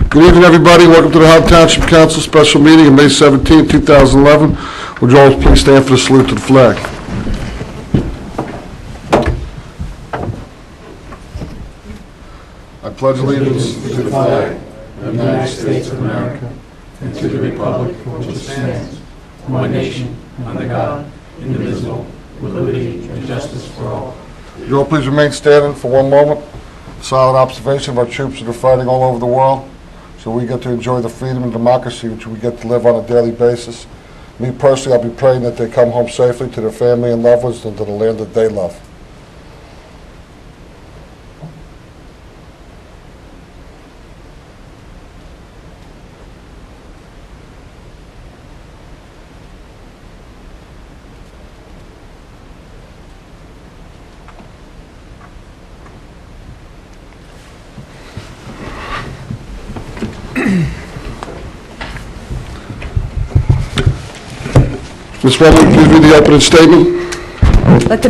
Good evening, everybody. Welcome to the Howell Township Council special meeting on May 17, 2011. Would you all please stand for the salute to the flag? I pledge allegiance to the flag of the United States of America and to the republic for which it stands, one nation, under God, indivisible, with liberty and justice for all. Would you all please remain standing for one moment? Silent observation of our troops that are fighting all over the world, so we get to enjoy the freedom and democracy which we get to live on a daily basis. Me personally, I'll be praying that they come home safely to their family and loved ones and to the land that they love. Ms. Webber, please read the opening statement. Let the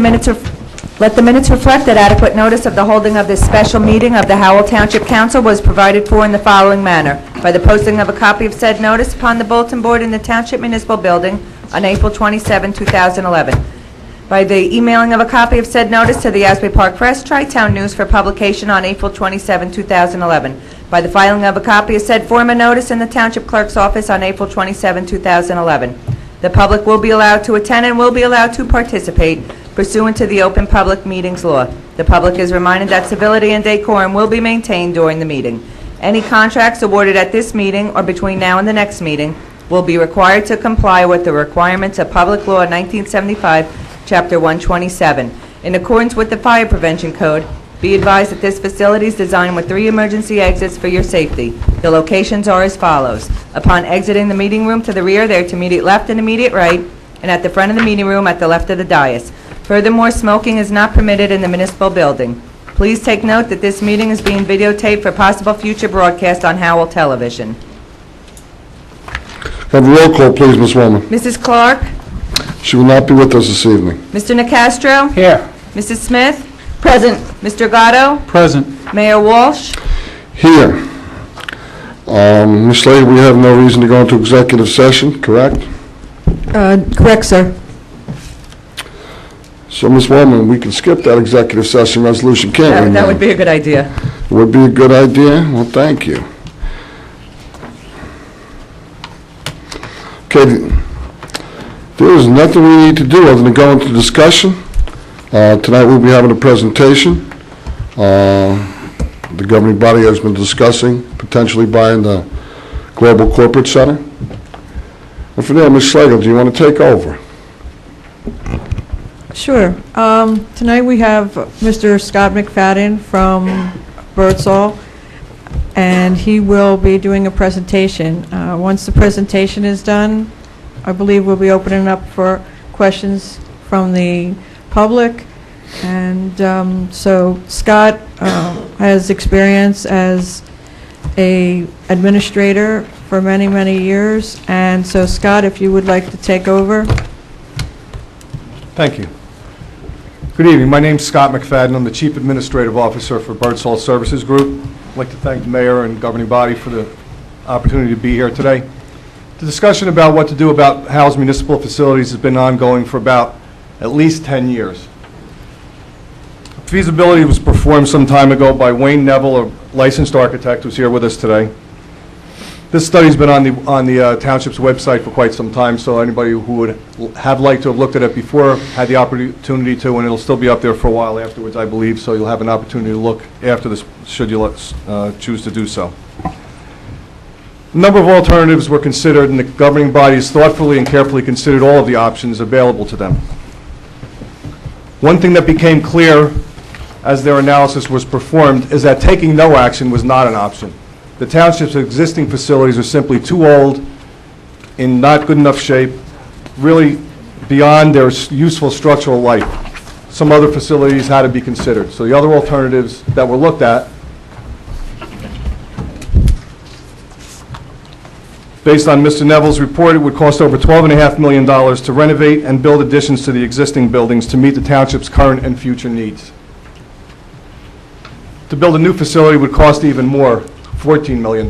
minutes reflect that adequate notice of the holding of this special meeting of the Howell Township Council was provided for in the following manner: by the posting of a copy of said notice upon the bulletin board in the Township Municipal Building on April 27, 2011. By the emailing of a copy of said notice to the Asbury Park Press, Tri-Town News for publication on April 27, 2011. By the filing of a copy of said form of notice in the Township Clerk's office on April 27, 2011. The public will be allowed to attend and will be allowed to participate pursuant to the Open Public Meetings Law. The public is reminded that civility and decorum will be maintained during the meeting. Any contracts awarded at this meeting or between now and the next meeting will be required to comply with the requirements of Public Law 1975, Chapter 127. In accordance with the Fire Prevention Code, be advised that this facility is designed with 3 emergency exits for your safety. The locations are as follows: upon exiting the meeting room to the rear, there to immediate left and immediate right, and at the front of the meeting room at the left of the dais. Furthermore, smoking is not permitted in the municipal building. Please take note that this meeting is being videotaped for possible future broadcast on Howell Television. Have a roll call, please, Ms. Wellman. Mrs. Clark? She will not be with us this evening. Mr. Nicastro? Here. Mrs. Smith? Present. Mr. Gatto? Present. Mayor Walsh? Here. Ms. Slater, we have no reason to go into executive session, correct? Correct, sir. So, Ms. Wellman, we can skip that executive session resolution, can't we? That would be a good idea. Would be a good idea? Well, thank you. Okay, there is nothing we need to do other than go into discussion. Tonight we'll be having a presentation. The governing body has been discussing potentially buying the Global Corporate Center. And for now, Ms. Schlegel, do you want to take over? Sure. Tonight we have Mr. Scott McFadden from Birdsall, and he will be doing a presentation. Once the presentation is done, I believe we'll be opening up for questions from the public. And so Scott has experience as a administrator for many, many years. And so Scott, if you would like to take over. Thank you. Good evening. My name is Scott McFadden. I'm the Chief Administrative Officer for Birdsall Services Group. I'd like to thank the Mayor and governing body for the opportunity to be here today. The discussion about what to do about Howell's municipal facilities has been ongoing for about at least 10 years. Feasibility was performed some time ago by Wayne Neville, a licensed architect who's here with us today. This study's been on the Township's website for quite some time, so anybody who would have liked to have looked at it before had the opportunity to, and it'll still be up there for a while afterwards, I believe, so you'll have an opportunity to look after this, should you choose to do so. A number of alternatives were considered, and the governing bodies thoughtfully and carefully considered all of the options available to them. One thing that became clear as their analysis was performed is that taking no action was not an option. The Township's existing facilities are simply too old, in not good enough shape, really beyond their useful structural life. Some other facilities had to be considered. So the other alternatives that were looked at, based on Mr. Neville's report, it would cost over $12.5 million to renovate and build additions to the existing buildings to meet the Township's current and future needs. To build a new facility would cost even more, $14 million.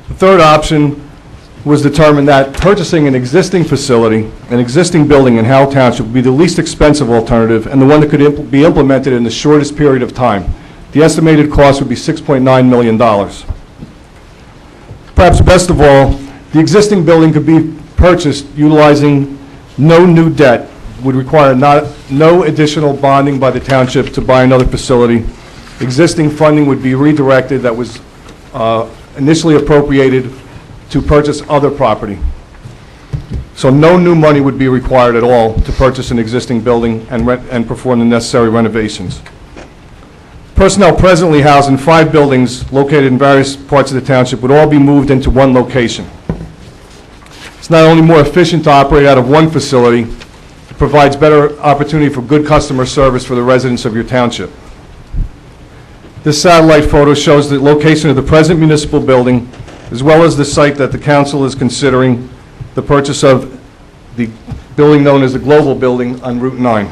The third option was determined that purchasing an existing facility, an existing building in Howell Township would be the least expensive alternative and the one that could be implemented in the shortest period of time. The estimated cost would be $6.9 million. Perhaps best of all, the existing building could be purchased utilizing no new debt, would require no additional bonding by the township to buy another facility. Existing funding would be redirected that was initially appropriated to purchase other property. So no new money would be required at all to purchase an existing building and perform the necessary renovations. Personnel presently housed in 5 buildings located in various parts of the township would all be moved into one location. It's not only more efficient to operate out of one facility, it provides better opportunity for good customer service for the residents of your township. This satellite photo shows the location of the present municipal building, as well as the site that the council is considering the purchase of, the building known as the Global Building on Route 9.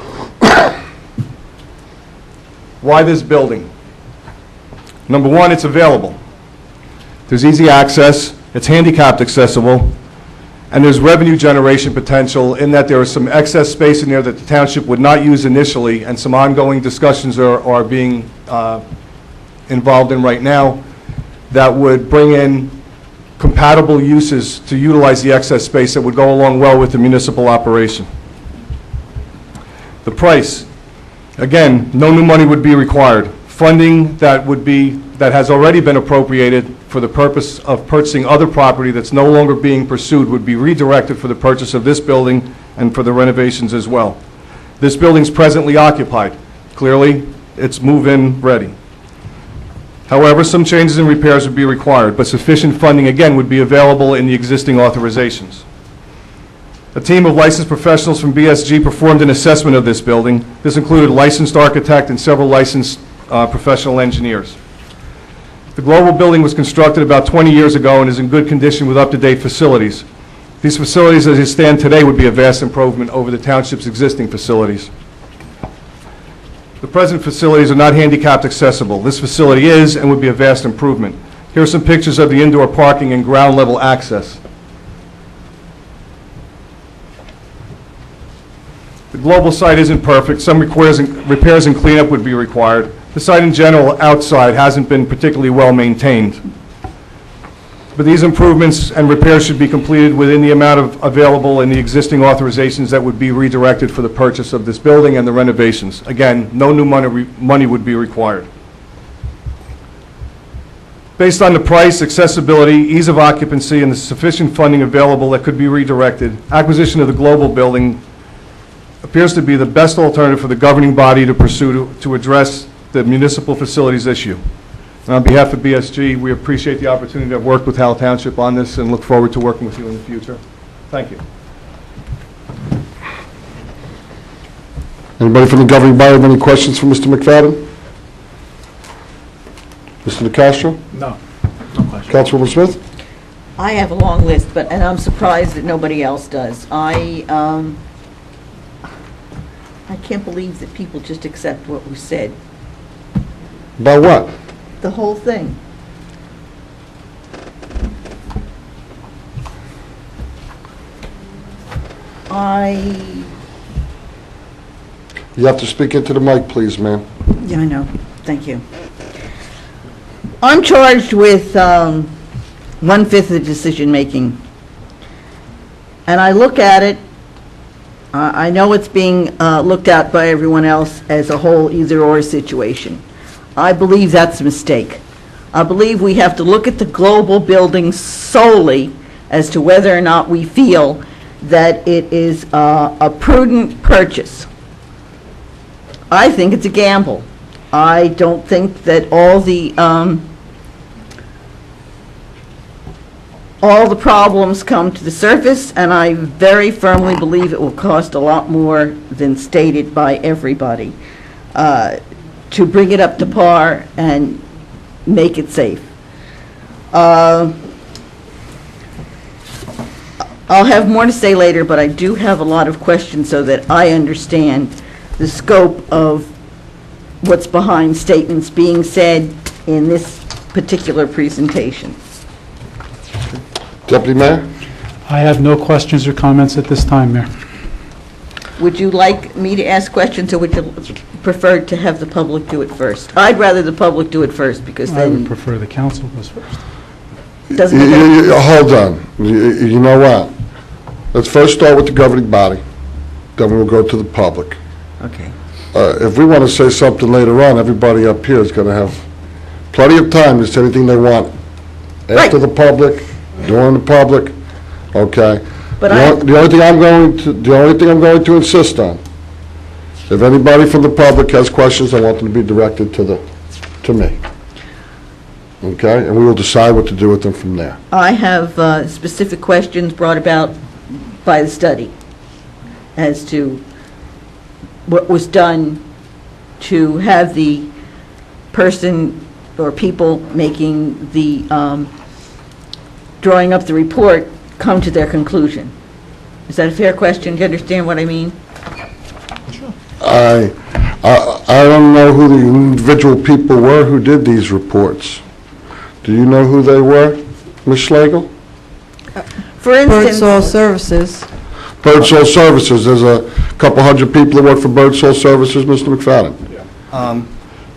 Why this building? Number one, it's available. There's easy access, it's handicapped accessible, and there's revenue generation potential in that there is some excess space in there that the township would not use initially, and some ongoing discussions are being involved in right now that would bring in compatible uses to utilize the excess space that would go along well with the municipal operation. The price, again, no new money would be required. Funding that has already been appropriated for the purpose of purchasing other property that's no longer being pursued would be redirected for the purchase of this building and for the renovations as well. This building's presently occupied. Clearly, it's move-in ready. However, some changes and repairs would be required, but sufficient funding, again, would be available in the existing authorizations. A team of licensed professionals from BSG performed an assessment of this building. This included a licensed architect and several licensed professional engineers. The Global Building was constructed about 20 years ago and is in good condition with up-to-date facilities. These facilities, as they stand today, would be a vast improvement over the township's existing facilities. The present facilities are not handicapped accessible. This facility is and would be a vast improvement. Here are some pictures of the indoor parking and ground level access. The Global site isn't perfect. Some repairs and cleanup would be required. The site in general outside hasn't been particularly well maintained. But these improvements and repairs should be completed within the amount available in the existing authorizations that would be redirected for the purchase of this building and the renovations. Again, no new money would be required. Based on the price, accessibility, ease of occupancy, and the sufficient funding available that could be redirected, acquisition of the Global Building appears to be the best alternative for the governing body to pursue to address the municipal facilities issue. And on behalf of BSG, we appreciate the opportunity to have worked with Howell Township on this and look forward to working with you in the future. Thank you. Anybody from the governing body have any questions for Mr. McFadden? Mr. DeCastro? No. No question. Councilwoman Smith? I have a long list, and I'm surprised that nobody else does. I can't believe that people just accept what was said. About what? The whole thing. You have to speak into the mic, please, ma'am. Yeah, I know. Thank you. I'm charged with 1/5 of the decision-making. And I look at it, I know it's being looked at by everyone else as a whole either-or situation. I believe that's a mistake. I believe we have to look at the Global Building solely as to whether or not we feel that it is a prudent purchase. I think it's a gamble. I don't think that all the problems come to the surface, and I very firmly believe it will cost a lot more than stated by everybody to bring it up to par and make it safe. I'll have more to say later, but I do have a lot of questions so that I understand the scope of what's behind statements being said in this particular presentation. Deputy Mayor? I have no questions or comments at this time, Mayor. Would you like me to ask questions, or would you prefer to have the public do it first? I'd rather the public do it first, because I would then prefer the council goes first. it doesn't make any... Hold on. You know what? Let's first start with the governing body, then we'll go to the public. Okay. If we want to say something later on, everybody up here is going to have plenty of time to say anything they want. After Right. the public, during the public, okay? But The only thing I'm going to insist on, if anybody from the public has questions, I want them to be directed to me. Okay? And we will decide what to do with them from there. I have specific questions brought about by the study as to what was done to have the person or people making the, drawing up the report come to their conclusion. Is that a fair question? Do you understand what I mean? I don't know who the individual people were who did these reports. Do you know who they were, Ms. Schlegel? For instance... Birdsall Services. Birdsall Services, there's a couple hundred people that work for Birdsall Services, Mr. McFadden.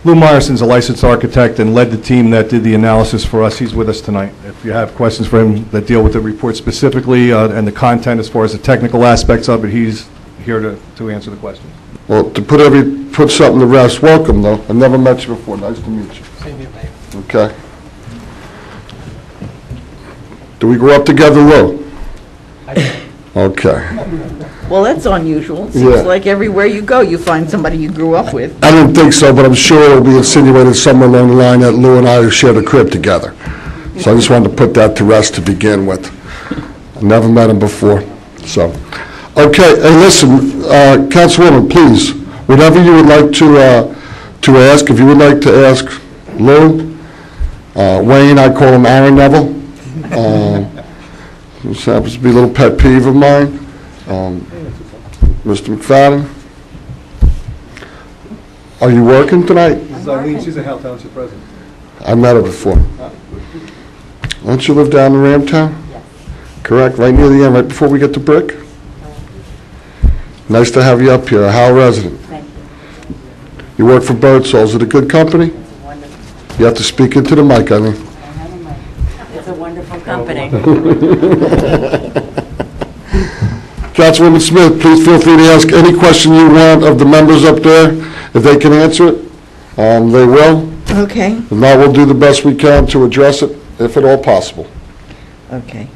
Lou Meyerson's a licensed architect and led the team that did the analysis for us. He's with us tonight. If you have questions for him that deal with the report specifically and the content as far as the technical aspects of it, he's here to answer the questions. Well, to put something to rest, welcome, though. I've never met you before. Nice to meet you. Same here, Mayor. Okay. Do we grow up together, Lou? Okay. Well, that's unusual. It Yeah. seems like everywhere you go, you find somebody you grew up with. I didn't think so, but I'm sure it'll be insinuated somewhere along the line that Lou and I shared a crib together. So I just wanted to put that to rest to begin with. I never met him before, so. Okay, hey, listen, Councilwoman, please, whatever you would like to ask, if you would like to ask Lou, Wayne, I call him Aaron Neville. This happens to be a little pet peeve of mine. Mr. McFadden, are you working tonight? This is Eileen, she's a Howell Township resident. I met her before. Don't you live down in Ramtown? Yes. Correct, right near the end, right before we get to Brick? Nice to have you up here, a Howell resident. Thank you. You work for Birdsall, is it a good company? It's wonderful. You have to speak into the mic, Eileen. It's a wonderful company. Councilwoman Smith, please feel free to ask any question you want of the members up there. If they can answer it, they will. Okay, If not, we'll do the best we can to address it, if at all possible. okay.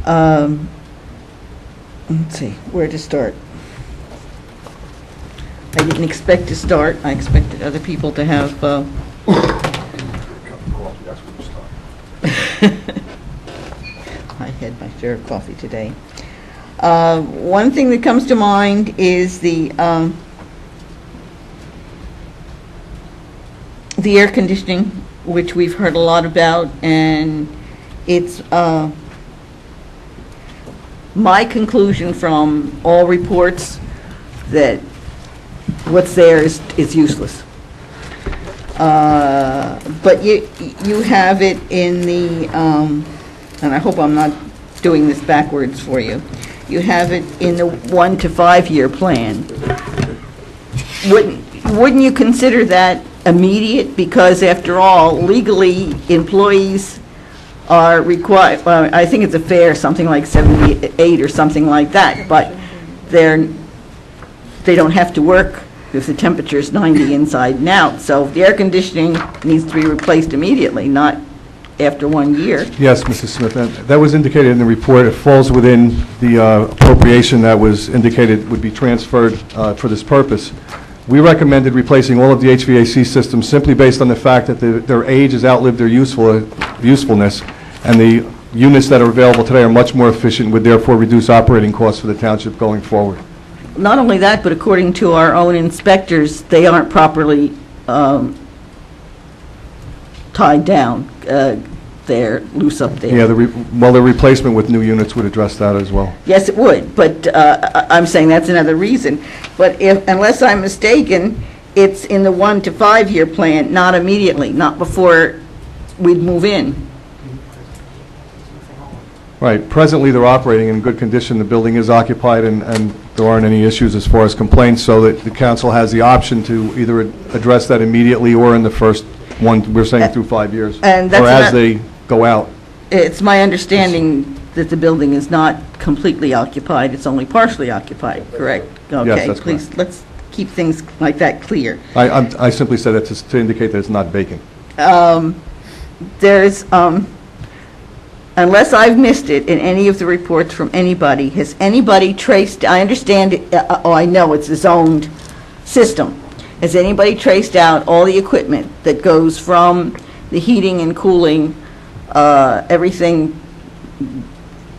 Let's see, where to start? I didn't expect to start. I expected other people to have... I had my share of coffee today. One thing that comes to mind is the air conditioning, which we've heard a lot about, and it's my conclusion from all reports that what's there is useless. But you have it in the, and I hope I'm not doing this backwards for you, you have it in the 1 to 5 year plan. Wouldn't you consider that immediate? Because after all, legally, employees are required, well, I think it's a fair, something like 78 or something like that, but they don't have to work if the temperature is 90 inside and out. So the air conditioning needs to be replaced immediately, not after 1 year. Yes, Mrs. Smith, that was indicated in the report. It falls within the appropriation that was indicated would be transferred for this purpose. We recommended replacing all of the HVAC systems simply based on the fact that their age has outlived their usefulness, and the units that are available today are much more efficient, would therefore reduce operating costs for the township going forward. Not only that, but according to our own inspectors, they aren't properly tied down. They're loose up there. Yeah, the replacement with new units would address that as well. Yes, it would, but I'm saying that's another reason. But unless I'm mistaken, it's in the 1 to 5 year plan, not immediately, not before we'd move in. Right. Presently, they're operating in good condition. The building is occupied, and there aren't any issues as far as complaints, so that the council has the option to either address that immediately or in the first one, we're saying through 5 years, And that's or as not- they go out. It's my understanding that the building is not completely occupied, it's only partially occupied, correct? Okay, that's please, let's keep things like that clear. I simply said that to indicate that it's not vacant. There's, unless I've missed it in any of the reports from anybody, has anybody traced, I understand, I know it's a zoned system. Has anybody traced out all the equipment that goes from the heating and cooling, everything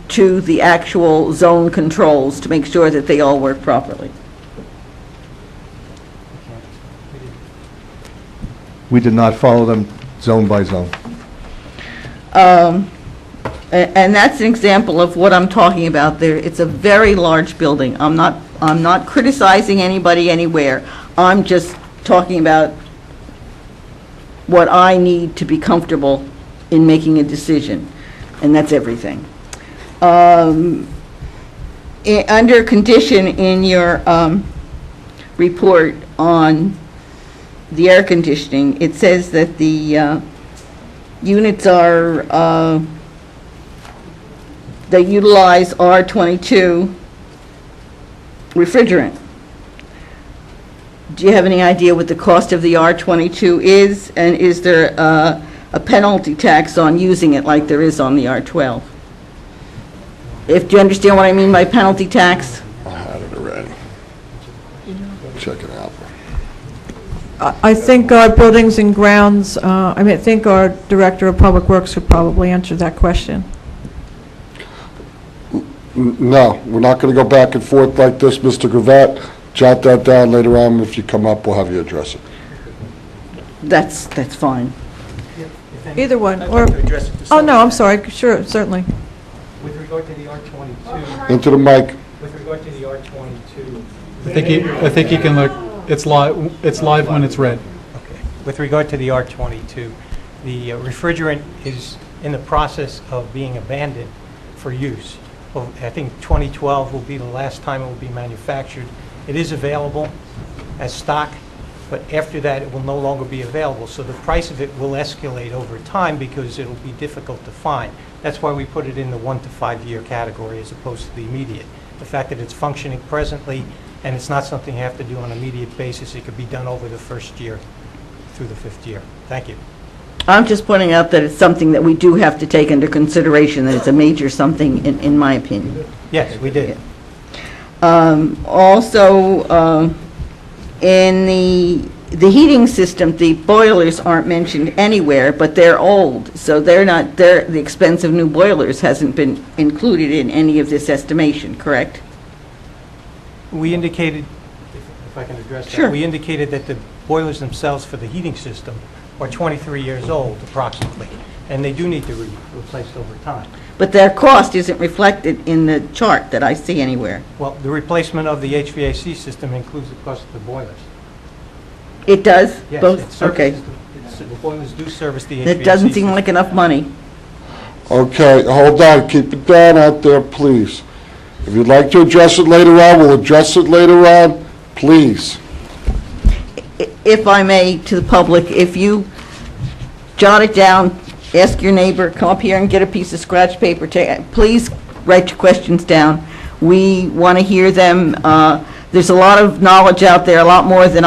to the actual zone controls to make sure that they all work properly? We did not follow them zone by zone. And that's an example of what I'm talking about there. It's a very large building. I'm not criticizing anybody anywhere. I'm just talking about what I need to be comfortable in making a decision, and that's everything. Under condition in your report on the air conditioning, it says that the units are, they utilize R22 refrigerant. Do you have any idea what the cost of the R22 is? And is there a penalty tax on using it like there is on the R12? Do you understand what I mean by penalty tax? I had it already. Check it out. I think our Buildings and Grounds, I think our Director of Public Works could probably answer that question. No, we're not going to go back and forth like this, Mr. Gravatt. Jot that down later on. If you come up, we'll have you address it. That's fine. Either one, I'd or, like to address it to oh, some no, I'm extent. sorry, sure, certainly. With regard to the R22, Into the mic. with regard to the R22. I think you can look, it's live when it's read. Okay. With regard to the R22, the refrigerant is in the process of being abandoned for use. Well, I think 2012 will be the last time it will be manufactured. It is available as stock, but after that it will no longer be available. So the price of it will escalate over time because it will be difficult to find. That's why we put it in the 1 to 5 year category as opposed to the immediate. The fact that it's functioning presently and it's not something you have to do on an immediate basis, it could be done over the first year through the 5th year. Thank you. I'm just pointing out that it's something that we do have to take into consideration, that it's a major something, in my opinion. Yes, we did. Also, in the heating system, the boilers aren't mentioned anywhere, but they're old, so the expense of new boilers hasn't been included in any of this estimation, correct? We indicated, if I can address that. Sure. We indicated that the boilers themselves for the heating system are 23 years old approximately, and they do need to be replaced over time. But their cost isn't reflected in the chart that I see anywhere. Well, the replacement of the HVAC system includes the cost of the boilers. It does? Yes, Both? it services Okay. the boilers do service the HVAC That doesn't seem system. like enough money. Okay, hold on. Keep it down out there, please. If you'd like to address it later on, we'll address it later on. Please. If I may, to the public, if you jot it down, ask your neighbor, come up here and get a piece of scratch paper, please write your questions down. We want to hear them. There's a lot of knowledge out there, a lot more than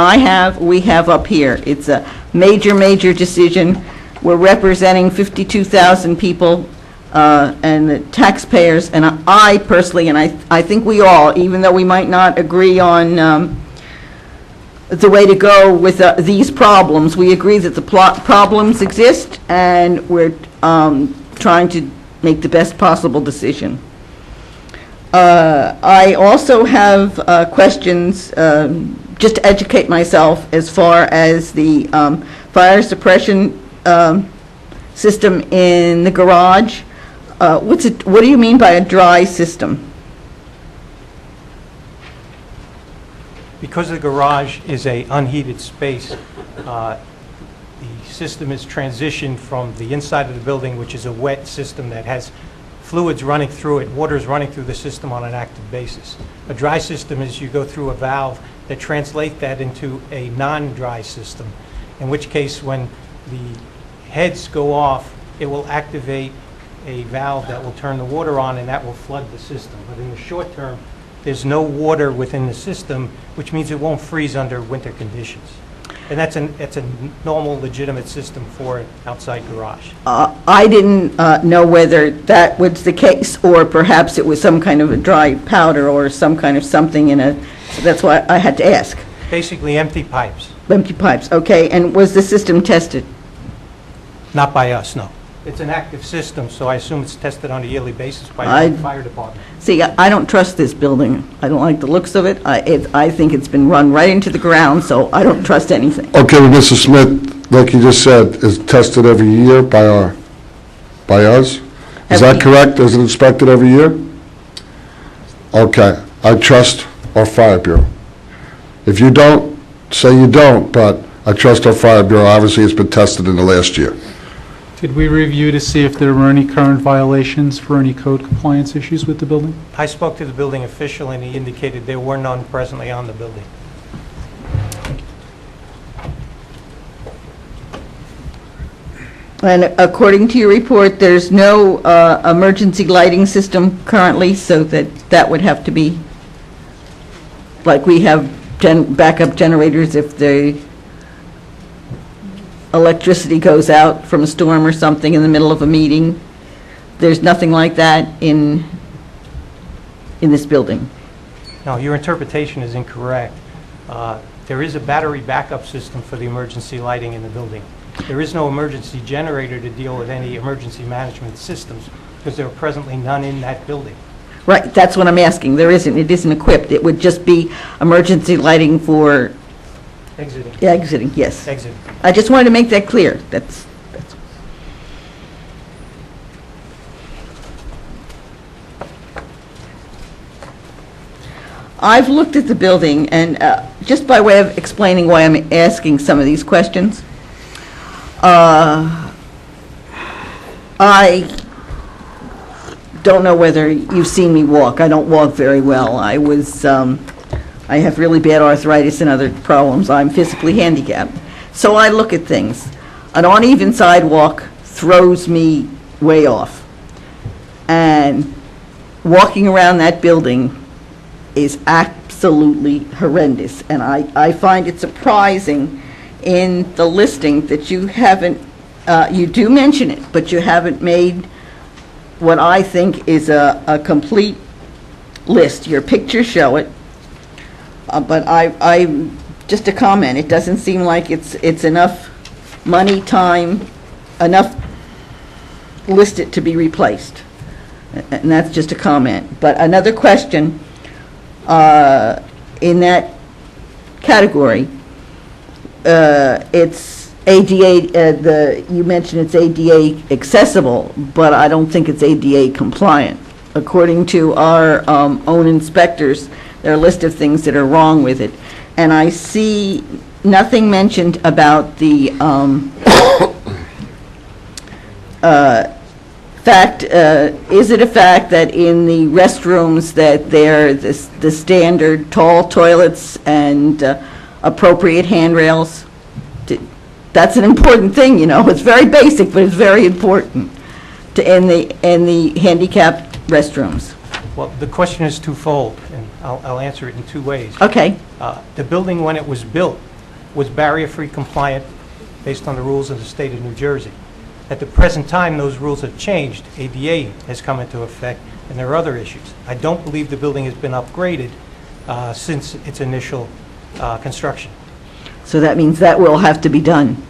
we have up here. It's a major, major decision. We're representing 52,000 people and the taxpayers, and I personally, and I think we all, even though we might not agree on the way to go with these problems, we agree that the problems exist, and we're trying to make the best possible decision. I also have questions, just to educate myself, as far as the fire suppression system in the garage. What do you mean by a dry system? Because the garage is a unheated space, the system is transitioned from the inside of the building, which is a wet system that has fluids running through it, water is running through the system on an active basis. A dry system is you go through a valve that translates that into a non-dry system, in which case when the heads go off, it will activate a valve that will turn the water on and that will flood the system. But in the short term, there's no water within the system, which means it won't freeze under winter conditions. And that's a normal, legitimate system for an outside garage. I didn't know whether that was the case, or perhaps it was some kind of a dry powder or some kind of something in a, so that's why I had to ask. Basically empty pipes, Empty pipes, okay, and was the system tested? not by us, no. It's an active system, so I assume it's tested on a yearly basis by the fire department. See, I don't trust this building. I don't like the looks of it. I think it's been run right into the ground, so I don't trust anything. Okay, well, Mr. Smith, like you just said, is tested every year by us? Is that correct? Is it inspected every year? Okay, I trust our fire bureau. If you don't, say you don't, but I trust our fire bureau. Obviously, it's been tested in the last year. Did we review to see if there were any current violations for any code compliance issues with the building? I spoke to the building official, and he indicated there were none presently on the building. And according to your report, there's no emergency lighting system currently, so that would have to be, like we have backup generators if the electricity goes out from a storm or something in the middle of a meeting. There's nothing like that in this building. No, your interpretation is incorrect. There is a battery backup system for the emergency lighting in the building. There is no emergency generator to deal with any emergency management systems because there are presently none in that building. Right, that's what I'm asking. There isn't, it isn't equipped. It would just be emergency lighting for Exiting. exiting, yes. Exiting. I just wanted to make that clear. That's I've looked at the building, and just by way of explaining why I'm asking some of these questions, I don't know whether you've seen me walk. I don't walk very well. I have really bad arthritis and other problems. I'm physically handicapped. So I look at things. An uneven sidewalk throws me way off. And walking around that building is absolutely horrendous. And I find it surprising in the listing that you haven't, you do mention it, but you haven't made what I think is a complete list. Your pictures show it. But I, just a comment, it doesn't seem like it's enough money, time, enough listed to be replaced. And that's just a comment. But another question, in that category, it's ADA, you mentioned it's ADA accessible, but I don't think it's ADA compliant. According to our own inspectors, there are a list of things that are wrong with it. And I see nothing mentioned about the fact, is it a fact that in the restrooms that they're the standard tall toilets and appropriate handrails? That's an important thing, you know. It's very basic, but it's very important in the handicapped restrooms. Well, the question is twofold, and I'll answer it in two ways. Okay. The building, when it was built, was barrier-free compliant based on the rules of the state of New Jersey. At the present time, those rules have changed. ADA has come into effect, and there are other issues. I don't believe the building has been upgraded since its initial construction. So that means that will have to be done.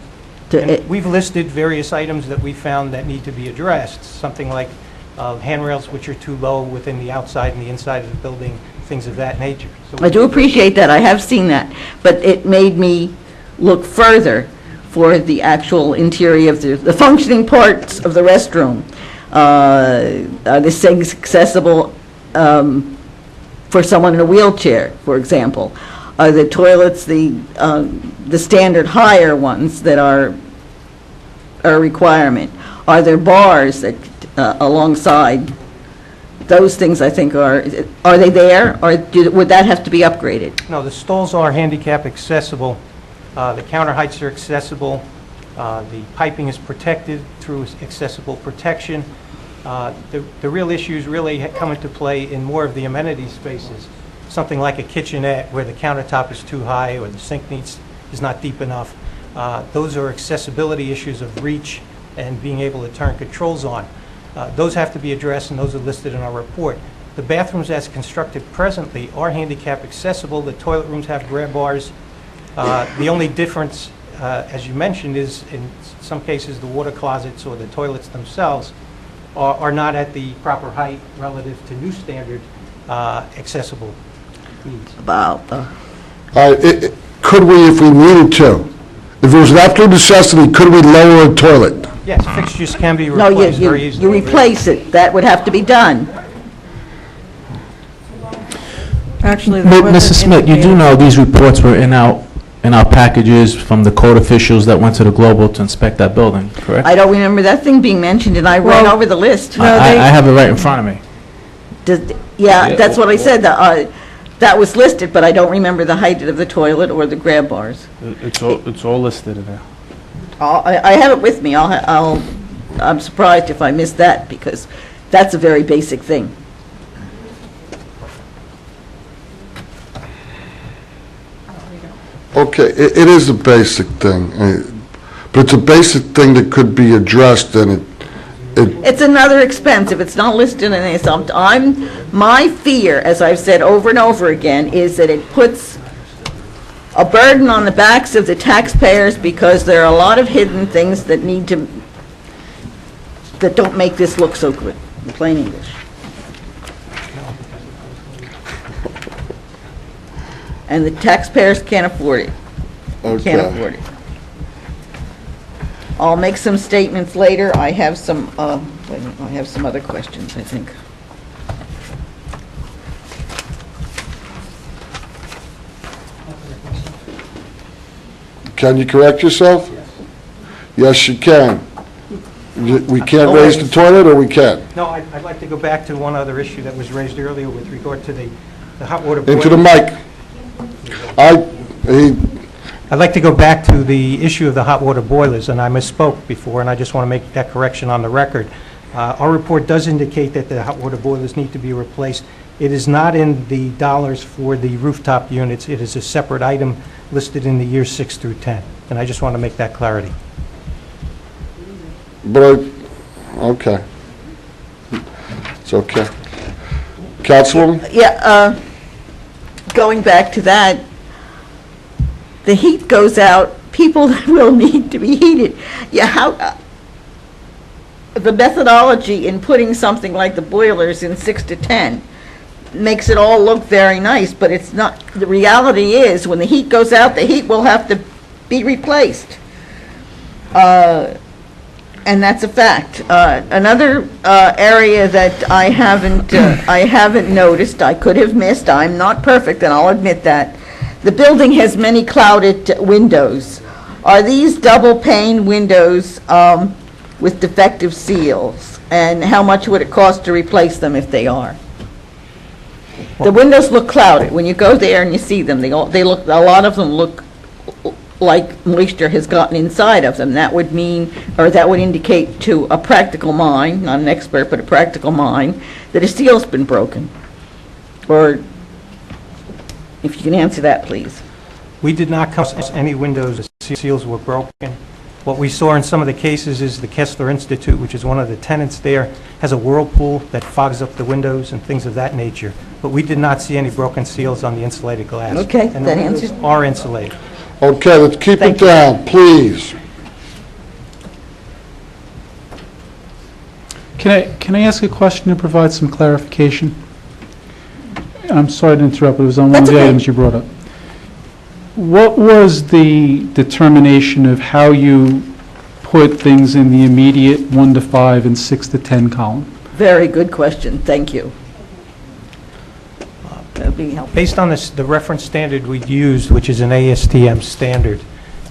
And we've listed various items that we found that need to be addressed, something like handrails which are too low within the outside and the inside of the building, things of that nature. So I do appreciate that. I have seen that. But it made me look further for the actual interior of the functioning parts of the restroom. Are these things accessible for someone in a wheelchair, for example? Are the toilets the standard higher ones that are a requirement? Are there bars that, alongside? Those things, I think, are they there, or would that have to be upgraded? No, the stalls are handicap accessible. The counter heights are accessible. The piping is protected through accessible protection. The real issues really come into play in more of the amenity spaces, something like a kitchenette where the countertop is too high or the sink is not deep enough. Those are accessibility issues of reach and being able to turn controls on. Those have to be addressed, and those are listed in our report. The bathrooms as constructed presently are handicap accessible. The toilet rooms have grab bars. The only difference, as you mentioned, is in some cases the water closets or the toilets themselves are not at the proper height relative to new standard accessible needs. Could we, if we needed to, if it was an absolute necessity, could we lower a toilet? Yes, fixtures can be No, replaced very easily. you replace it. That would have to be done. Actually, there was Mrs. an Smith, you do indicator- know these reports were in our packages from the code officials that went to the Global to inspect that building, correct? I don't remember that thing being mentioned, and I ran Well, over the list. No, I they- have it right in front of me. Yeah, that's what I said. That was listed, but I don't remember the height of the toilet or the grab bars. It's all listed in there. I have it with me. I'm surprised if I missed that, because that's a very basic thing. Okay, it is a basic thing, but it's a basic thing that could be addressed, and It's another expense if it's not listed in this. My fear, as I've said over and over again, is that it puts a burden on the backs of the taxpayers, because there are a lot of hidden things that that don't make this look so good, in plain English. And the taxpayers can't afford it. Can't afford it. I'll make some statements later. I have some, wait a minute, I have some other questions, I think. Can you correct yourself? Yes, you can. We can't raise the toilet, or we can? No, I'd like to go back to one other issue that was raised earlier with regard to the hot water boiler. Into the mic. I'd like to go back to the issue of the hot water boilers, and I misspoke before, and I just want to make that correction on the record. Our report does indicate that the hot water boilers need to be replaced. It is not in the dollars for the rooftop units. It is a separate item listed in the years 6 through 10, and I just want to make that clarity. But, okay. It's okay. Councilwoman? Yeah, going back to that, the heat goes out, people will need to be heated. Yeah, how, the methodology in putting something like the boilers in 6 to 10 makes it all look very nice, but it's not. The reality is, when the heat goes out, the heat will have to be replaced. And that's a fact. Another area that I haven't noticed, I could have missed, I'm not perfect, and I'll admit that. The building has many clouded windows. Are these double pane windows with defective seals? And how much would it cost to replace them if they are? The windows look clouded. When you go there and you see them, they look, a lot of them look like moisture has gotten inside of them. That would mean, or that would indicate to a practical mind, not an expert, but a practical mind, that a seal's been broken. Or, if you can answer that, please. We did not come across any windows, the seals were broken. What we saw in some of the cases is the Kessler Institute, which is one of the tenants there, has a whirlpool that fogs up the windows and things of that nature. But we did not see any broken seals on the insulated glass. Okay, And that the windows answers- are insulated. Okay, let's keep it Thank you. down, please. Can I ask a question to provide some clarification? I'm sorry to interrupt, but it was on one That's of the okay. items you brought up. What was the determination of how you put things in the immediate 1 to 5 and 6 to 10 column? Very good question, thank you. That would be helpful. Based on the reference standard we used, which is an ASTM standard,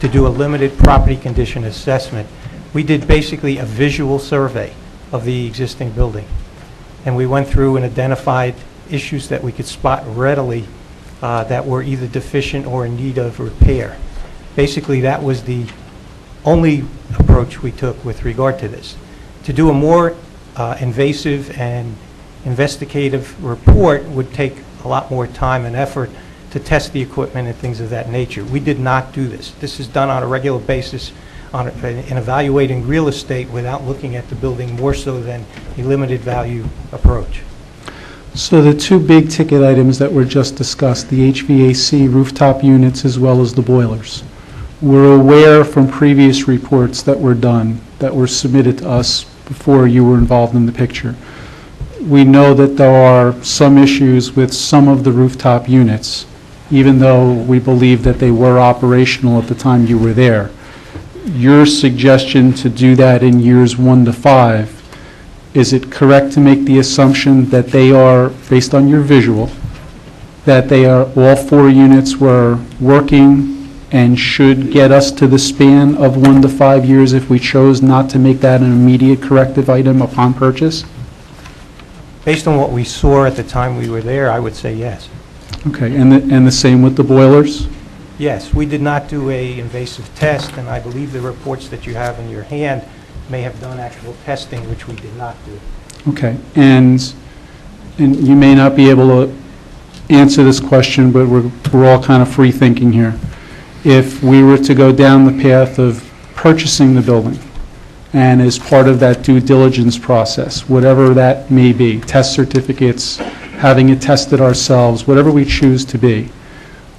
to do a limited property condition assessment, we did basically a visual survey of the existing building. And we went through and identified issues that we could spot readily that were either deficient or in need of repair. Basically, that was the only approach we took with regard to this. To do a more invasive and investigative report would take a lot more time and effort to test the equipment and things of that nature. We did not do this. This is done on a regular basis in evaluating real estate without looking at the building more so than a limited value approach. So the two big ticket items that were just discussed, the HVAC rooftop units as well as the boilers. We're aware from previous reports that were done, that were submitted to us before you were involved in the picture. We know that there are some issues with some of the rooftop units, even though we believe that they were operational at the time you were there. Your suggestion to do that in years 1 to 5, is it correct to make the assumption that they are, based on your visual, that they are, all 4 units were working and should get us to the span of 1 to 5 years if we chose not to make that an immediate corrective item upon purchase? Based on what we saw at the time we were there, I would say yes. Okay, and the same with the boilers? Yes, we did not do a invasive test, and I believe the reports that you have in your hand may have done actual testing, which we did not do. Okay, and you may not be able to answer this question, but we're all kind of free thinking here. If we were to go down the path of purchasing the building, and as part of that due diligence process, whatever that may be, test certificates, having it tested ourselves, whatever we choose to be,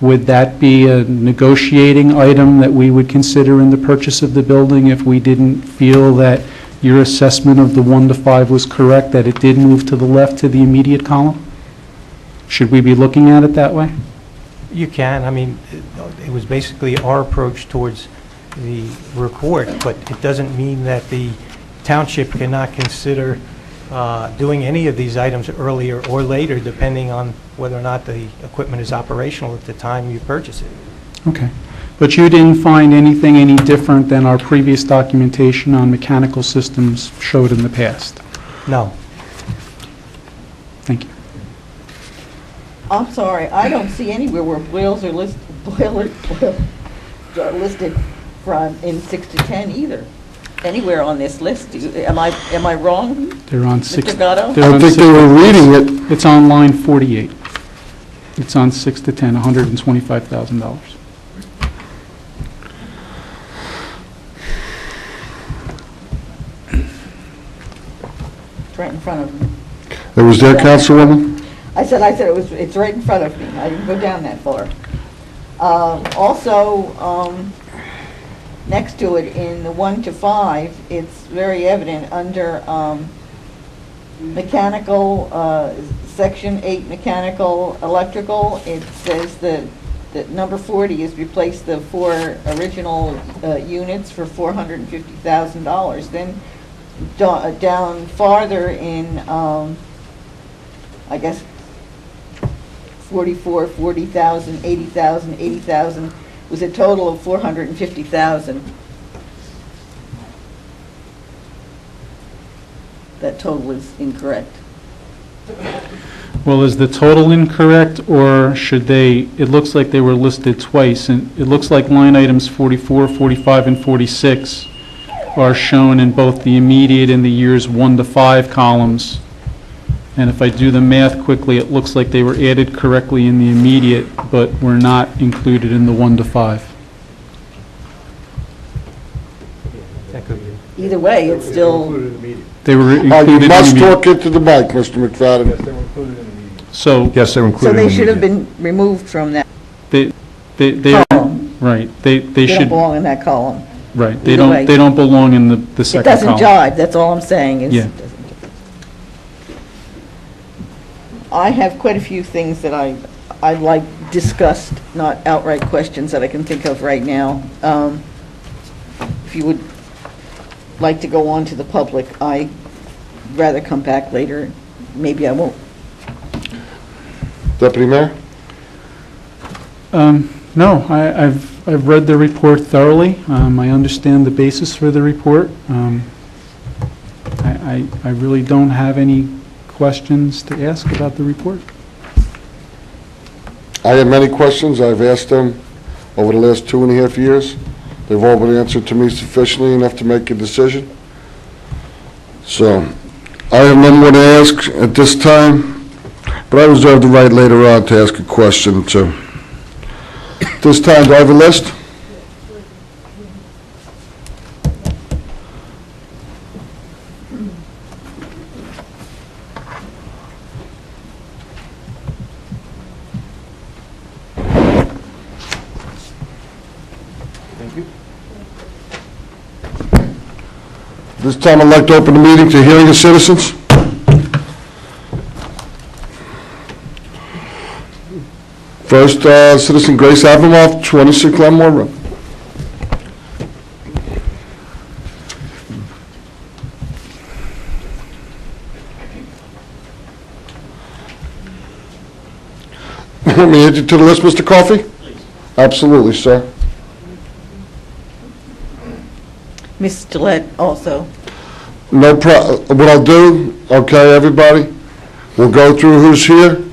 would that be a negotiating item that we would consider in the purchase of the building if we didn't feel that your assessment of the 1 to 5 was correct, that it did move to the left to the immediate column? Should we be looking at it that way? You can. I mean, it was basically our approach towards the report, but it doesn't mean that the township cannot consider doing any of these items earlier or later, depending on whether or not the equipment is operational at the time you purchase it. Okay. But you didn't find anything any different than our previous documentation on mechanical systems showed in the past? No. Thank you. I'm sorry, I don't see anywhere where boilers are listed from in 6 to 10 either. Anywhere on this list. Am I wrong? They're on Mr. 6. Gatto? they're I on think six- they were reading it. It's on line 48. It's on 6 to 10, $125,000. It's right in front of me. It was there, Councilwoman? I said it's right in front of me. I didn't go down that far. Also, next to it in the 1 to 5, it's very evident under mechanical, section 8 mechanical electrical, it says that number 40 is replace the 4 original units for $450,000. Then down farther in, I guess, 44, 40,000, 80,000, 80,000 was a total of 450,000. That total is incorrect. Well, is the total incorrect, or should they, it looks like they were listed twice, and it looks like line items 44, 45, and 46 are shown in both the immediate and the years 1 to 5 columns. And if I do the math quickly, it looks like they were added correctly in the immediate, but were not included in the 1 to 5. That could be. Either way, it's still, They were You included in the must immediate. talk into the mic, Mr. McFadden. So Yes, they're so included in they the should have median. been removed from that they are, column. right, they They don't should, belong in that column. right, either way. they don't belong in the It second doesn't column. jive, that's all I'm saying is. Yeah. I have quite a few things that I like discussed, not outright questions that I can think of right now. If you would like to go on to the public, I'd rather come back later. Maybe I won't. Deputy Mayor? No, I've read the report thoroughly. I understand the basis for the report. I really don't have any questions to ask about the report. I have many questions. I've asked them over the last 2.5 years. They've all been answered to me sufficiently enough to make a decision. So, I have no more to ask at this time, but I reserve the right later on to ask a question too. This time, do I have a list? This time, I'd like to open the meeting to hearing of citizens. First, citizen Grace Avimoff, 26 Glenmore Road. Want me to add you to the list, Mr. Coffey? Absolutely, sir. Ms. Gillette also. No what I'll do, okay, everybody, we'll go through who's here,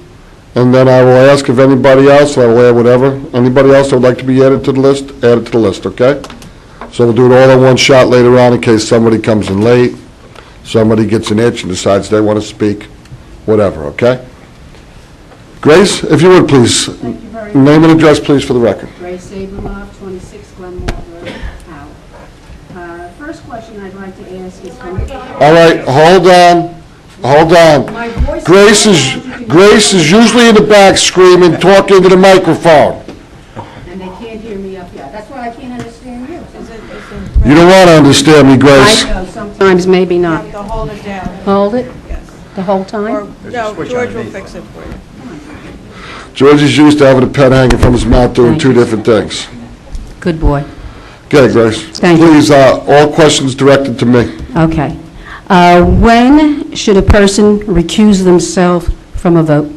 and then I will ask if anybody else, I will add whatever, anybody else that would like to be added to the list, add it to the list, okay? So we'll do it all in one shot later on in case somebody comes in late, somebody gets an itch and decides they want to speak, whatever, okay? Grace, if you would, please. Thank you very much. Name and address, please, for the record. Grace Abramoff, 26 Glenmore Road, Howell. First question I'd like to ask is from... All right, hold on. My voice... Grace is usually in the back screaming, talking to the microphone. And they can't hear me up here. That's why I can't understand you. You don't want to understand me, Grace. I know, sometimes maybe not. To hold it down. Hold it Yes. the whole Or, time? no, George will fix it for you. George is used to having a pen hanging from his mouth doing Thank two you. different things. Good boy. Okay, Grace. Thank you. Please, all questions directed to me. Okay. When should a person recuse themselves from a vote?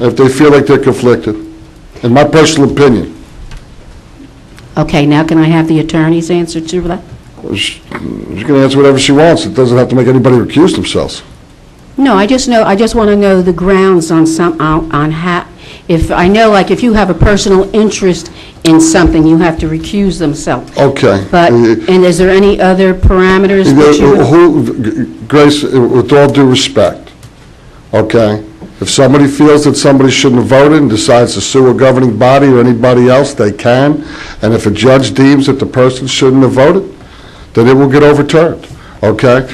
If they feel like they're conflicted. In my personal opinion. Okay, now can I have the attorney's answer to that? She can answer whatever she wants. It doesn't have to make anybody recuse themselves. No, I just want to know the grounds on how, if, I know, like, if you have a personal interest in something, you have to recuse themselves. Okay. But, and is there any other parameters that you would... Grace, with all due respect, okay, if somebody feels that somebody shouldn't have voted and decides to sue a governing body or anybody else, they can. And if a judge deems that the person shouldn't have voted, then it will get overturned, okay?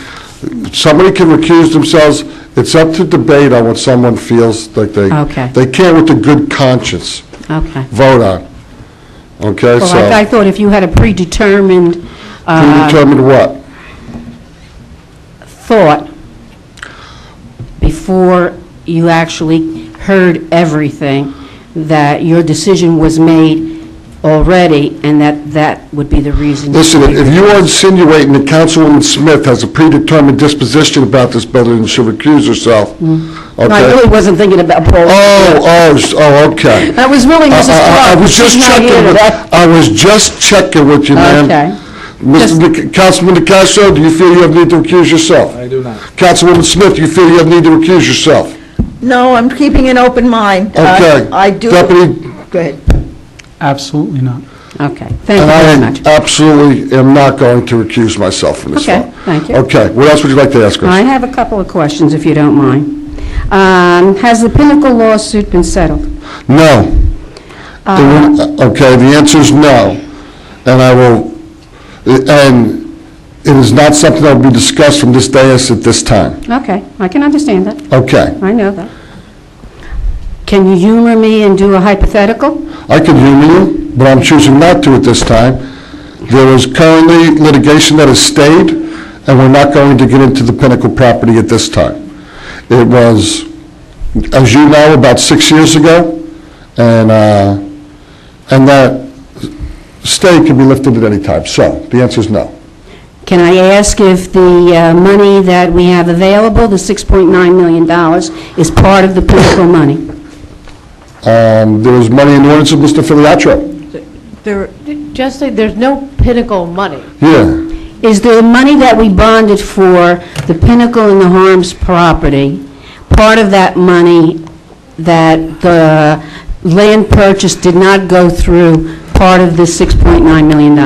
Somebody can recuse themselves. It's up to debate on what someone feels like they can't, with a good conscience, vote on. Okay, Well, so... I thought if you had a predetermined... Predetermined what? Thought before you actually heard everything, that your decision was made already, and that would be the reason... Listen, if you are insinuating that Councilwoman Smith has a predetermined disposition about this building and should recuse herself, okay? No, I really wasn't thinking about Paul. Oh, okay. That was really Mrs. Clark. I was just checking with you, ma'am. Okay. Councilman DeCastro, do you feel you have need to recuse yourself? I do not. Councilwoman Smith, do you feel you have need to recuse yourself? No, I'm keeping an open mind. Okay. I do... Deputy? Go ahead. Absolutely not. Okay, thank you very much. And I absolutely am not going to recuse myself from this vote. Okay, thank you. Okay, what else would you like to ask us? I have a couple of questions, if you don't mind. Has the Pinnacle lawsuit been settled? No. Okay, the answer is no. And it is not something that will be discussed from this dais at this time. Okay, I can understand that. Okay. I know that. Can you humor me and do a hypothetical? I can humor you, but I'm choosing not to at this time. There is currently litigation that has stayed, and we're not going to get into the Pinnacle property at this time. It was, as you know, about 6 years ago, and that stay can be lifted at any time. So the answer is no. Can I ask if the money that we have available, the $6.9 million, is part of the Pinnacle money? There was money in the ordinance of Mr. Filiatro. There, Just say there's no Pinnacle money. Yeah. Is the money that we bonded for the Pinnacle and the Harms property, part of that money that the land purchase did not go through part of the $6.9 million?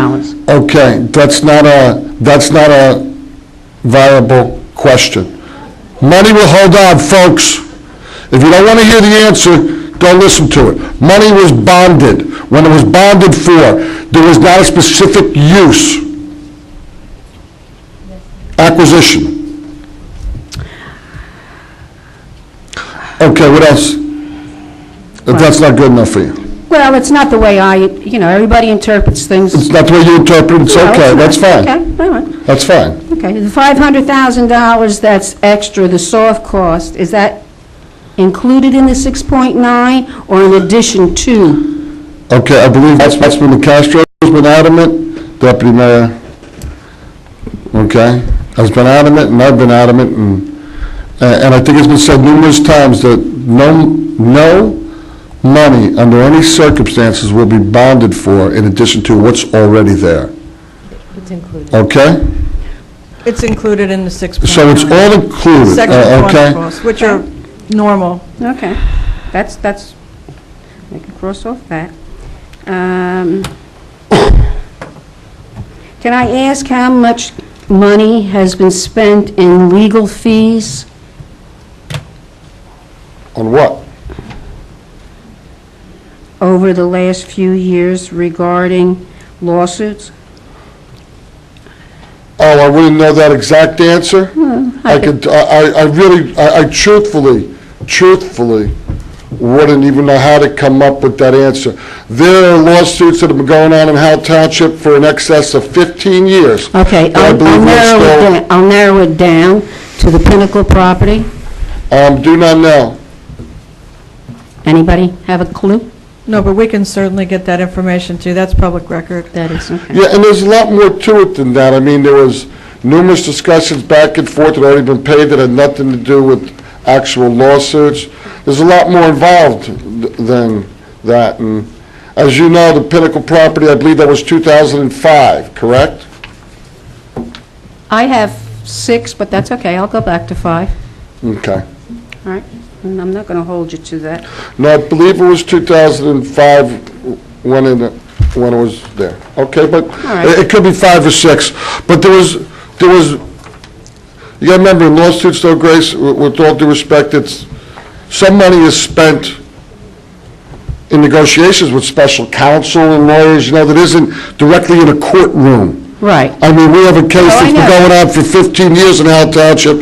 Okay, that's not a viable question. Money will hold on, folks. If you don't want to hear the answer, don't listen to it. Money was bonded. When it was bonded for, there was not a specific use. Acquisition. Okay, what else? If that's not good enough for you. Well, it's not the way everybody interprets things. It's not the way you interpret it, it's No, okay, it's that's not. fine. Okay, all right. That's fine. Okay, the $500,000 that's extra, the soft cost, is that included in the 6.9 or in addition to? Okay, I believe Councilman Castro has been adamant, Deputy Mayor, okay, has been adamant, and I've been adamant, and I think it's been said numerous times that no money under any circumstances will be bonded for in addition to what's already there. It's included. Okay? it's included in the 6.9. So it's all included, Section 1 okay? costs, which are normal. Okay, that's, I can cross off that. Can I ask how much money has been spent in legal fees? On what? Over the last few years regarding lawsuits? Oh, I wouldn't know that exact answer. I truthfully wouldn't even know how to come up with that answer. There are lawsuits that have been going on in Howell Township for in excess of 15 years. Okay, that I I'll believe we're still- I'll narrow it down to the Pinnacle property. Do not know. Anybody have a clue? No, but we can certainly get that information too. That's public record. That is, okay. Yeah, and there's a lot more to it than that. I mean, there was numerous discussions back and forth that had already been paid that had nothing to do with actual lawsuits. There's a lot more involved than that. And as you know, the Pinnacle property, I believe that was 2005, correct? I have 6, but that's okay, I'll go back to 5. Okay. All right, and I'm not going to hold you to that. No, I believe it was 2005 when it was there. Okay, but right. it could be 5 or 6. But there was, you got to remember, in lawsuits though, Grace, with all due respect, it's, some money is spent in negotiations with special counsel and lawyers, you know, that isn't directly in a courtroom. Right. I mean, we have a case Oh, I that's been know. going on for 15 years in Howell Township.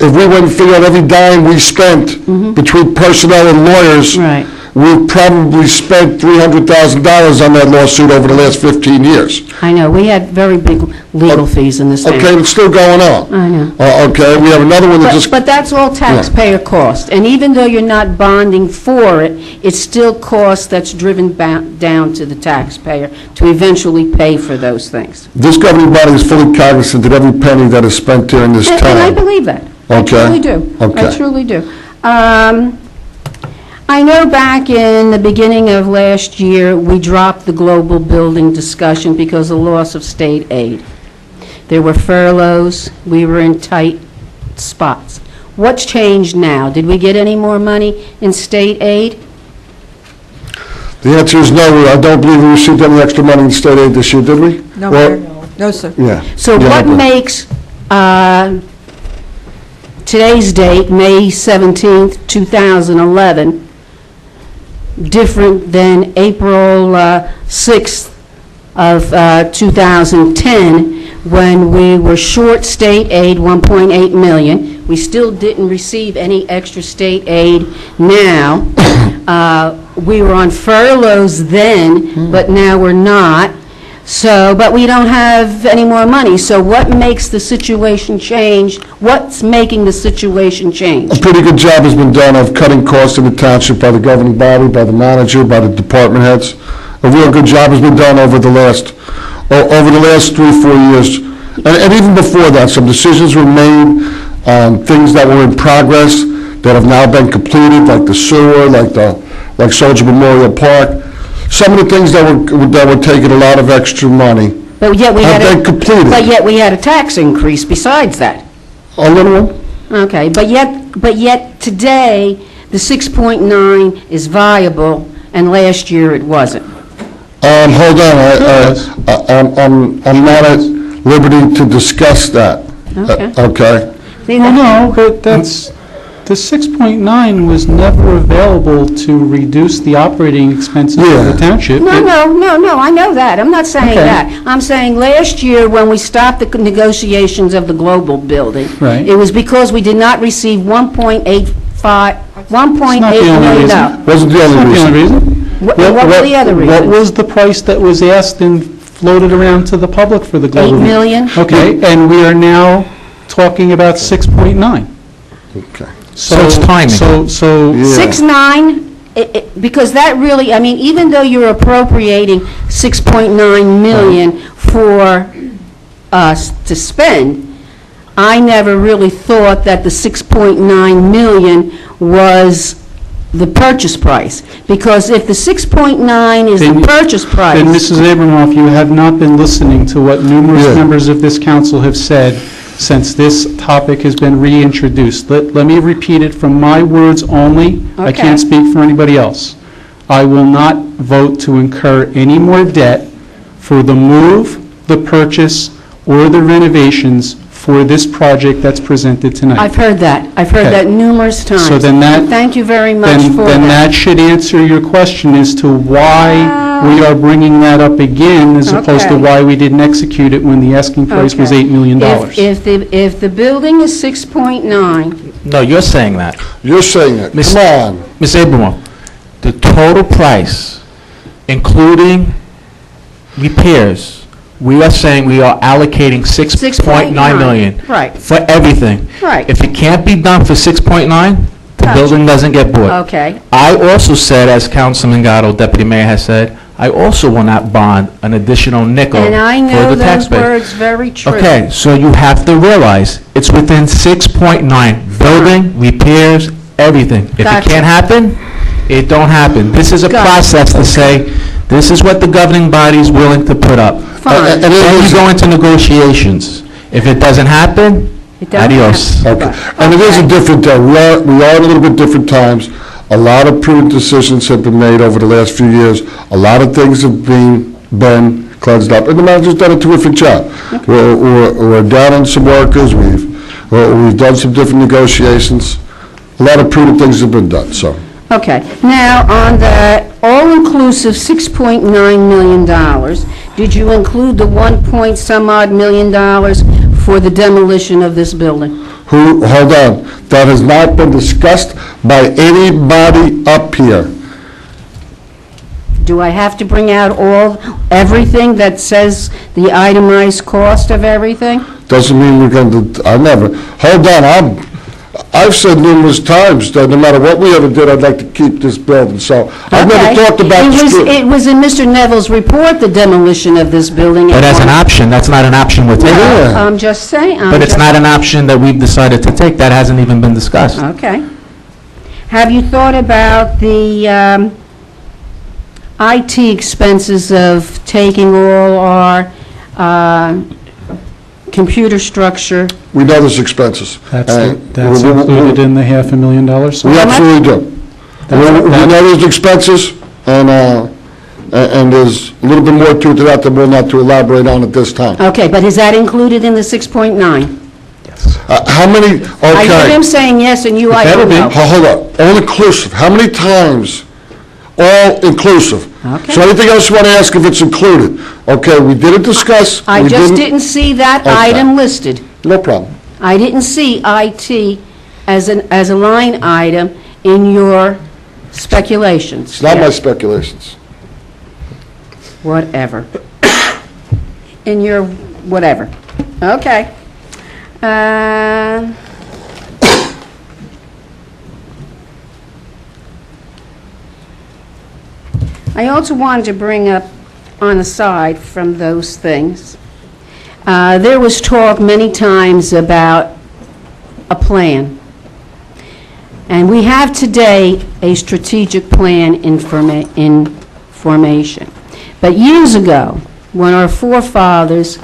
If we went and figured out every dime we spent between personnel and lawyers, Right. we've probably spent $300,000 on that lawsuit over the last 15 years. I know, we had very big legal fees in this town. Okay, it's still going on. I know. Okay, we have another one that just, But that's all taxpayer cost, and even though you're not bonding for it, it's still cost that's driven down to the taxpayer to eventually pay for those things. this governing body is fully cognizant that every penny that is spent here in this And I town. believe that. I Okay. truly do. Okay. I truly do. I know back in the beginning of last year, we dropped the global building discussion because of loss of state aid. There were furloughs, we were in tight spots. What's changed now? Did we get any more money in state aid? The answer is no, I don't believe we received any extra money in state aid this year, did we? No, Well, no, sir. Yeah. So Yeah, what but- makes today's date, May 17th, 2011, different than April 6th of 2010, when we were short state aid, 1.8 million. We still didn't receive any extra state aid now. We were on furloughs then, but now we're not. So, but we don't have any more money. So what makes the situation change? What's making the situation change? A pretty good job has been done of cutting costs in the township by the governing body, by the manager, by the department heads. A real good job has been done over the last 3-4 years. And even before that, some decisions were made on things that were in progress that have now been completed, like the sewer, like Soldier Memorial Park. Some of the things that were taking a lot of extra money But yet we have had been completed. But yet we had a tax increase besides that. A little one? Okay, but yet today, the 6.9 is viable, and last year it wasn't. Hold on, I'm not at liberty to discuss that. Okay. Okay? See, Well, that- no, but the 6.9 was never available to reduce the operating expenses of Yeah. the township. No, It- no, I know that. I'm not saying Okay. that. I'm saying last year, when we stopped the negotiations of the global building, Right. it was because we did not receive $1.8 It's not the only million. reason. Wasn't the It's only not the reason. only reason. What were the other What reasons? was the price that was asked and floated around to the public for the global? 8 million? Okay, and we are now talking about 6.9. Okay. So it's timing. So, Yeah. 6.9, because that really, I mean, even though you're appropriating 6.9 million for us to spend, I never really thought that the 6.9 million was the purchase price. Because if the 6.9 is the Then- purchase price... then Mrs. Abramoff, you have not been listening to what numerous Yeah. members of this council have said since this topic has been reintroduced. Let me repeat it from my words only. I Okay. can't speak for anybody else. I will not vote to incur any more debt for the move, the purchase, or the renovations for this project that's presented tonight. I've heard that. I've heard Okay. that numerous times. So then that- Thank you very much for Then that should answer your question as to why we are bringing that up again, as opposed to Okay. why we didn't execute it when the asking price was Okay. $8 million. If the building is 6.9, No, you're saying that. You're saying it. Miss- Come on. Ms. Abramoff, the total price, including repairs, we are saying we are allocating 6.9 million. Right. For everything. Right. If it can't be done for 6.9, the Gotcha. building doesn't get bought. Okay. I also said, as Councilman Gatto, Deputy Mayor, has said, I also will not bond an additional nickel And I for know the those taxpayer. words very true. Okay, so you have to realize, it's within 6.9, building, repairs, everything. If it Gotcha. can't happen, it don't happen. This is a Gotcha. process to say, this is what the governing body is willing to put up. Fine. And Then you go into negotiations. If it doesn't happen, It don't adios. happen. Okay. And it is a different day. We are in a little bit different times. A lot of prudent decisions have been made over the last few years. A lot of things have been cleansed up, and the manager's done a terrific job. We're down on some workers. We've done some different negotiations. A lot of prudent things have been done, so. Okay. Now, on the all-inclusive $6.9 million, did you include the 1 point some odd million dollars for the demolition of this building? Hold on. That has not been discussed by anybody up here. Do I have to bring out everything that says the itemized cost of everything? Doesn't mean we're going to, hold on, I've said numerous times that no matter what we ever did, I'd like to keep this building, so I've never Okay. talked about the street. It was in Mr. Neville's report, the demolition of this building. But as an option, that's not an option we're taking. Yeah. I'm just saying. But it's not an option that we've decided to take. That hasn't even been discussed. Okay. Have you thought about the IT expenses of taking all our computer structure? We know there's expenses. That's And that's included in the $500,000, so We absolutely do. We know there's expenses, and there's a little bit more to it that we're not to elaborate on at this time. Okay, but is that included in the 6.9? How many, I hear okay, him saying yes, and you, I better don't be. know. hold up, all-inclusive, how many times, all-inclusive? Okay. So anything else you want to ask if it's included? Okay, we didn't discuss. I we just didn't see that Okay. item listed. No problem. I didn't see IT as a line item in your speculations. It's not my Yes. speculations. Whatever. In your whatever. Okay. I also wanted to bring up, on the side from those things, there was talk many times about a plan. And we have today a strategic plan in formation. But years ago, when our forefathers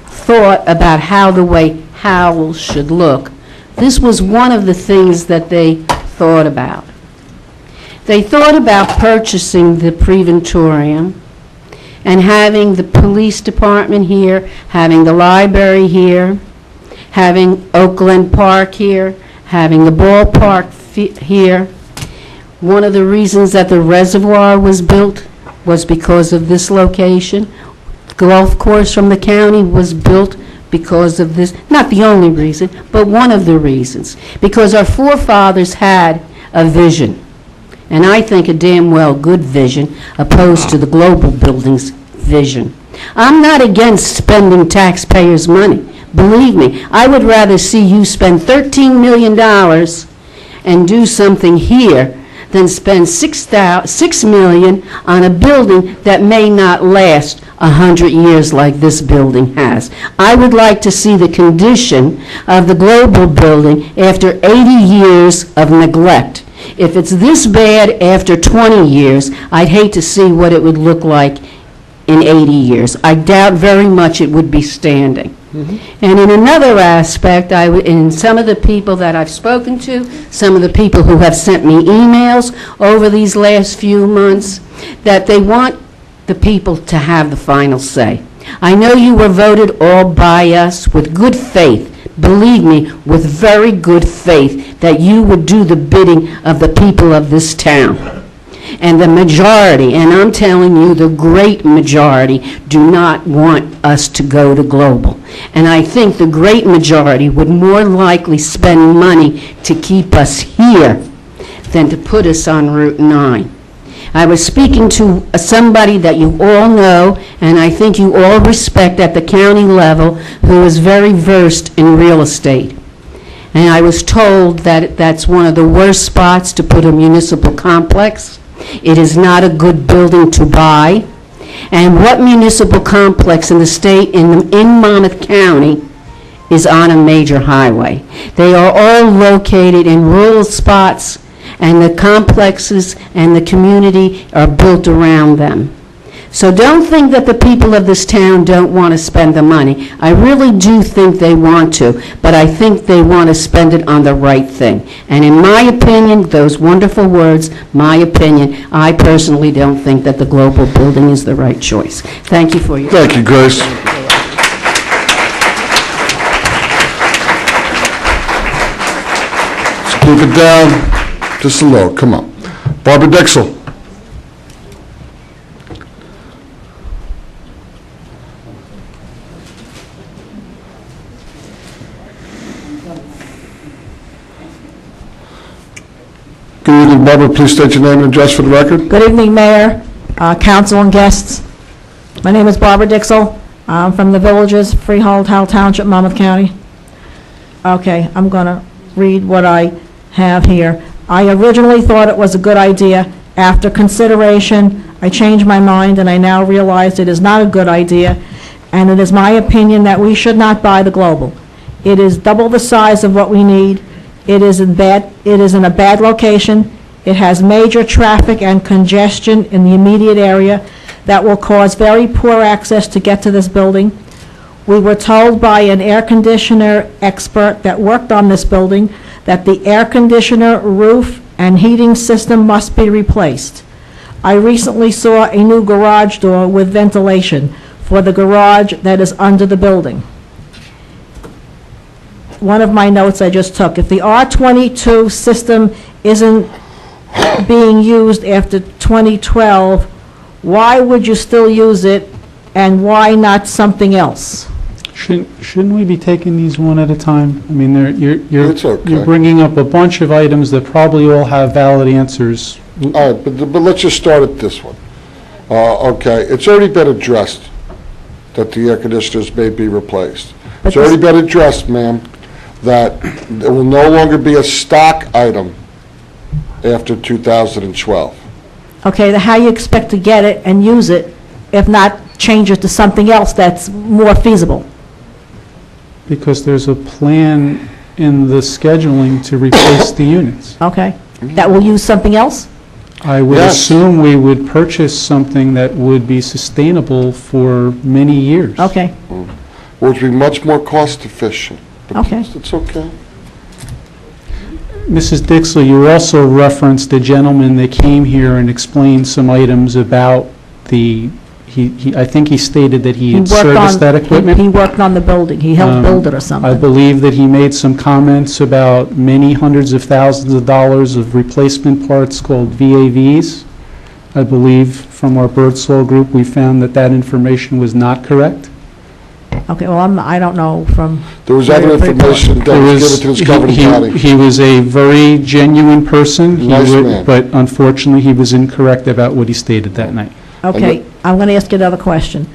thought about how the way Howell should look, this was one of the things that they thought about. They thought about purchasing the Preventorium and having the police department here, having the library here, having Oakland Park here, having the ballpark here. One of the reasons that the reservoir was built was because of this location. The golf course from the county was built because of this, not the only reason, but one of the reasons. Because our forefathers had a vision, and I think a damn well good vision, opposed to the global buildings vision. I'm not against spending taxpayers' money. Believe me, I would rather see you spend $13 million and do something here than spend $6 million on a building that may not last 100 years like this building has. I would like to see the condition of the global building after 80 years of neglect. If it's this bad after 20 years, I'd hate to see what it would look like in 80 years. I doubt very much it would be standing. And in another aspect, in some of the people that I've spoken to, some of the people who have sent me emails over these last few months, that they want the people to have the final say. I know you were voted all by us with good faith, believe me, with very good faith, that you would do the bidding of the people of this town. And the majority, and I'm telling you, the great majority, do not want us to go to global. And I think the great majority would more likely spend money to keep us here than to put us on Route 9. I was speaking to somebody that you all know, and I think you all respect at the county level, who is very versed in real estate. And I was told that that's one of the worst spots to put a municipal complex. It is not a good building to buy. And what municipal complex in the state, in Monmouth County, is on a major highway? They are all located in rural spots, and the complexes and the community are built around them. So don't think that the people of this town don't want to spend the money. I really do think they want to, but I think they want to spend it on the right thing. And in my opinion, those wonderful words, my opinion, I personally don't think that the global building is the right choice. Thank you for your... Thank you, Grace. Let's keep it down just a little. Come on. Barbara Dixell. Good evening, Barbara. Please state your name and address for the record. Good evening, Mayor, council, and guests. My name is Barbara Dixell. I'm from the Villages, Freehold, Howell Township, Monmouth County. Okay, I'm going to read what I have here. I originally thought it was a good idea. After consideration, I changed my mind, and I now realize it is not a good idea, and it is my opinion that we should not buy the Global. It is double the size of what we need. It is in a bad location. It has major traffic and congestion in the immediate area that will cause very poor access to get to this building. We were told by an air conditioner expert that worked on this building that the air conditioner, roof, and heating system must be replaced. I recently saw a new garage door with ventilation for the garage that is under the building. One of my notes I just took, if the R22 system isn't being used after 2012, why would you still use it, and why not something else? Shouldn't we be taking these one at a time? I mean, It's okay. you're bringing up a bunch of items that probably all have valid answers. All right, but let's just start at this one. Okay, it's already been addressed that the air conditioners may be replaced. It's already been addressed, ma'am, that there will no longer be a stock item after 2012. Okay, how you expect to get it and use it, if not change it to something else that's more feasible? Because there's a plan in the scheduling to replace the units. Okay. That will use something else? I would Yes. assume we would purchase something that would be sustainable for many years. Okay, Which would be much more cost efficient. But Okay. It's okay. Mrs. Dixell, you also referenced a gentleman that came here and explained some items about I think he stated that he had serviced that equipment. He worked on the building, he helped build it or I something. believe that he made some comments about many hundreds of thousands of dollars of replacement parts called VAVs. I believe from our Birdsall group, we found that that information was not correct. Okay, well, I don't know from... There was other information that was given to this governing body. He was a very genuine person. He Nice would- man. But unfortunately, he was incorrect about what he stated that night. Okay, I'm going to ask you another question.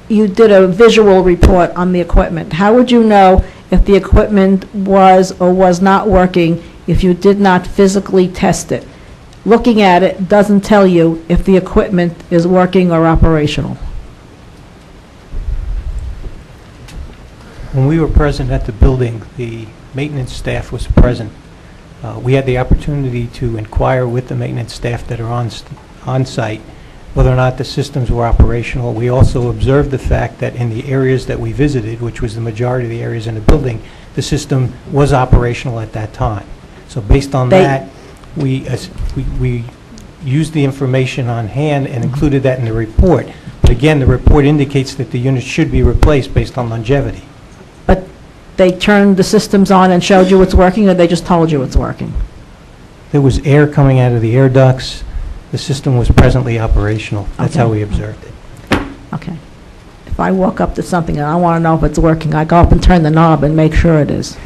You did a visual report on the equipment. How would you know if the equipment was or was not working if you did not physically test it? Looking at it doesn't tell you if the equipment is working or operational. When we were present at the building, the maintenance staff was present. We had the opportunity to inquire with the maintenance staff that are on site whether or not the systems were operational. We also observed the fact that in the areas that we visited, which was the majority of the areas in the building, the system was operational at that time. So based on that, we used the information on hand and included that in the report. But again, the report indicates that the unit should be replaced based on longevity. But they turned the systems on and showed you it's working, or they just told you it's working? There was air coming out of the air ducts. The system was presently operational. That's how we observed it. Okay. If I walk up to something and I want to know if it's working, I go up and turn the knob and make sure it is.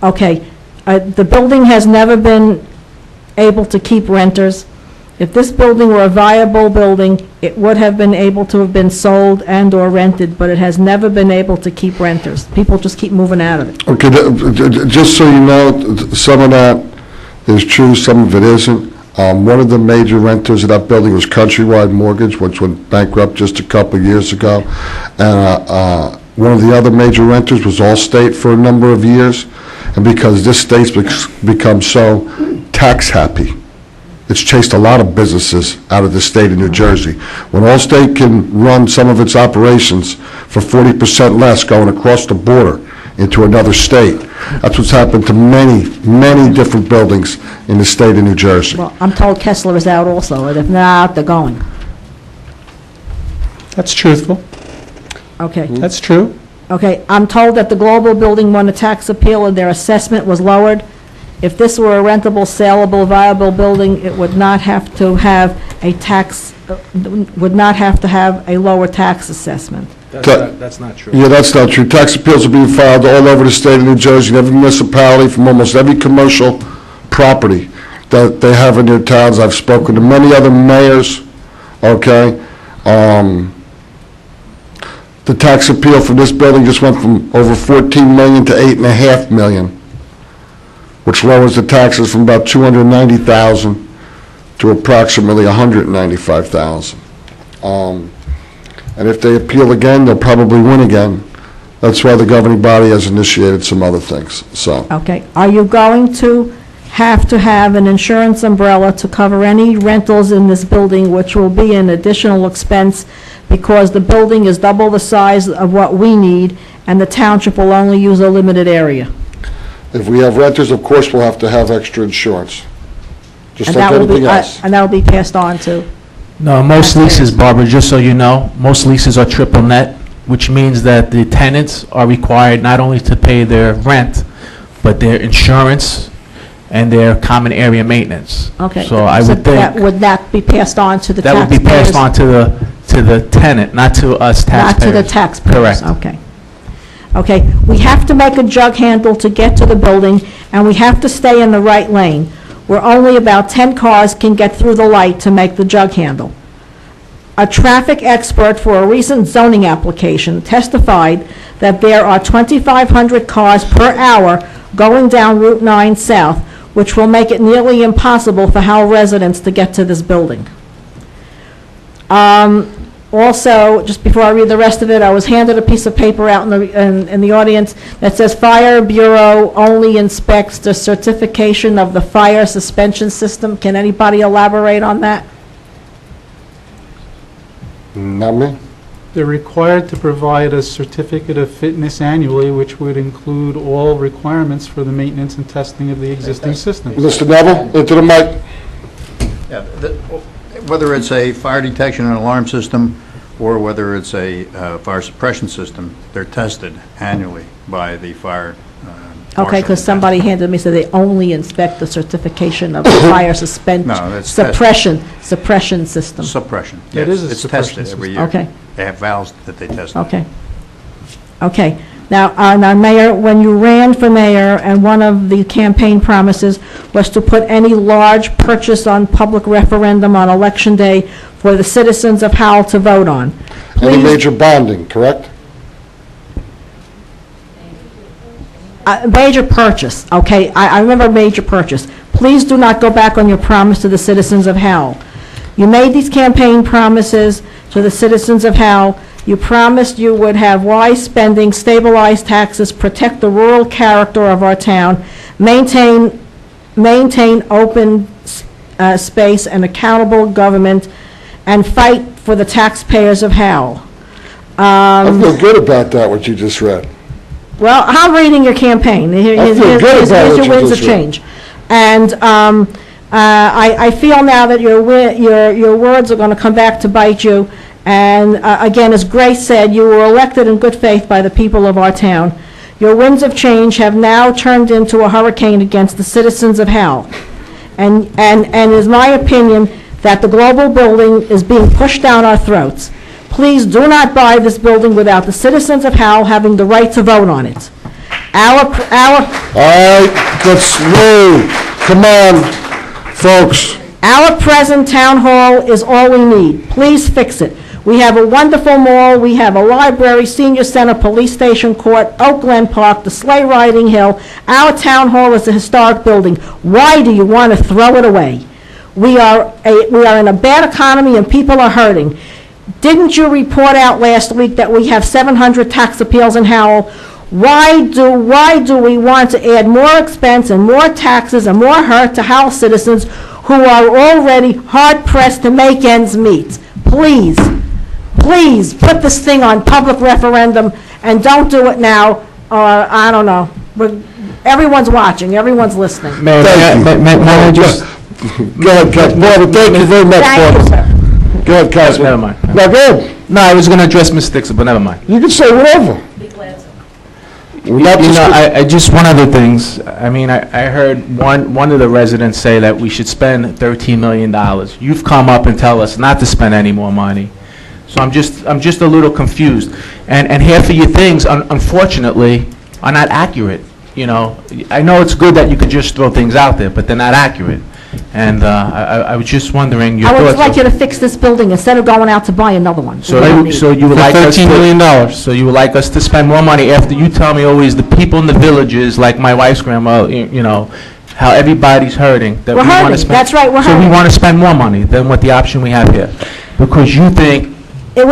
Okay. The building has never been able to keep renters. If this building were a viable building, it would have been able to have been sold and/or rented, but it has never been able to keep renters. People just keep moving out of it. Okay, just so you know, some of that is true, some of it isn't. One of the major renters of that building was Countrywide Mortgage, which went bankrupt just a couple of years ago. And one of the other major renters was Allstate for a number of years. And because this state's become so tax-happy, it's chased a lot of businesses out of the state of New Jersey. When Allstate can run some of its operations for 40% less going across the border into another state, that's what's happened to many, many different buildings in the state of New Jersey. Well, I'm told Kessler is out also, and if they're out, they're going. That's truthful. Okay. That's true. Okay, I'm told that the Global Building won a tax appeal and their assessment was lowered. If this were a rentable, saleable, viable building, it would not have to have a tax, would not have to have a lower tax assessment. That's not true. Yeah, that's not true. Tax appeals are being filed all over the state of New Jersey, in every municipality, from almost every commercial property that they have in their towns. I've spoken to many other mayors, okay? The tax appeal for this building just went from over 14 million to 8.5 million, which lowers the taxes from about 290,000 to approximately 195,000. And if they appeal again, they'll probably win again. That's why the governing body has initiated some other things, so. Okay, are you going to have an insurance umbrella to cover any rentals in this building, which will be an additional expense because the building is double the size of what we need, and the township will only use a limited area? If we have renters, of course, we'll have to have extra insurance, just And like that will be, anything else. and that'll be passed on to? No, most leases, Barbara, just so you know, most leases are triple net, which means that the tenants are required not only to pay their rent, but their insurance and their common area maintenance. Okay. So I would think Would that be passed on to the that taxpayers? would be passed on to the tenant, not to us Not taxpayers. to the taxpayers? Correct. Okay. Okay, we have to make a jug handle to get to the building, and we have to stay in the right lane, where only about 10 cars can get through the light to make the jug handle. A traffic expert for a recent zoning application testified that there are 2,500 cars per hour going down Route 9 South, which will make it nearly impossible for Howell residents to get to this building. Also, just before I read the rest of it, I was handed a piece of paper out in the audience that says Fire Bureau only inspects the certification of the fire suspension system. Can anybody elaborate on that? Not me? They're required to provide a certificate of fitness annually, which would include all requirements for the maintenance and testing of the existing systems. Mr. Neville, into the mic. Yeah, whether it's a fire detection and alarm system or whether it's a fire suppression system, they're tested annually by the fire Okay, because somebody handed me, said they only inspect the certification of the fire suspension. No, that's suppression system. Suppression, It yes. is a It's suppression tested every system. year. Okay. They have valves that they test. Okay. Okay. Now, Mayor, when you ran for mayor, and one of the campaign promises was to put any large purchase on public referendum on Election Day for the citizens of Howell to vote on. Any Please, major bonding, correct? major purchase, okay? I remember major purchase. Please do not go back on your promise to the citizens of Howell. You made these campaign promises to the citizens of Howell. You promised you would have wise spending, stabilize taxes, protect the rural character of our town, maintain open space and accountable government, and fight for the taxpayers of Howell. I feel good about that, what you just read. Well, I'm reading your campaign. I feel good about Here's what your you winds of just read. change. And I feel now that your words are going to come back to bite you. And again, as Grace said, you were elected in good faith by the people of our town. Your winds of change have now turned into a hurricane against the citizens of Howell. And it is my opinion that the global building is being pushed down our throats. Please do not buy this building without the citizens of Howell having the right to vote on it. All right, let's move. Come on, folks. Our present town hall is all we need. Please fix it. We have a wonderful mall, we have a library, senior center, police station, court, Oak Glen Park, the sleigh riding hill. Our town hall is a historic building. Why do you want to throw it away? We are in a bad economy and people are hurting. Didn't you report out last week that we have 700 tax appeals in Howell? Why do we want to add more expense and more taxes and more hurt to Howell citizens who are already hard-pressed to make ends meet? Please put this thing on public referendum and don't do it now, or I don't know. Everyone's watching, everyone's listening. May I just... Go ahead, Councilman. Barbara, thank you very much, Thank you, Barbara. sir. Go ahead, Councilman. Never mind. No, go ahead. No, I was going to address Ms. Dixon, but never mind. You can say whatever. We're not You know, discussing- I just, one other things, I mean, I heard one of the residents say that we should spend $13 million. You've come up and tell us not to spend any more money. So I'm just a little confused. And half of your things, unfortunately, are not accurate, you know. I know it's good that you could just throw things out there, but they're not accurate. And I was just wondering your I thoughts. would like you to fix this building instead of going out to buy another one. So you would like us $13 million. So you would like us to spend more money after you tell me always the people in the villages, like my wife's grandma, you know, how everybody's hurting. That We're we wanna hurting. spend- That's right, we're So we hurting. want to spend more money than what the option we have here. Because you think, It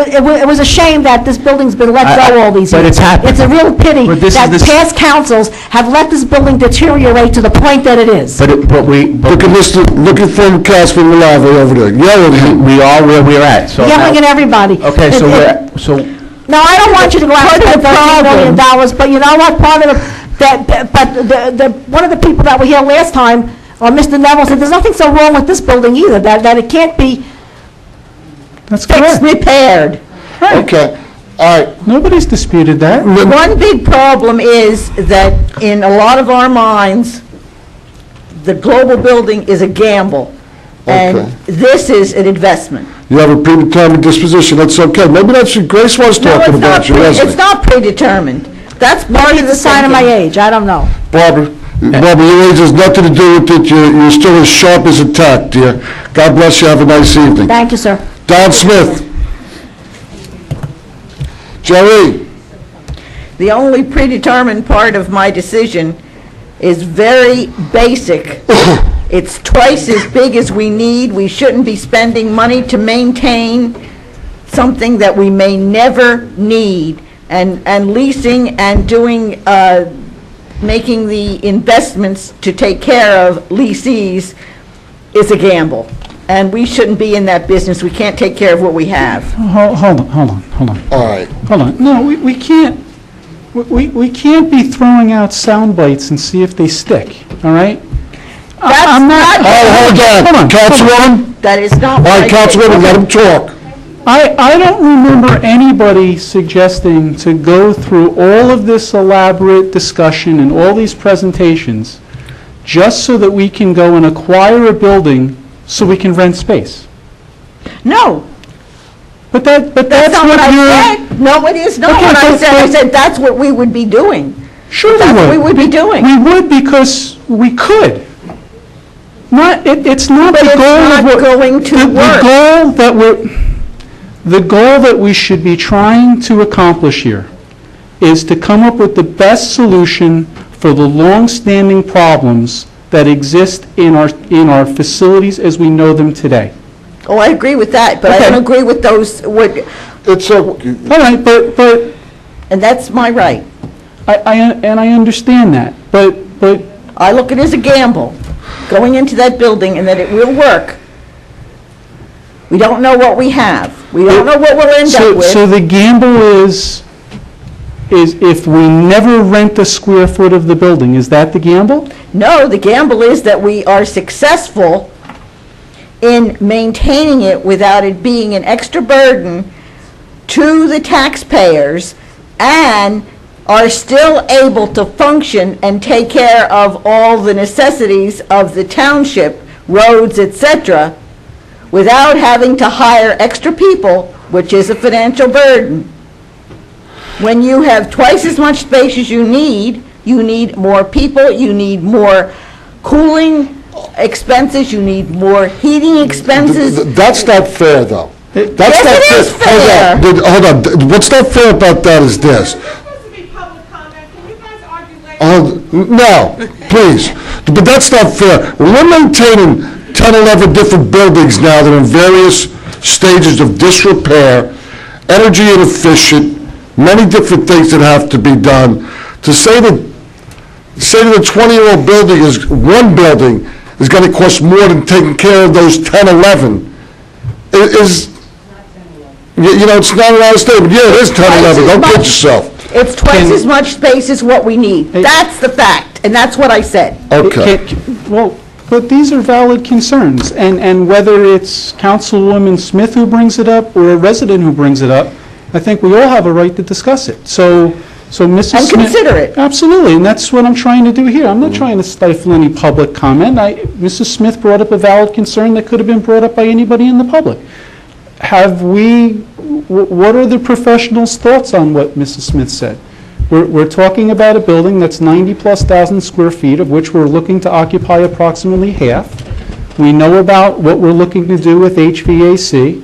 was a shame that this building's been let go all these years. but it's happened. It's a real pity But this is that the s- past councils have let this building deteriorate to the point that it is. but Look at former Councilman Malave over there, yelling. we are where we're at, so Yelling at now... everybody. Okay, so No, I don't want you to go out and spend $13 million, but you know what, part of one of the people that were here last time, or Mr. Neville, said there's nothing so wrong with this building either, that it can't be That's Fixed, correct. repaired. Okay, all right. Nobody's disputed that. One big problem is that in a lot of our minds, the global building is a gamble. And Okay. this is an investment. You have a predetermined disposition, that's okay. Maybe that's what Grace was No, talking about, your it's resume. not predetermined. That's part Maybe of it's the a sign of my thinking. age, I don't know. Barbara, your age has nothing to do with it. You're still as sharp as a tack, dear. God bless you, have a nice evening. Thank you, sir. Don Smith. Jerry. The only predetermined part of my decision is very basic. It's twice as big as we need. We shouldn't be spending money to maintain something that we may never need, and leasing and doing, making the investments to take care of leasees is a gamble. And we shouldn't be in that business. We can't take care of what we have. Hold on. All right. Hold on. No, we can't, we can't be throwing out sound bites and see if they stick, all right? I'm not. Hold on, Councilwoman. That is not All what right, I did. Councilwoman, let him talk. I don't remember anybody suggesting to go through all of this elaborate discussion and all these presentations just so that we can go and acquire a building so we can rent space. No, But that's that's not what what you're... I said. No, it is not Okay, what I but- said. I but- said that's what we would be doing. Sure That's what we would be doing. We would because we could. Not, it's not But the it's goal of not what... going to work. The goal that we should be trying to accomplish here is to come up with the best solution for the long-standing problems that exist in our facilities as we know them today. Oh, I agree with that, but I Okay. don't agree with those, It's a, All right, but and that's my right. I understand that, but I look at it as a gamble, going into that building and that it will work. We don't know what we have. We don't know what we'll end up with. So the gamble is if we never rent a square foot of the building, is that the gamble? No, the gamble is that we are successful in maintaining it without it being an extra burden to the taxpayers, and are still able to function and take care of all the necessities of the township, roads, etc., without having to hire extra people, which is a financial burden. When you have twice as much space as you need more people, you need more cooling expenses, you need more heating expenses. that's not fair, though. That's Yes, not it is fair. Hold on. What's not fair about that is this. No, please. But that's not fair. We're maintaining 10, 11 different buildings now that are in various stages of disrepair, energy inefficient, many different things that have to be done. To say that the 20-year-old building is, one building is going to cost more than taking care of those 10, 11 is, you know, it's not an honest statement. Yeah, it is 10, 11. Don't kid yourself. It's twice as much space as what we need. That's the fact, and that's what I said. Okay. Well, but these are valid concerns, and whether it's Councilwoman Smith who brings it up or a resident who brings it up, I think we all have a right to discuss it. So Mrs. And Smith... consider it. Absolutely, and that's what I'm trying to do here. I'm not trying to stifle any public comment. Mrs. Smith brought up a valid concern that could have been brought up by anybody in the public. What are the professionals' thoughts on what Mrs. Smith said? We're talking about a building that's 90-plus thousand square feet, of which we're looking to occupy approximately half. We know about what we're looking to do with HVAC.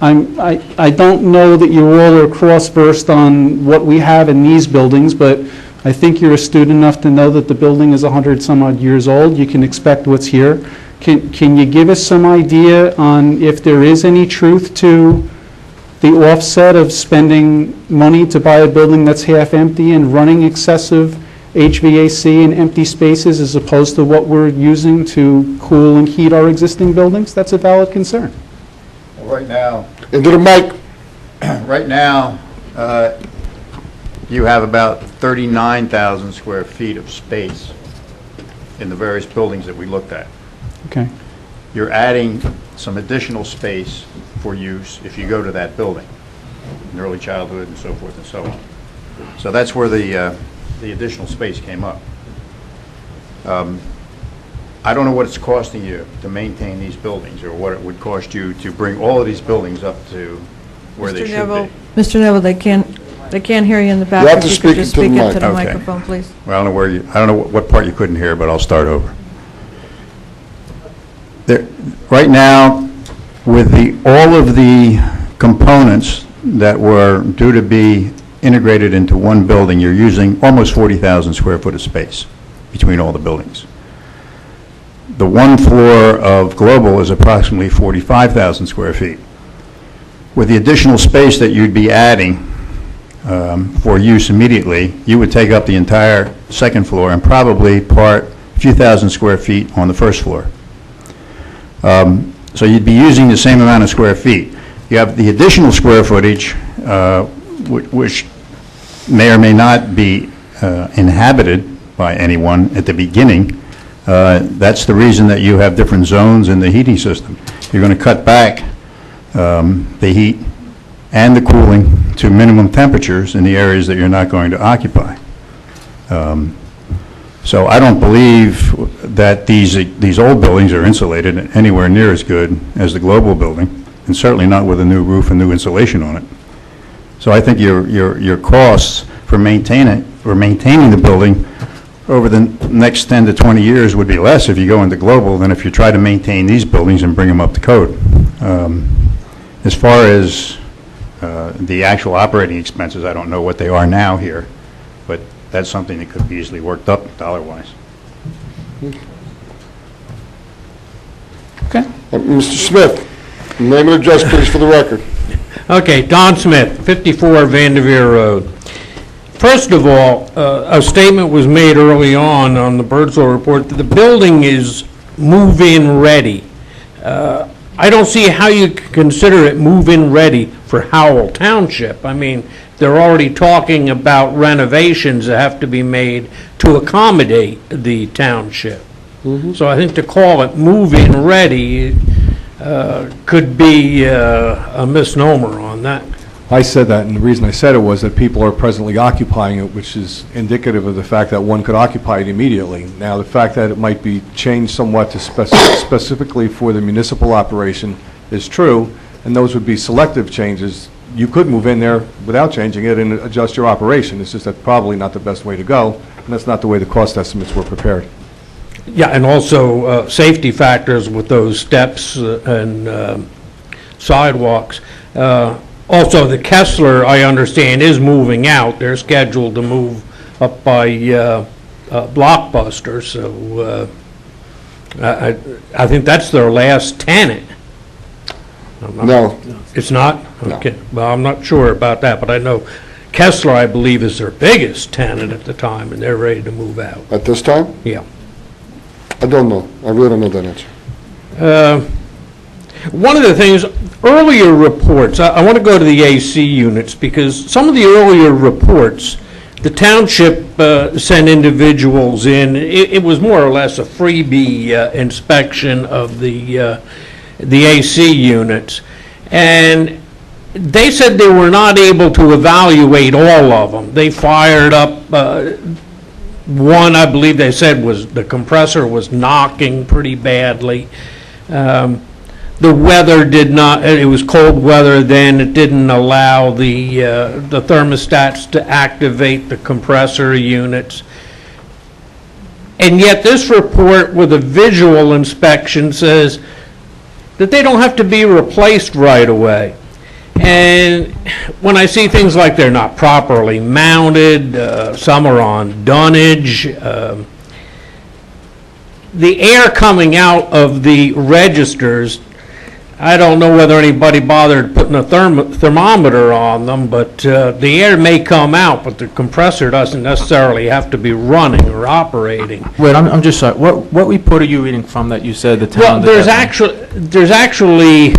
I don't know that you all are cross-versed on what we have in these buildings, but I think you're astute enough to know that the building is 100-some-odd years old. You can expect what's here. Can you give us some idea on if there is any truth to the offset of spending money to buy a building that's half empty and running excessive HVAC in empty spaces as opposed to what we're using to cool and heat our existing buildings? That's a valid concern. Right now, Into the mic. right now, you have about 39,000 square feet of space in the various buildings that we looked at. Okay. You're adding some additional space for use if you go to that building, in early childhood and so forth and so on. So that's where the additional space came up. I don't know what it's costing you to maintain these buildings, or what it would cost you to bring all of these buildings up to where they should be. Mr. Neville, they can't hear you in the back. You have If to could speak just into the speak mic. into the Okay. microphone, please. Well, I don't know what part you couldn't hear, but I'll start over. Right now, with all of the components that were due to be integrated into one building, you're using almost 40,000 square foot of space between all the buildings. The one floor of Global is approximately 45,000 square feet. with the additional space that you'd be adding for use immediately, you would take up the entire second floor and probably a few thousand square feet on the first floor. So you'd be using the same amount of square feet. You have the additional square footage, which may or may not be inhabited by anyone at the beginning. That's the reason that you have different zones in the heating system. You're going to cut back the heat and the cooling to minimum temperatures in the areas that you're not going to occupy. So I don't believe that these old buildings are insulated anywhere near as good as the Global building, and certainly not with a new roof and new insulation on it. So I think your costs for maintaining the building over the next 10 to 20 years would be less if you go into Global than if you try to maintain these buildings and bring them up to code. As far as the actual operating expenses, I don't know what they are now here, but that's something that could be easily worked up dollar-wise. Okay. Mr. Smith, name and address, please, for the record. Okay, Don Smith, 54 Vanderveer Road. First of all, a statement was made early on the Birdsall report that the building is move-in ready. I don't see how you could consider it move-in ready for Howell Township. I mean, they're already talking about renovations that have to be made to accommodate the township. So I think to call it move-in ready could be a misnomer on that. I said that, and the reason I said it was that people are presently occupying it, which is indicative of the fact that one could occupy it immediately. Now, the fact that it might be changed somewhat to specifically for the municipal operation is true, and those would be selective changes. You could move in there without changing it and adjust your operation. It's just that's probably not the best way to go, and that's not the way the cost estimates were prepared. Yeah, and also safety factors with those steps and sidewalks. Also, the Kessler, I understand, is moving out. They're scheduled to move up by Blockbuster, so I think that's their last tenant. No. It's not? No. Okay. Well, I'm not sure about that, but I know Kessler, I believe, is their biggest tenant at the time, and they're ready to move out. At this time? Yeah. I don't know. I really don't know that answer. One of the things, earlier reports, I want to go to the AC units, because some of the earlier reports, the township sent individuals in. It was more or less a freebie inspection of the AC units. And they said they were not able to evaluate all of them. They fired up one, I believe they said was the compressor was knocking pretty badly. The weather did not, it was cold weather then, it didn't allow the thermostats to activate the compressor units. And yet this report with a visual inspection says that they don't have to be replaced right away. And when I see things like they're not properly mounted, some are on dunnage, the air coming out of the registers, I don't know whether anybody bothered putting a thermometer on them, but the air may come out, but the compressor doesn't necessarily have to be running or operating. Wait, I'm just sorry. What report are you reading from that you said the town? Well, there's actually,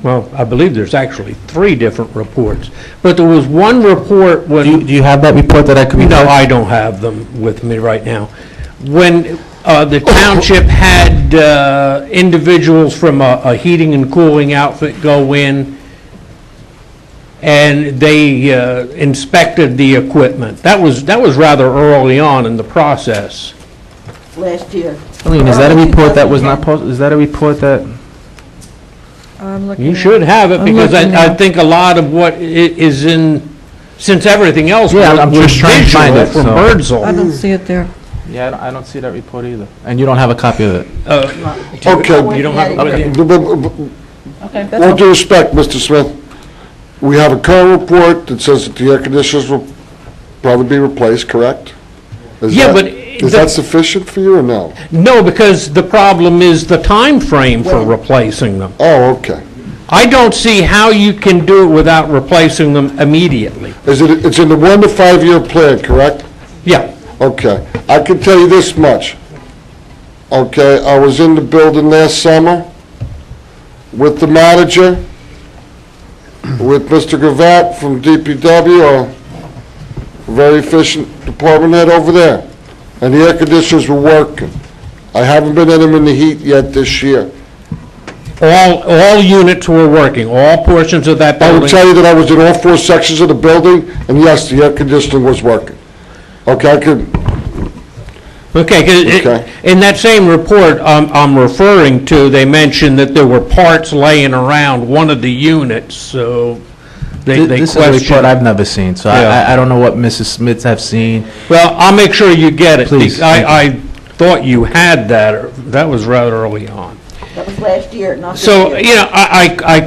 well, I believe there's actually 3 different reports, but there was one report when... Do you have that report that I could read? No, I don't have them with me right now. When the township had individuals from a heating and cooling outfit go in, and they inspected the equipment. That was rather early on in the process. Last year. Eileen, is that a report that was not posted? Is that a report that... I'm looking You at- should have it, I'm because looking I now. think a lot of what is in, since everything else Yeah, I'm was just trying to find visual it, from so- Birdsall. I don't see it there. Yeah, I don't see that report either. And you don't have a copy of it? Okay. You don't have it with you? Okay, that's With all. due respect, Mr. Smith, we have a current report that says that the air conditioners will probably be replaced, correct? Yeah, but Is that sufficient for you or no? No, because the problem is the time frame for replacing them. Oh, okay. I don't see how you can do it without replacing them immediately. It's in the 1 to 5 year plan, correct? Yeah. Okay, I can tell you this much. Okay, I was in the building last summer with the manager, with Mr. Gravatt from DPW, a very efficient department head over there, and the air conditioners were working. I haven't been in them in the heat yet this year. All units were working, all portions of that I building. will tell you that I was in all 4 sections of the building, and yes, the air conditioning was working. Okay, I could, Okay, 'cause Okay. in that same report I'm referring to, they mentioned that there were parts laying around one of the units, so they This is a report questioned. I've never seen, so Yeah. I don't know what Mrs. Smiths have seen. Well, I'll make sure you get it. Please, I thought you had that, or that was rather early on. That was last year, not this So, year. you know, I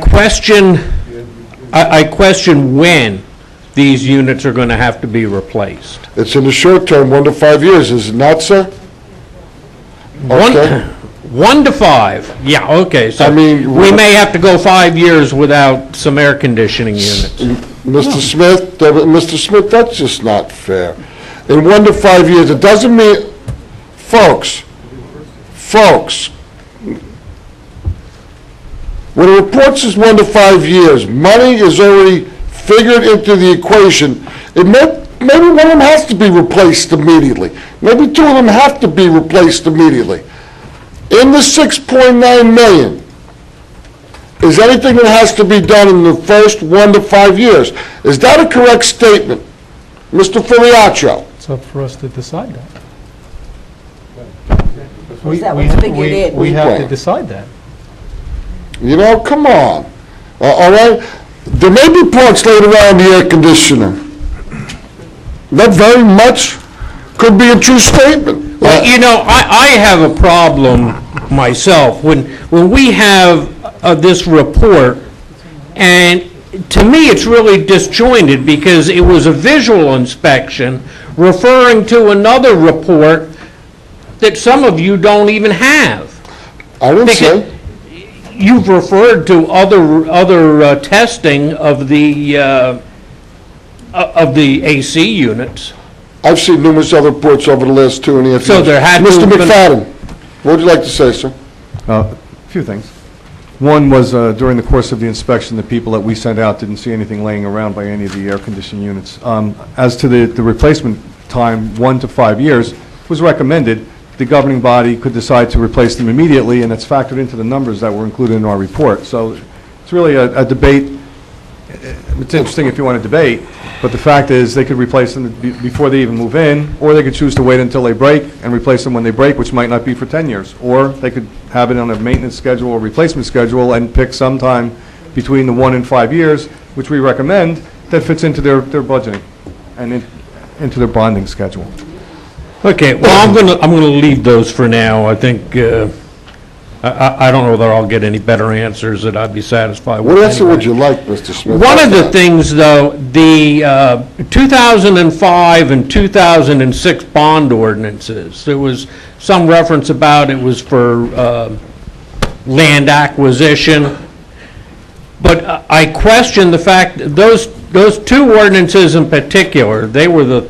question when these units are going to have to be replaced. it's in the short term, 1 to 5 years, is it not, sir? Okay. 1 to 5, yeah, okay, so I mean, we may have to go 5 years without some air conditioning units. Mr. Smith, that's just not fair. In 1 to 5 years, it doesn't mean, folks, when a report says 1 to 5 years, money is already figured into the equation. Maybe one of them has to be replaced immediately. Maybe 2 of them have to be replaced immediately. In the 6.9 million, is anything that has to be done in the first 1 to 5 years? Is that a correct statement? Mr. Filiaccio? It's up for us to decide that. Is that what's figured in? We have to decide that. You know, come on. All right? There may be parts laid around the air conditioner. That very much could be a true statement. Well, you know, I have a problem myself when we have this report, and to me, it's really disjointed because it was a visual inspection referring to another report that some of you don't even have. I didn't say. You've referred to other testing of the AC units. I've seen numerous other reports over the last 2.5 years. So there had to Mr. have been- McFadden, what would you like to say, sir? A few things. One was during the course of the inspection, the people that we sent out didn't see anything laying around by any of the air conditioning units. As to the replacement time, 1 to 5 years, was recommended. The governing body could decide to replace them immediately, and it's factored into the numbers that were included in our report. So it's really a debate. It's interesting if you want to debate, but the fact is they could replace them before they even move in, or they could choose to wait until they break and replace them when they break, which might not be for 10 years. Or they could have it on a maintenance schedule or replacement schedule and pick sometime between the 1 and 5 years, which we recommend, that fits into their budgeting and into their bonding schedule. Okay, well, I'm gonna leave those for now. I think, I don't know whether I'll get any better answers that I'd be satisfied with. What answer anyway. would you like, Mr. Smith? One of the things, though, the 2005 and 2006 bond ordinances, there was some reference about it was for land acquisition, but I question the fact, that those 2 ordinances in particular, they were the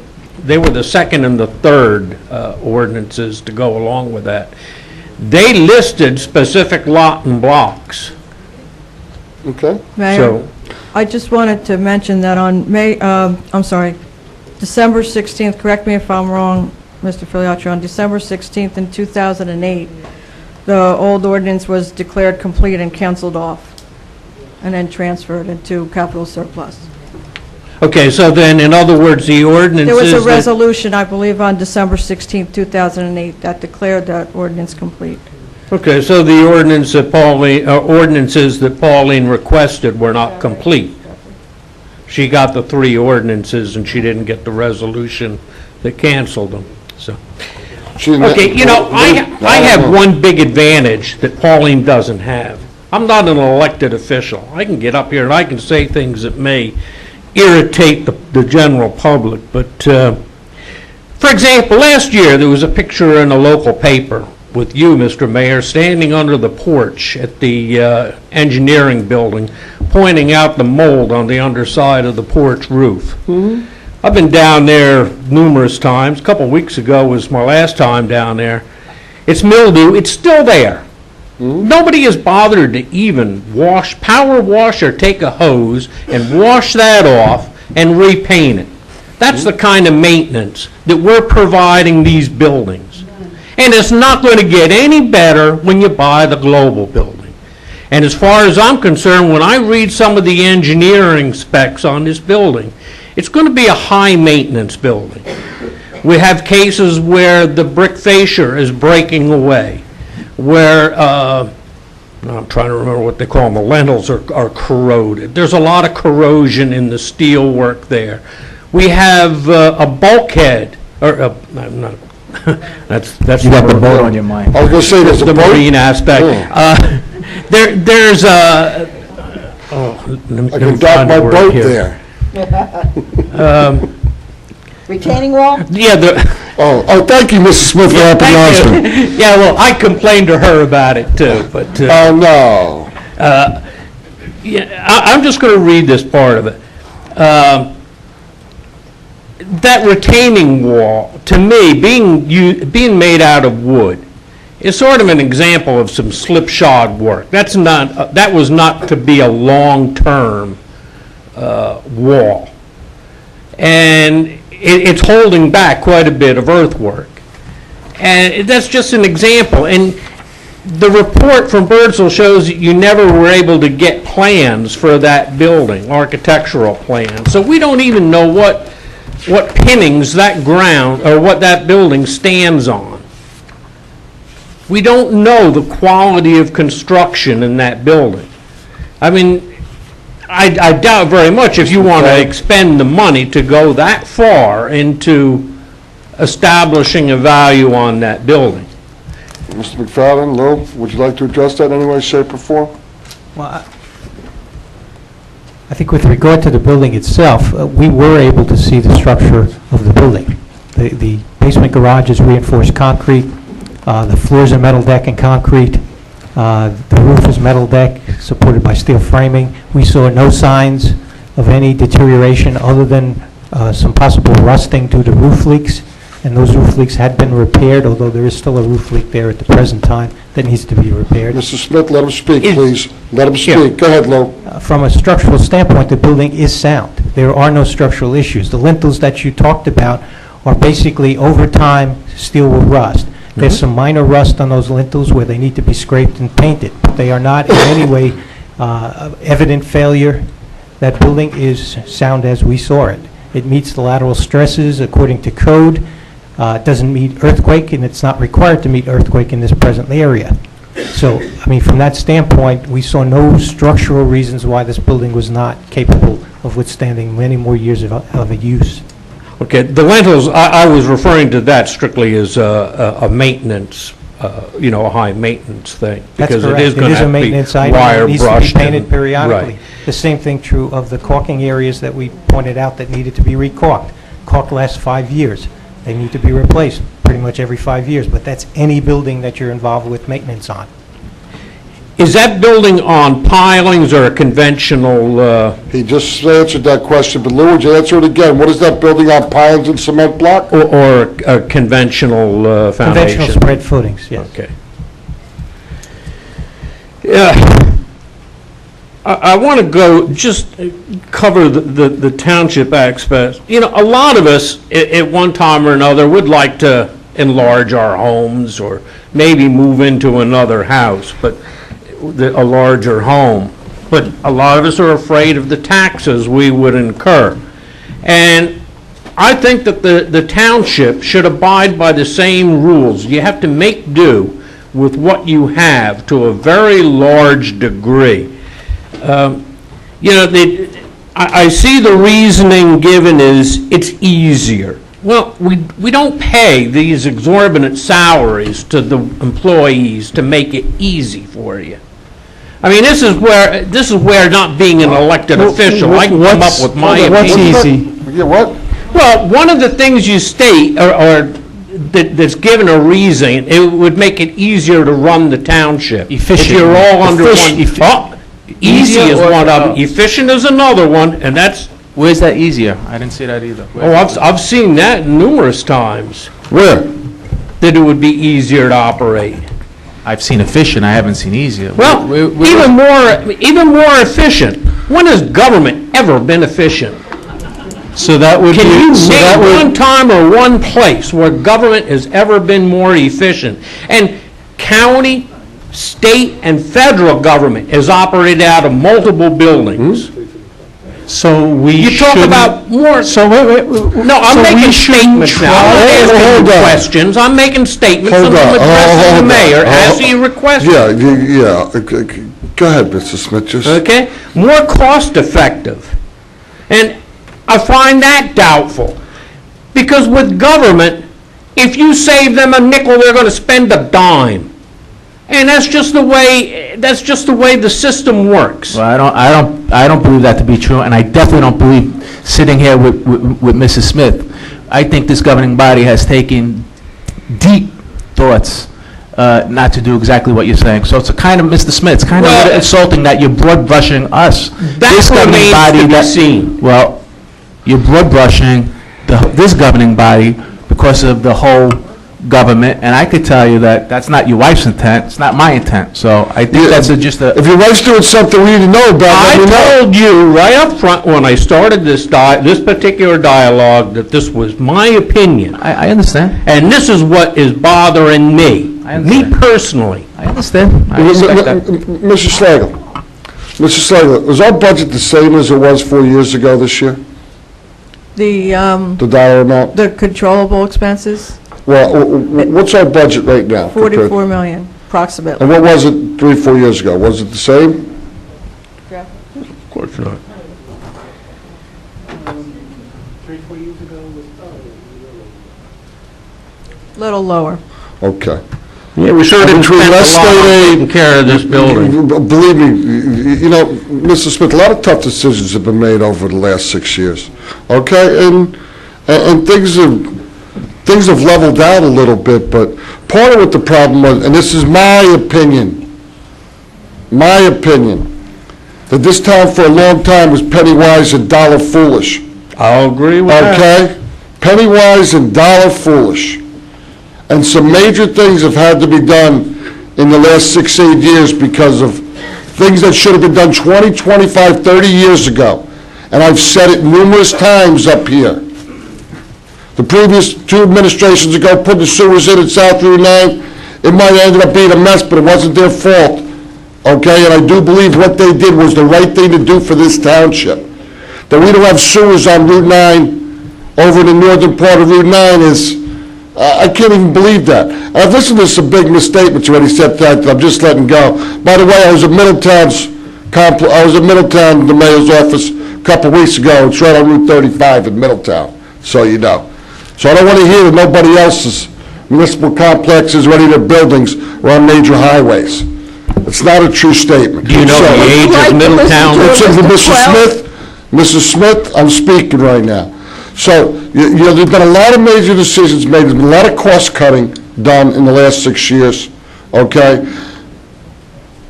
second and the third ordinances to go along with that. They listed specific lot and blocks. Okay. Mayor, So, I just wanted to mention that on December 16th, correct me if I'm wrong, Mr. Filiaccio, on December 16th in 2008, the old ordinance was declared complete and canceled off, and then transferred into capital surplus. okay, so then, in other words, the ordinances There was a that- resolution, I believe, on December 16th, 2008, that declared that ordinance complete. Okay, so the ordinances that Pauline requested were not complete. She got the 3 ordinances, and she didn't get the resolution that canceled them, so. Okay, you know, I have one big advantage that Pauline doesn't have. I'm not an elected official. I can get up here and I can say things that may irritate the general public, but, for example, last year, there was a picture in a local paper with you, Mr. Mayor, standing under the porch at the engineering building, pointing out the mold on the underside of the porch roof. I've been down there numerous times. A couple weeks ago was my last time down there. It's mildew. It's still there. Nobody has bothered to even power wash or take a hose and wash that off and repaint it. That's the kind of maintenance that we're providing these buildings. And it's not going to get any better when you buy the Global building. And as far as I'm concerned, when I read some of the engineering specs on this building, it's going to be a high-maintenance building. We have cases where the brick fascia is breaking away, where, I'm trying to remember what they call them, the lintels are corroded. There's a lot of corrosion in the steel work there. We have a bulkhead, or not, that's You got the boat on your mind. I was going to say, there's a the boat. marine aspect. There's a, I can dock my boat there. Retaining wall? Yeah, Oh, thank you, Mrs. Smith, for that announcement. yeah, well, I complained to her about it too, but, Oh, no. yeah, I'm just going to read this part of it. That retaining wall, to me, being made out of wood, is sort of an example of some slipshod work. That was not to be a long-term wall. And it's holding back quite a bit of earthwork. And that's just an example. And the report from Birdsell shows that you never were able to get plans for that building, architectural plans. So we don't even know what pinnings that ground, or what that building stands on. We don't know the quality of construction in that building. I mean, I doubt very much if you want to expend the money to go that far into establishing a value on that building. Mr. McFadden, Lou, would you like to address that in any way, shape, or form? Well, I think with regard to the building itself, we were able to see the structure of the building. The basement garage is reinforced concrete, the floors are metal deck and concrete, the roof is metal deck supported by steel framing. We saw no signs of any deterioration other than some possible rusting due to roof leaks, and those roof leaks had been repaired, although there is still a roof leak there at the present time that needs to be repaired. Mr. Smith, let him speak, please. Let him speak. Go ahead, Lou. From a structural standpoint, the building is sound. There are no structural issues. The lintels that you talked about are basically, over time, steel will rust. There's some minor rust on those lintels where they need to be scraped and painted, but they are not in any way evident failure. That building is sound as we saw it. It meets the lateral stresses according to code. It doesn't meet earthquake, and it's not required to meet earthquake in this present area. So, I mean, from that standpoint, we saw no structural reasons why this building was not capable of withstanding many more years of a use. Okay, the lintels, I was referring to that strictly as a maintenance, a high maintenance thing. That's because correct. it is going to a have to maintenance be item. wire It needs to be brushed. painted periodically. Right. The same thing true of the caulking areas that we pointed out that needed to be recaulked. Caulk lasts 5 years. They need to be replaced pretty much every 5 years, but that's any building that you're involved with maintenance on. Is that building on pilings or a conventional, He just answered that question, but Lou, would you answer it again? What is that building on pilings and cement block? or a conventional foundation? Conventional spread footings, yes. Okay. Yeah. I want to just cover the township aspect. You know, a lot of us, at one time or another, would like to enlarge our homes or maybe move into another house, but a larger home. But a lot of us are afraid of the taxes we would incur. And I think that the township should abide by the same rules. You have to make do with what you have to a very large degree. I see the reasoning given is it's easier. Well, we don't pay these exorbitant salaries to the employees to make it easy for you. I mean, this is where not being an elected official, I can come up with my opinion. What's easy? Yeah, what? Well, one of the things you state, or that's given a reason, it would make it easier to run the township. Efficient. If you're all under one. Efficient. Oh, easy is Easier one or- of them, efficient is another one, and that's, Where's that easier? I didn't see that either. oh, I've seen that numerous times, Where? that it would be easier to operate. I've seen efficient, I haven't seen easier. Well, even more efficient. When has government ever been efficient? So that would be... Can you so that name would- one time or one place where government has ever been more efficient? And county, state, and federal government has operated out of multiple buildings. So we You talk shouldn't- about more... So wait. No, I'm so we making shouldn't statements now. I'm not try- asking Hold you on. questions. I'm making statements Hold and I'm on. addressing the Hold on. mayor as he requested. Yeah. Go ahead, Mr. Smith, just... Okay? More cost-effective. And I find that doubtful. Because with government, if you save them a nickel, they're going to spend a dime. And that's just the way the system works. Well, I don't believe that to be true, and I definitely don't believe, sitting here with Mrs. Smith, I think this governing body has taken deep thoughts not to do exactly what you're saying. So it's a kind of, Mr. Smith, it's kind of a little insulting that you're broad brushing us. That remains to be seen. Well, you're broad brushing this governing body because of the whole government, and I could tell you that that's not your wife's intent, it's not my intent, so I think that's just a... If your wife's doing something we need to know about, I let me know. told you right up front when I started this particular dialogue that this was my opinion. I understand. And this is what is bothering me. I Me understand. personally. I understand. I respect that. Mr. Slagle, was our budget the same as it was 4 years ago this year? The The dollar amount? the controllable expenses, Well, what's our budget right now? compared- 44 million, approximately. And what was it 3, 4 years ago? Was it the same? Of course not. Little lower. Okay. Yeah, we sure didn't Between spend a less lot on state aid- taking care of this building. Believe me, Mr. Smith, a lot of tough decisions have been made over the last 6 years, okay? And things have leveled out a little bit, but part of what the problem was, and this is my opinion, that this town for a long time was penny wise and dollar foolish, I'll agree with that. okay? Penny wise and dollar foolish. And some major things have had to be done in the last 6, 8 years because of things that should have been done 20, 25, 30 years ago. And I've said it numerous times up here. The previous 2 administrations ago put the sewers in at South Route 9. It might have ended up being a mess, but it wasn't their fault. Okay, and I do believe what they did was the right thing to do for this township. That we don't have sewers on Route 9 over in the northern part of Route 9 is... I can't even believe that. I've listened to some big misstatements already said that I'm just letting go. By the way, I was at Middletown, the mayor's office, a couple weeks ago. It's right on Route 35 in Middletown, so you know. So I don't want to hear that nobody else's municipal complexes or any of their buildings are on major highways. It's not a true statement. Do you know the age of Middletown? Mrs. Smith, I'm speaking right now. So, there's been a lot of major decisions made, there's been a lot of cost cutting done in the last 6 years, okay?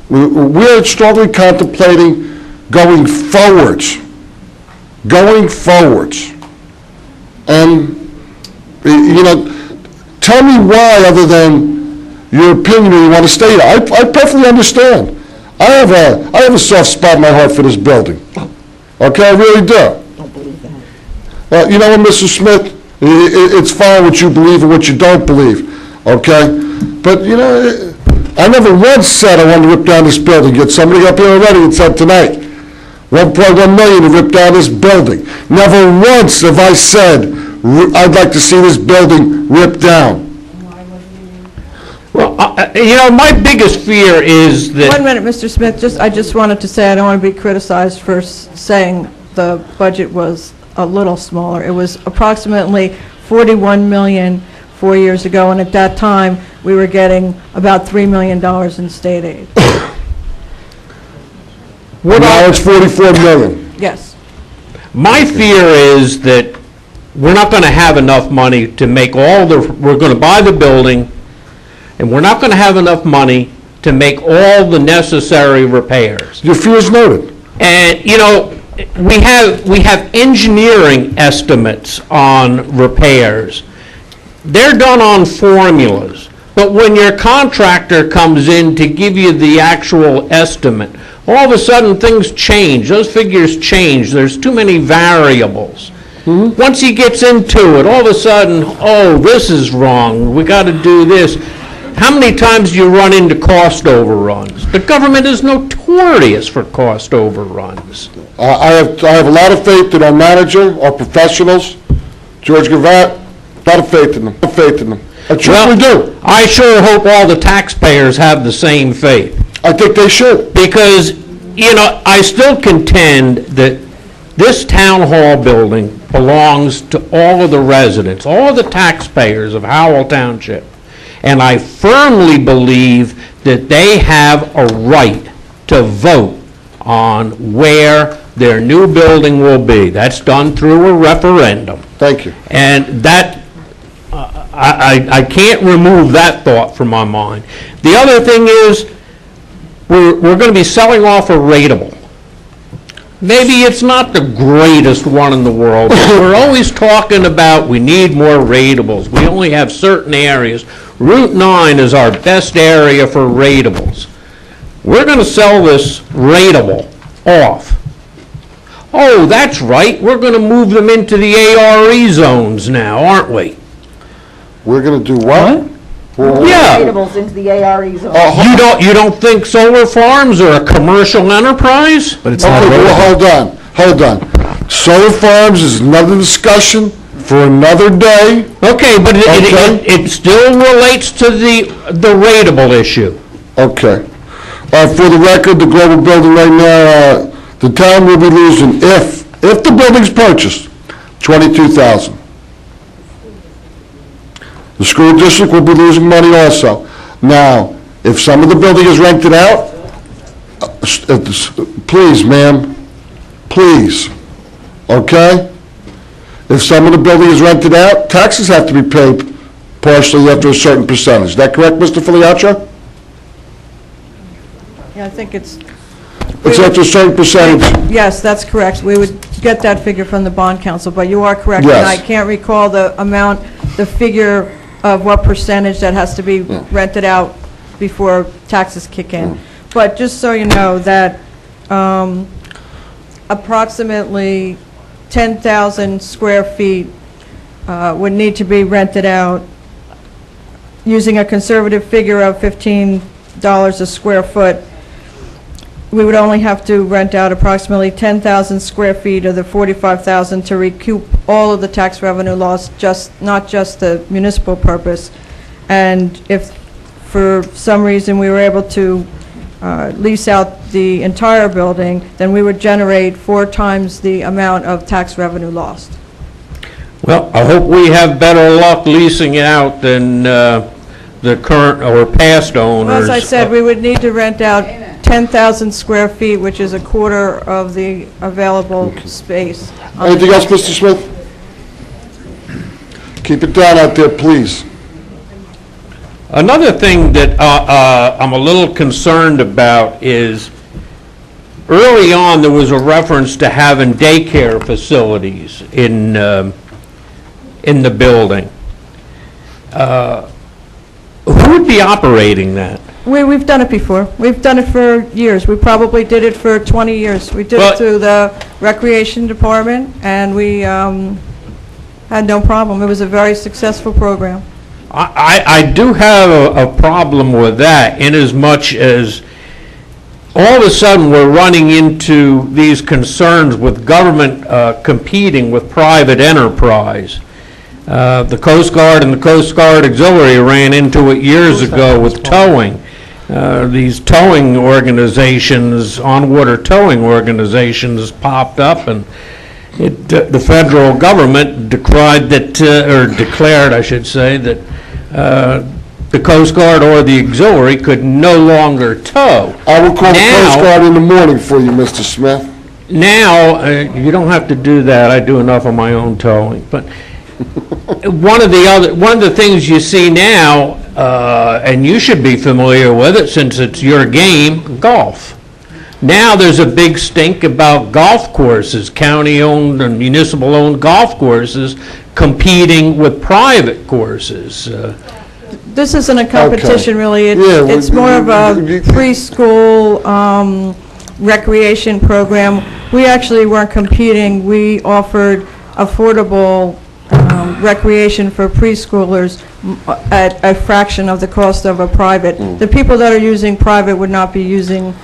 We're strongly contemplating going forwards. And, tell me why, other than your opinion, or you want to stay there. I perfectly understand. I have a soft spot in my heart for this building. Okay, I really do. Well, you know what, Mr. Smith, it's fine what you believe and what you don't believe, okay? But, I never once said I wanted to rip down this building. Yet somebody up here already had said tonight, 1.1 million to rip down this building. Never once have I said, I'd like to see this building ripped down. Well, my biggest fear is that... 1 minute, Mr. Smith, I just wanted to say, I don't want to be criticized for saying the budget was a little smaller. It was approximately 41 million 4 years ago, and at that time, we were getting about $3 million in state aid. Now it's 44 million. Yes. My fear is that we're not going to have enough money to make we're going to buy the building, and we're not going to have enough money to make all the necessary repairs. Your fear is noted. And, you know, we have engineering estimates on repairs. They're done on formulas. But when your contractor comes in to give you the actual estimate, all of a sudden things change. Those figures change. There's too many variables. Once he gets into it, all of a sudden, oh, this is wrong. We got to do this. How many times do you run into cost overruns? The government is notorious for cost overruns. I have a lot of faith in our manager, our professionals, George Gravatt. A lot of faith in them. I truly do. I sure hope all the taxpayers have the same faith. I think they should. Because, you know, I still contend that this town hall building belongs to all of the residents, all of the taxpayers of Howell Township. And I firmly believe that they have a right to vote on where their new building will be. That's done through a referendum. Thank you. And that, I can't remove that thought from my mind. The other thing is, we're going to be selling off a rateable. Maybe it's not the greatest one in the world, but we're always talking about we need more ratables. We only have certain areas. Route 9 is our best area for ratables. We're going to sell this ratable off. Oh, that's right, we're going to move them into the ARE zones now, aren't we? We're going to do what? Yeah. Ratables into the ARE zone. You don't think solar farms are a commercial enterprise? But it's Okay, not well, hold on. Solar farms is another discussion for another day. Okay, but it still relates to the rateable issue. Okay. For the record, the global building right now, the town will be losing, if the building's purchased, $22,000. The school district will be losing money also. Now, if some of the building is rented out, please, ma'am, please, okay? If some of the building is rented out, taxes have to be paid partially after a certain percentage. Is that correct, Mr. Filiaccio? Yeah, I think it's, It's after a certain percentage. yes, that's correct. We would get that figure from the bond council, but you are correct. Yes. And I can't recall the amount, the figure of what percentage that has to be rented out before taxes kick in. But just so you know, that approximately 10,000 square feet would need to be rented out using a conservative figure of $15 a square foot. We would only have to rent out approximately 10,000 square feet of the 45,000 to recoup all of the tax revenue lost, not just the municipal purpose. And if for some reason we were able to lease out the entire building, then we would generate 4 times the amount of tax revenue lost. Well, I hope we have better luck leasing it out than the current or past owners. Well, as I said, we would need to rent out 10,000 square feet, which is a quarter of the available space. Anything else, Mr. Smith? Keep it down out there, please. Another thing that I'm a little concerned about is, early on, there was a reference to having daycare facilities in the building. Who would be operating that? We've done it before. We've done it for years. We probably did it for 20 years. We did it through the Recreation Department, and we had no problem. It was a very successful program. I do have a problem with that, inasmuch as all of a sudden we're running into these concerns with government competing with private enterprise. The Coast Guard and the Coast Guard Auxiliary ran into it years ago with towing. These towing organizations, on-water towing organizations popped up, and the federal government declared, I should say, that the Coast Guard or the Auxiliary could no longer tow. I will call the Coast Guard in the morning for you, Mr. Smith. now, you don't have to do that, I do enough on my own towing, but one of the things you see now, and you should be familiar with it since it's your game, golf. Now there's a big stink about golf courses, county-owned and municipal-owned golf courses competing with private courses. This isn't a competition, really. It's more of a preschool recreation program. We actually weren't competing. We offered affordable recreation for preschoolers at a fraction of the cost of a private. The people that are using private would not be using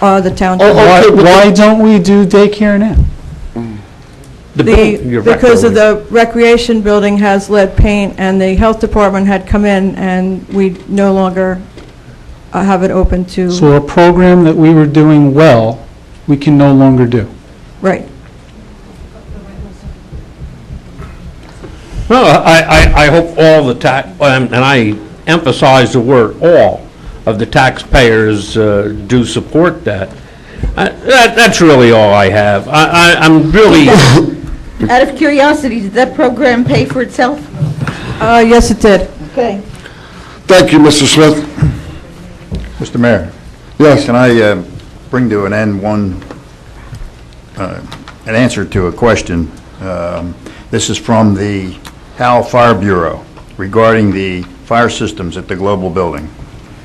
the township. Why don't we do daycare now? Because of the recreation building has lead paint, and the health department had come in, and we no longer have it open to... So a program that we were doing well, we can no longer do. Right. Well, I hope all the and I emphasize the word all, of the taxpayers do support that. That's really all I have. I'm really... Out of curiosity, did that program pay for itself? Yes, it did. Okay. Thank you, Mr. Smith. Mr. Mayor? Yes. Can I bring to an end an answer to a question? This is from the Howell Fire Bureau regarding the fire systems at the Global Building.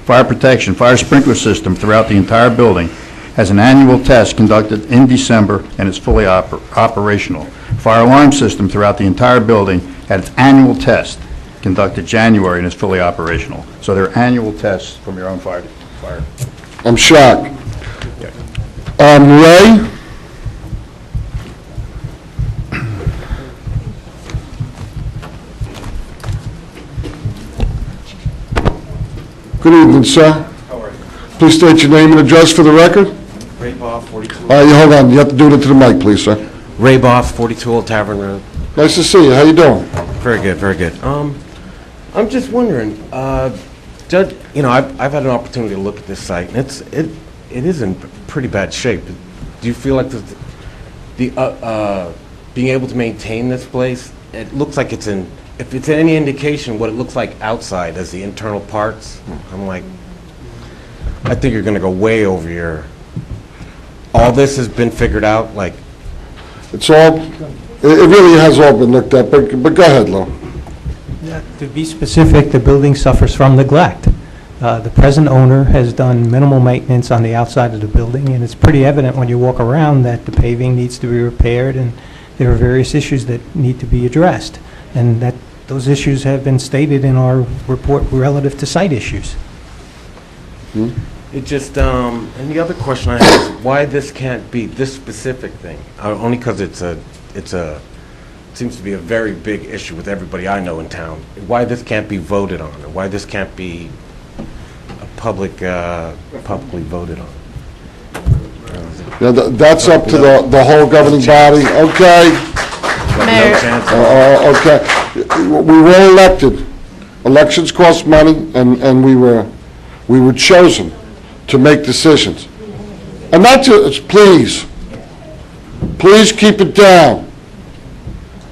Fire protection, fire sprinkler system throughout the entire building has an annual test conducted in December and is fully operational. Fire alarm system throughout the entire building had its annual test conducted January and is fully operational. So they're annual tests from your own fire. I'm shocked. Ray? Good evening, sir. How are you? Please state your name and address for the record. Ray Boff, 42. Hold on, you have to do it into the mic, please, sir. Ray Boff, 42 Old Tavern Road. Nice to see you. How you doing? Very good, very good. I'm just wondering, Judge, you know, I've had an opportunity to look at this site, and it is in pretty bad shape. Do you feel like being able to maintain this place, it looks like it's in, if it's any indication what it looks like outside as the internal parts, I'm like, I think you're going to go way over your, all this has been figured out, like. It's all, it really has all been looked at, but go ahead, Lou. To be specific, the building suffers from neglect. The present owner has done minimal maintenance on the outside of the building, and it's pretty evident when you walk around that the paving needs to be repaired, and there are various issues that need to be addressed. And that those issues have been stated in our report relative to site issues. It just, and the other question I have is why this can't be, this specific thing, only because it seems to be a very big issue with everybody I know in town. Why this can't be voted on, or why this can't be a publicly voted on. Yeah, that's up to the whole governing body, okay? Okay. We were elected. Elections cost money, and we were chosen to make decisions. And not just, please keep it down.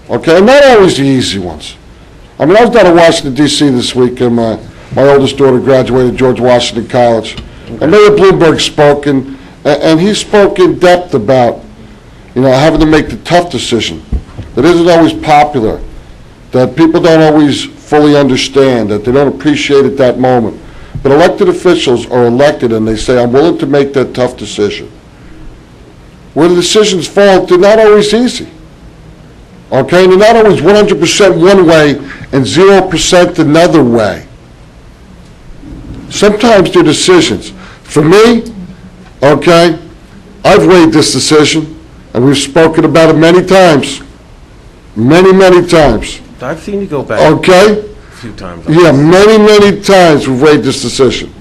Okay, not always the easy ones. I mean, I was down in Washington, D.C. this week, and my oldest daughter graduated George Washington College. And Mayor Bloomberg spoke, and he spoke in depth about, you know, having to make the tough decision that isn't always popular, that people don't always fully understand, that they don't appreciate at that moment. But elected officials are elected, and they say, I'm willing to make that tough decision. Where the decisions fall, they're not always easy. Okay, and they're not always 100% one way and 0% another way. Sometimes they're decisions. For me, okay, I've weighed this decision, and we've spoken about it many times. Many times. I've seen you go back. Okay? A few times. Yeah, many times we've weighed this decision.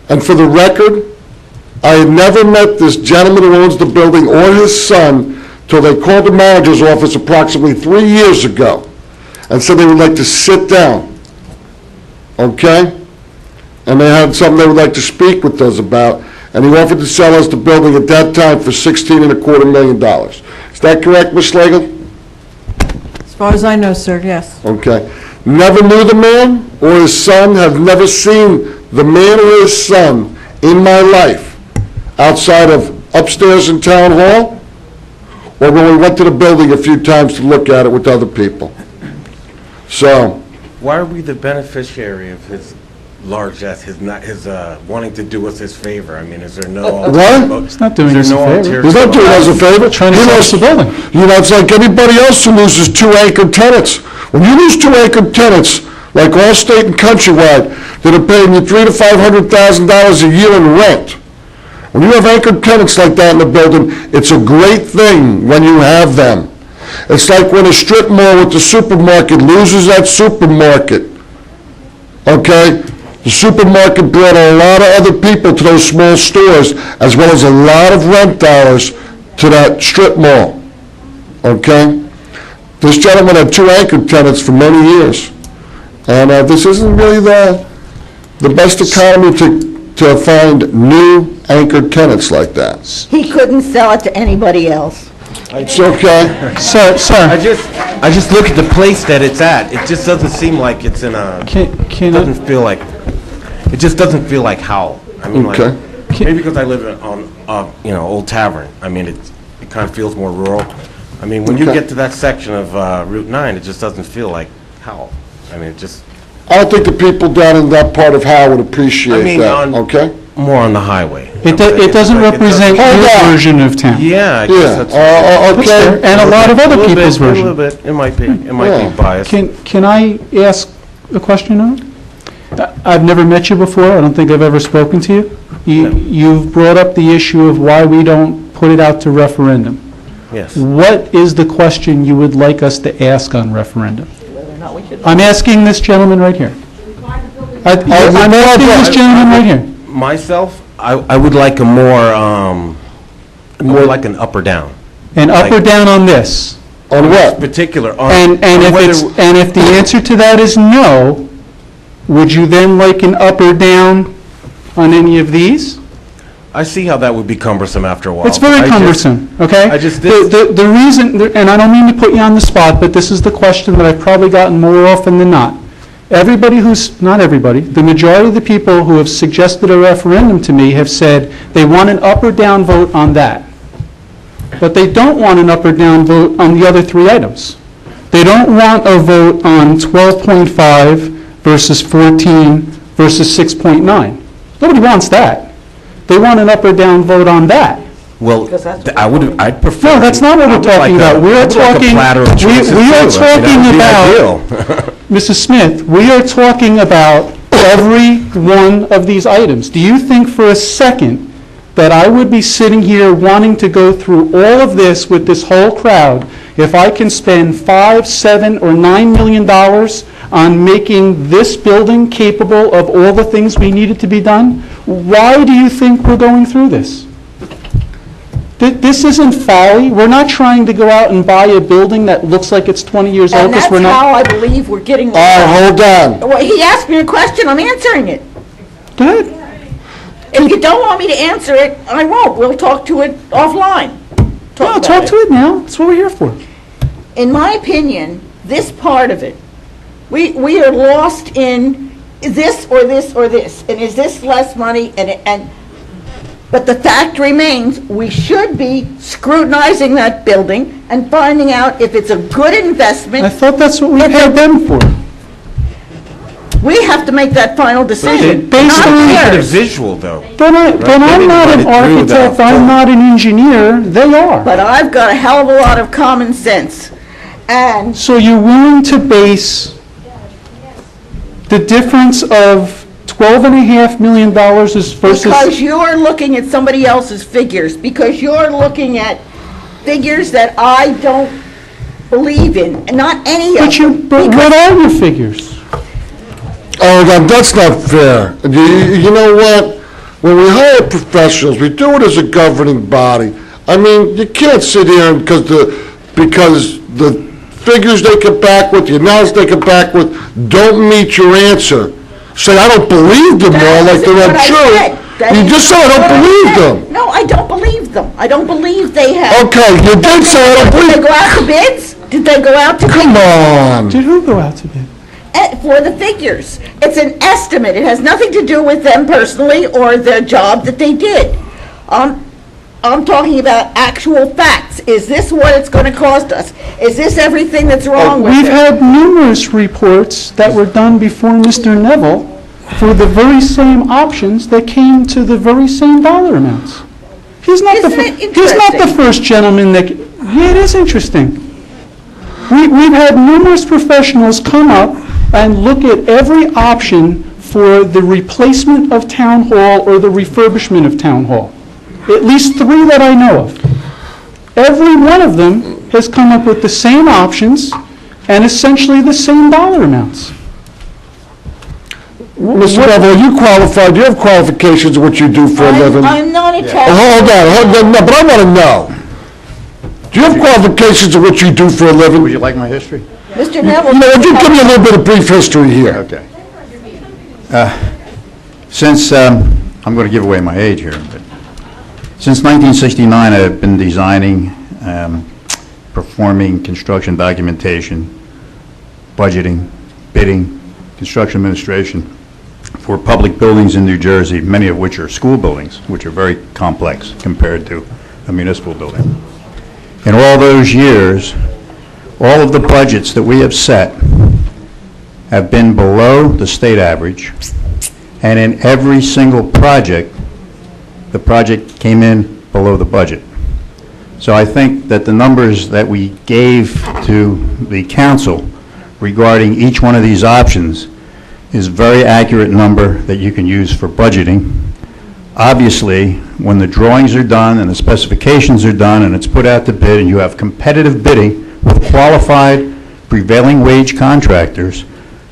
And for the record, I had never met this gentleman who owns the building or his son till they called the manager's office approximately 3 years ago and said they would like to sit down. Okay? And they had something they would like to speak with us about. and he offered to sell us the building at that time for $16.25 million. Is that correct, Ms. Schlegel? As far as I know, sir, yes. Okay. Never knew the man or his son, have never seen the man or his son in my life outside of upstairs in Town Hall or when we went to the building a few times to look at it with other people. So, Why are we the beneficiary of his largesse, his wanting to do us his favor? I mean, is there no... What? He's not doing us a favor. He's not doing us a favor. Trying to sell us the building. You know, it's like anybody else who loses 2 anchor tenants. When you lose 2 anchor tenants, like Allstate and Countrywide, that are paying you $300,000 to $500,000 a year in rent, when you have anchor tenants like that in the building, it's a great thing when you have them. It's like when a strip mall with the supermarket loses that supermarket, okay? The supermarket brought a lot of other people to those small stores, as well as a lot of rent dollars to that strip mall, okay? This gentleman had 2 anchor tenants for many years, and this isn't really the best economy to find new anchor tenants like that. He couldn't sell it to anybody else. It's okay. Sir, I just look at the place that it's at. It just doesn't seem like it's in a... doesn't feel like... It just doesn't feel like Howell. I mean, Okay. like, maybe because I live on, Old Tavern. I mean, it kind of feels more rural. I mean, when you Okay. get to that section of Route 9, it just doesn't feel like Howell. I mean, it just... I don't think the people down in that part of Howell would appreciate that, okay? More on the highway. it doesn't represent your version of town. Yeah, I guess Yeah, that's... That's fair, okay. and a lot of other people's A version. little bit. It might be. It might Yeah. be biased. Can I ask a question now? I've never met you before. I don't think I've ever spoken to you. You've brought up the issue of why we don't put it out to referendum. Yes. What is the question you would like us to ask on referendum? I'm asking this gentleman right here. I'm asking this gentleman right here. Myself, I would like a more like an up or down. And up or Like- down on this? On what? Particular, on And if the answer to that is no, would you then like an up or down on any of these? I see how that would be cumbersome after a while. It's very cumbersome, okay? I just- The reason, and I don't mean to put you on the spot, but this is the question that I've probably gotten more often than not. Not everybody, the majority of the people who have suggested a referendum to me have said they want an up or down vote on that. But they don't want an up or down vote on the other 3 items. They don't want a vote on 12.5 versus 14 versus 6.9. Nobody wants that. They want an up or down vote on that. Well, I'd prefer... No, that's not what we're talking about. We are talking, we are talking about, Mrs. Smith, we are talking about every one of these items. Do you think for a second that I would be sitting here wanting to go through all of this with this whole crowd if I can spend $5, $7, or $9 million on making this building capable of all the things we need it to be done? Why do you think we're going through this? This isn't folly. We're not trying to go out and buy a building that looks like it's 20 years old. And that's how I believe we're getting... All right, hold on. Well, he asked me a question, I'm answering it. Go ahead. If you don't want me to answer it, I won't. We'll talk to it offline. No, talk to it now. That's what we're here for. In my opinion, this part of it, we are lost in this or this or this, and is this less money, but the fact remains, we should be scrutinizing that building and finding out if it's a good investment. I thought that's what we paid them for. We have to make that final decision. Based not on- Make it a theirs. visual, though. But I'm not an architect, I'm not an engineer, they are. But I've got a hell of a lot of common sense. And So you're willing to base the difference of $12.5 million versus... because you're looking at somebody else's figures, because you're looking at figures that I don't believe in, and not any of them. But what are your figures? Oh, God, that's not fair. You know what? When we hire professionals, we do it as a governing body. I mean, you can't sit here and because the figures they come back with, the analysis they come back with, don't meet your answer. Say, I don't believe them all like they're untrue. You just said I don't believe them. No, I don't believe them. I don't believe they have. Okay, you did say I don't Did they believe. go out to bids? Did they go out to bids? Come on. Did who go out to bid? For the figures. It's an estimate. It has nothing to do with them personally or their job that they did. I'm talking about actual facts. Is this what it's going to cost us? Is this everything that's wrong with it? We've had numerous reports that were done before Mr. Neville for the very same options that came to the very same dollar amounts. He's not Isn't it he's not the interesting? first gentleman that, yeah, it is interesting. We've had numerous professionals come up and look at every option for the replacement of Town Hall or the refurbishment of Town Hall. At least 3 that I know of. Every one of them has come up with the same options and essentially the same dollar amounts. Mr. Neville, are you qualified? Do you have qualifications of what you do for a living? I'm not a tax. Hold on, no, but I want to know. Do you have qualifications of what you do for a living? Would you like my history? Mr. Neville. You know, would you give me a little bit of brief history here? Okay. Since, I'm going to give away my age here, but since 1969, I've been designing, performing construction documentation, budgeting, bidding, construction administration for public buildings in New Jersey, many of which are school buildings, which are very complex compared to a municipal building. In all those years, all of the budgets that we have set have been below the state average, and in every single project, the project came in below the budget. So I think that the numbers that we gave to the council regarding each one of these options is a very accurate number that you can use for budgeting. Obviously, when the drawings are done and the specifications are done and it's put out to bid and you have competitive bidding with qualified prevailing wage contractors,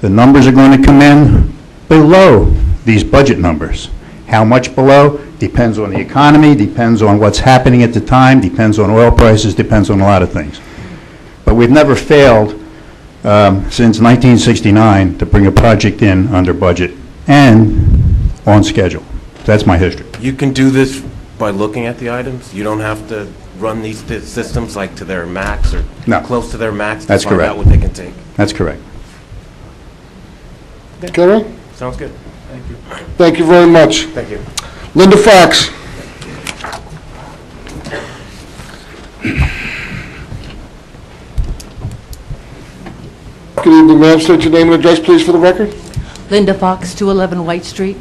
the numbers are going to come in below these budget numbers. How much below? Depends on the economy, depends on what's happening at the time, depends on oil prices, depends on a lot of things. But we've never failed since 1969 to bring a project in under budget and on schedule. That's my history. You can do this by looking at the items? You don't have to run these systems like to their max or No. close to their max to That's find correct. out what they can take? That's correct. Karen? Sounds good. Thank you very much. Thank you. Linda Fox. Good evening, ma'am. State your name and address, please, for the record. Linda Fox, 211 White Street.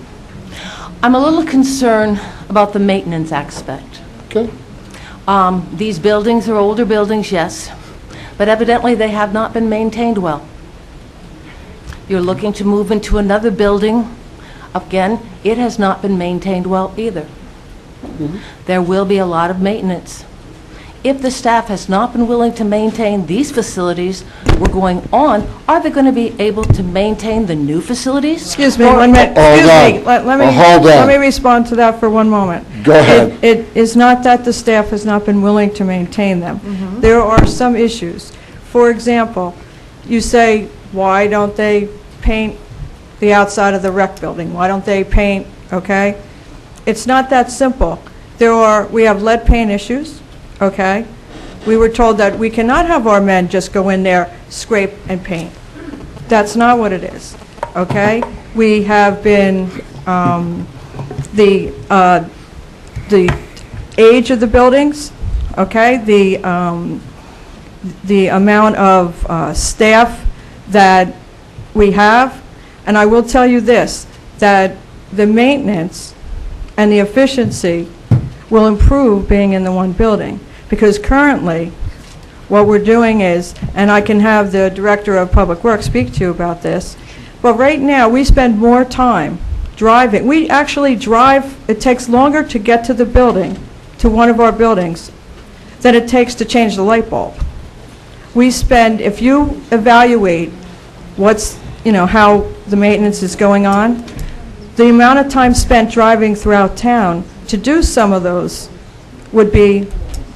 I'm a little concerned about the maintenance aspect. Okay. These buildings are older buildings, yes, but evidently they have not been maintained well. You're looking to move into another building. Again, it has not been maintained well either. There will be a lot of maintenance. If the staff has not been willing to maintain these facilities we're going on, are they going to be able to maintain the new facilities? Excuse me, Or- one minute. Hold Excuse on. me. Let me, Hold on. let me respond to that for one moment. Go ahead. It is not that the staff has not been willing to maintain them. There are some issues. For example, you say, why don't they paint the outside of the rec building? Why don't they paint, okay? It's not that simple. We have lead paint issues, okay? We were told that we cannot have our men just go in there, scrape and paint. That's not what it is, okay? We have been, the age of the buildings, okay? The amount of staff that we have, and I will tell you this, that the maintenance and the efficiency will improve being in the one building. Because currently, what we're doing is, and I can have the Director of Public Works speak to you about this, but right now, we spend more time driving. We actually drive, it takes longer to get to the building, to one of our buildings, than it takes to change the light bulb. We spend, if you evaluate what's, how the maintenance is going on, the amount of time spent driving throughout town to do some of those would be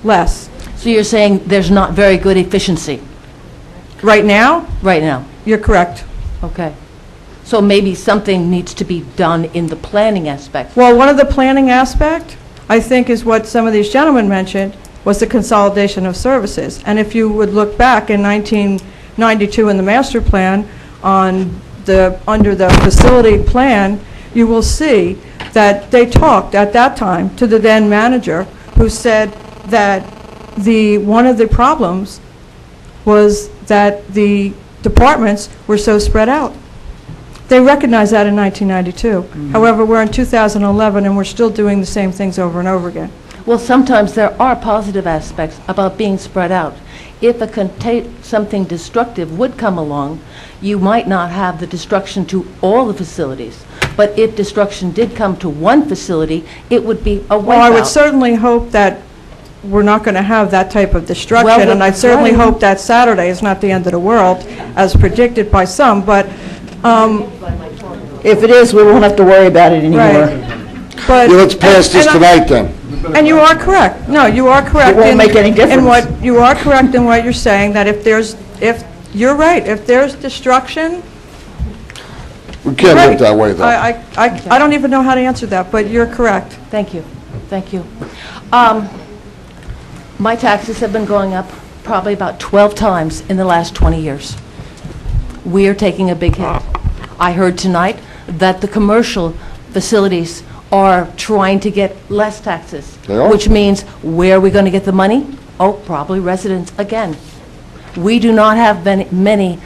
less. So you're saying there's not very good efficiency Right now, right now? you're correct. Okay. So maybe something needs to be done in the planning aspect. Well, one of the planning aspect, I think, is what some of these gentlemen mentioned, was the consolidation of services. And if you would look back in 1992 in the master plan, under the facility plan, you will see that they talked at that time to the then manager, who said that one of the problems was that the departments were so spread out. They recognized that in 1992. However, we're in 2011 and we're still doing the same things over and over again. Well, sometimes there are positive aspects about being spread out. If something destructive would come along, you might not have the destruction to all the facilities. But if destruction did come to one facility, it would be a wipeout. Well, I would certainly hope that we're not going to have that type of destruction, Well, and I certainly right. hope that Saturday is not the end of the world, as predicted by some, but, If it is, we won't have to worry about it anymore. right. But- Yeah, let's pass this and I- tonight then. And you are correct. No, you are correct. It won't in- make any difference. In what, you are correct in what you're saying, that you're right, if there's destruction. We can't live right. that way, though. I don't even know how to answer that, but you're correct. Thank you. Thank you. My taxes have been going up probably about 12 times in the last 20 years. We are taking a big hit. I heard tonight that the commercial facilities are trying to get less taxes. They are? Which means, where are we going to get the money? Oh, probably residents again. We do not have many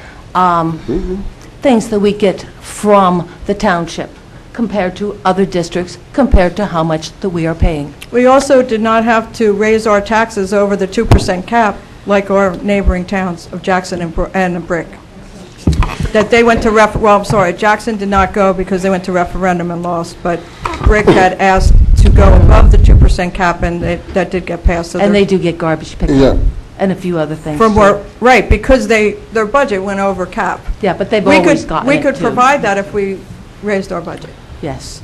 things that we get from the township compared to other districts, compared to how much that we are paying. We also did not have to raise our taxes over the 2% cap like our neighboring towns of Jackson and Brick. That they went to well, I'm sorry, Jackson did not go because they went to referendum and lost, but Brick had asked to go above the 2% cap, and that did get passed. So And they're- they do get garbage picked Yeah. up, and a few other things. From too. where, right, because their budget went over cap. Yeah, but they've We always could, gotten we it, could too. provide that if we raised our budget. Yes.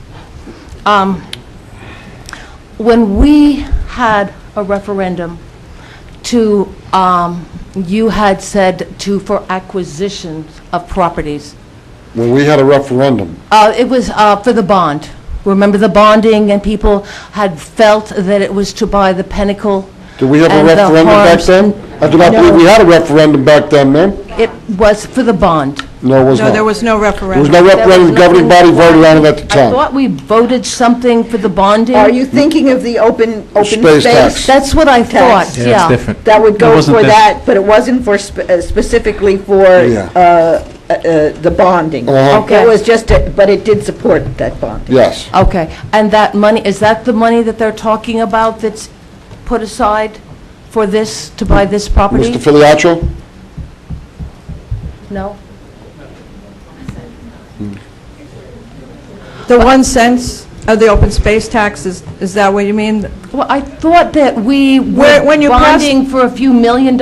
When we had a referendum you had said for acquisitions of properties. When we had a referendum, It was for the bond. Remember the bonding, and people had felt that it was to buy the Pinnacle. did we have a and the referendum back Harms. then? I do not believe we had a referendum back then, ma'am. It was for the bond. No, it was not. No, there was no There was referendum. no referendum, the governing body voted on it at the I time. thought we voted something for the bonding. Are you thinking of the open Space tax. space? That's what I thought, Tax. Yeah, yeah. it's different. That would It go wasn't for this. that, but it wasn't for specifically for Yeah. the bonding. Uh-huh. Okay. It was just, but it did support that bonding. Yes. Okay, and that money, is that the money that they're talking about that's put aside for this, to buy this property? Mr. Filiatro? No? The 1 cent of the open space tax, is that what you mean? Well, I thought that we were When you pass- bonding for a few $1 million,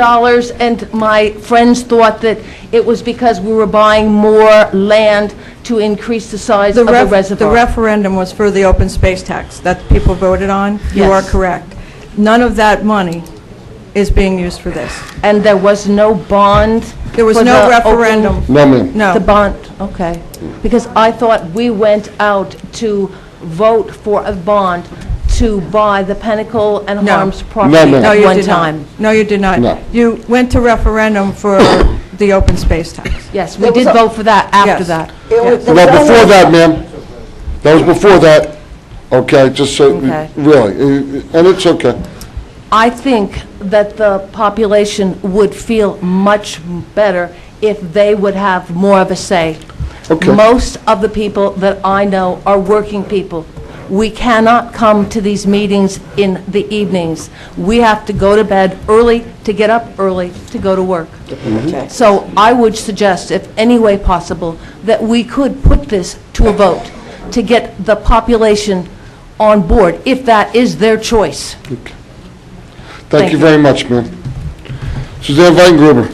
and my friends thought that it was because we were buying more land to increase the size of the The reservoir. referendum was for the open space tax that people voted on. You are Yes. correct. None of that money is being used for this. And there was no bond? There was for no the referendum. open- No, ma'am. No. The bond, okay. Because I thought we went out to vote for a bond to buy the Pinnacle and No. Harms No, property ma'am. No, at you one did not. time. No, you did not. No. You went to referendum for the open space tax. Yes, we There was did a- vote for that after Yes. that. It was- there No, was before only- that, ma'am. That was before that. Okay, just so, Okay. really, and it's okay. I think that the population would feel much better if they would have more of a say. Okay. Most of the people that I know are working people. We cannot come to these meetings in the evenings. We have to go to bed early, to get up early, to go to work. So I would suggest, if any way possible, that we could put this to a vote to get the population on board, if that is their choice. Thank you very much, ma'am. Suzanne Weingruber.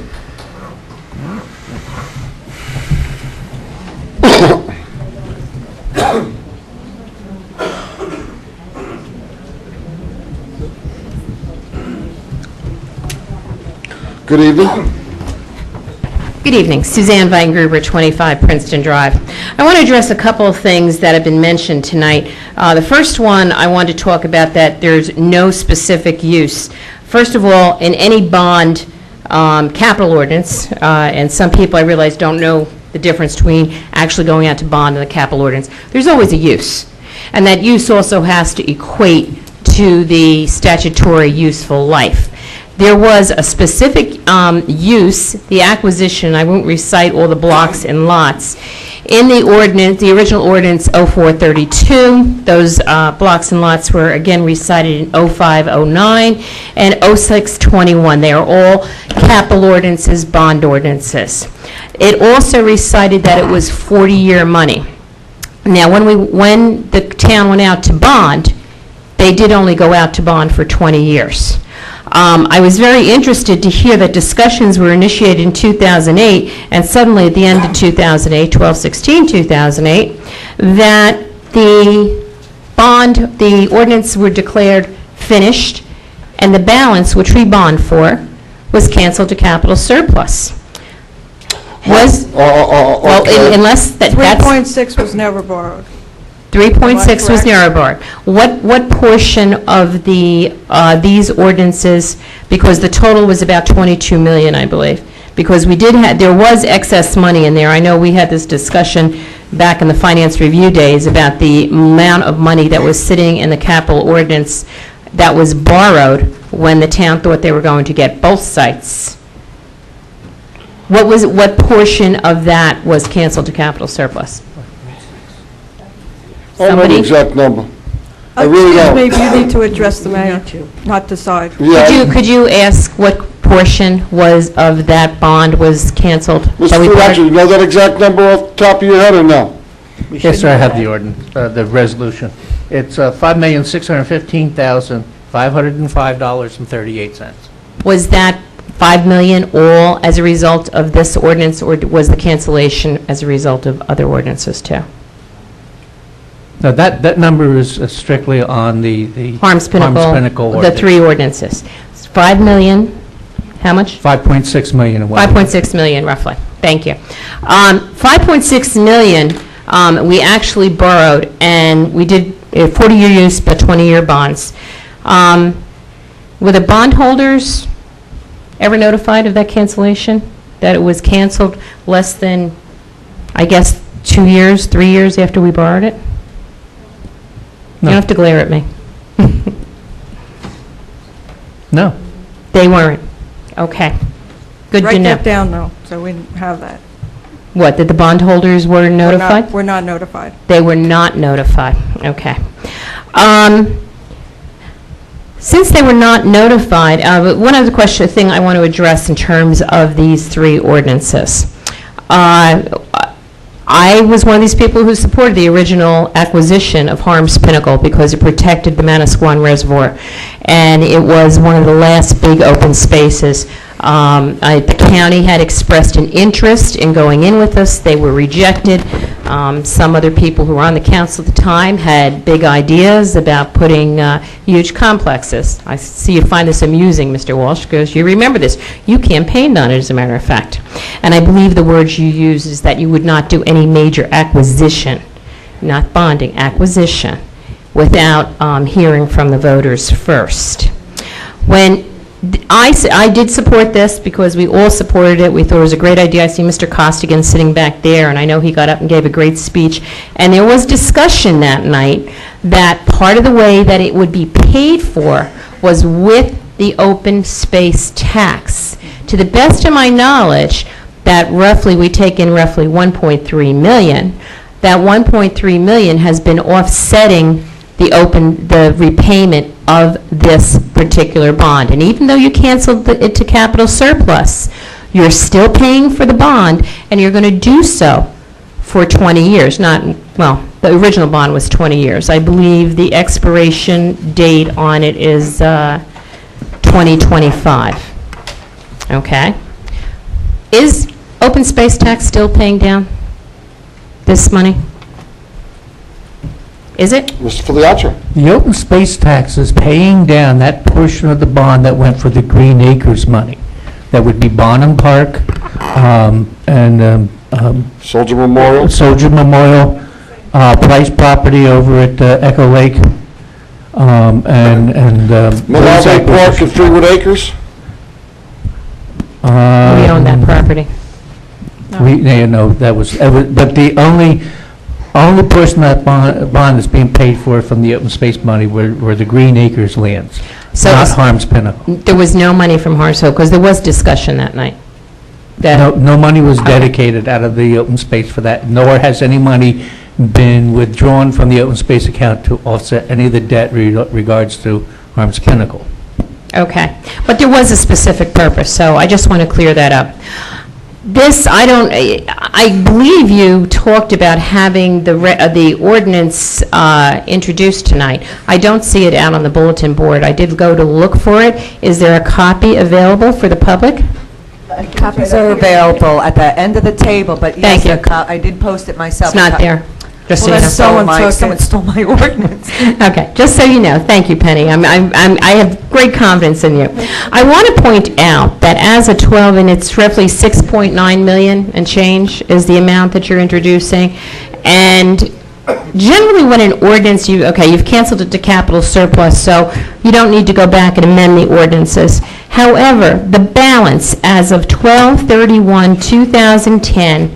Good evening. Good evening. Suzanne Weingruber, 25 Princeton Drive. I want to address a couple of things that have been mentioned tonight. The first one, I want to talk about that there's no specific use. First of all, in any bond capital ordinance, and some people I realize don't know the difference between actually going out to bond and the capital ordinance, there's always a use. And that use also has to equate to the statutory useful life. There was a specific use, the acquisition, I won't recite all the blocks and lots, in the ordinance, the original ordinance 0432. Those blocks and lots were again recited in 0509 and 0621. They are all capital ordinances, bond ordinances. It also recited that it was 40-year money. Now, when the town went out to bond, they did only go out to bond for 20 years. I was very interested to hear that discussions were initiated in 2008, and suddenly at the end of 2008, 12/16/2008, that the ordinance were declared finished, and the balance, which we bond for, was canceled to capital surplus. Unless that's... 3.6 was never borrowed. 3.6 was never borrowed. What portion of these ordinances, because the total was about 22 million, I believe, because there was excess money in there. I know we had this discussion back in the finance review days about the amount of money that was sitting in the capital ordinance that was borrowed when the town thought they were going to get both sites. What portion of that was canceled to capital surplus? I don't know the exact number. I really don't. Maybe you need to address the mayor, not decide. Yeah, Could you ask what portion was of that bond was canceled? Mr. Faraci, you know that exact number off the top of your head or no? Yes, sir, I have the ordinance, the resolution. It's $5,615,505.38. Was that 5 million all as a result of this ordinance, or was the cancellation as a result of other ordinances too? Now, that number is strictly on the Harms Pinnacle, the ordinance. 3 ordinances. It's 5 million, how much? 5.6 million. 5.6 million, roughly. Thank you. 5.6 million we actually borrowed, and we did 40-year use, but 20-year bonds. Were the bondholders ever notified of that cancellation? That it was canceled less than, I guess, 2 years, 3 years after we borrowed it? No. You don't have to glare at me. No. They weren't. Okay. Good to Write know. that down, though, so we have that. What, that the bondholders were notified? We're not notified. They were not notified. Okay. Since they were not notified, one other thing I want to address in terms of these 3 ordinances. I was one of these people who supported the original acquisition of Harms Pinnacle because it protected the Manasquan Reservoir, and it was one of the last big open spaces. The county had expressed an interest in going in with us. They were rejected. Some other people who were on the council at the time had big ideas about putting huge complexes. I see you find this amusing, Mr. Walsh, because you remember this. You campaigned on it, as a matter of fact. And I believe the words you used is that you would not do any major acquisition, not bonding, acquisition, without hearing from the voters first. When I did support this because we all supported it. We thought it was a great idea. I see Mr. Costigan sitting back there, and I know he got up and gave a great speech. And there was discussion that night that part of the way that it would be paid for was with the open space tax. To the best of my knowledge, that roughly, we take in roughly 1.3 million. That 1.3 million has been offsetting the repayment of this particular bond. And even though you canceled it to capital surplus, you're still paying for the bond, and you're going to do so for 20 years. The original bond was 20 years. I believe the expiration date on it is 2025. Okay? Is open space tax still paying down this money? Is it? Mr. Filiaccia. The open space tax is paying down that portion of the bond that went for the Green Acres money. That would be Bonham Park, and Soldier Memorial? Soldier Memorial, Price property over at Echo Lake, and... Malawi Park at Freewood Acres? We own that property. That was, but the only portion of that bond that's being paid for from the open space money were the Green Acres lands, So not it's- Harms Pinnacle. There was no money from Horace Hill, because there was discussion that night. No money was dedicated out of the open space for that, nor has any money been withdrawn from the open space account to offset any of the debt regards to Harms Pinnacle. Okay, but there was a specific purpose, so I just want to clear that up. This, I believe you talked about having the ordinance introduced tonight. I don't see it out on the bulletin board. I did go to look for it. Is there a copy available for the public? Copies are available at the end of the table, but yes, Thank you. I did post it myself. It's not there. Just so Well, you then know. someone stole my ordinance. Okay, just so you know, thank you, Penny. I have great confidence in you. I want to point out that as a 12, and it's roughly 6.9 million and change is the amount that you're introducing, and generally when an ordinance, you've canceled it to capital surplus, so you don't need to go back and amend the ordinances. However, the balance as of 12/31/2010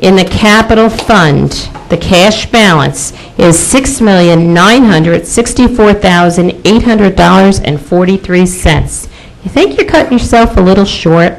in the capital fund, the cash balance is $6,964,800.43. You think you're cutting yourself a little short?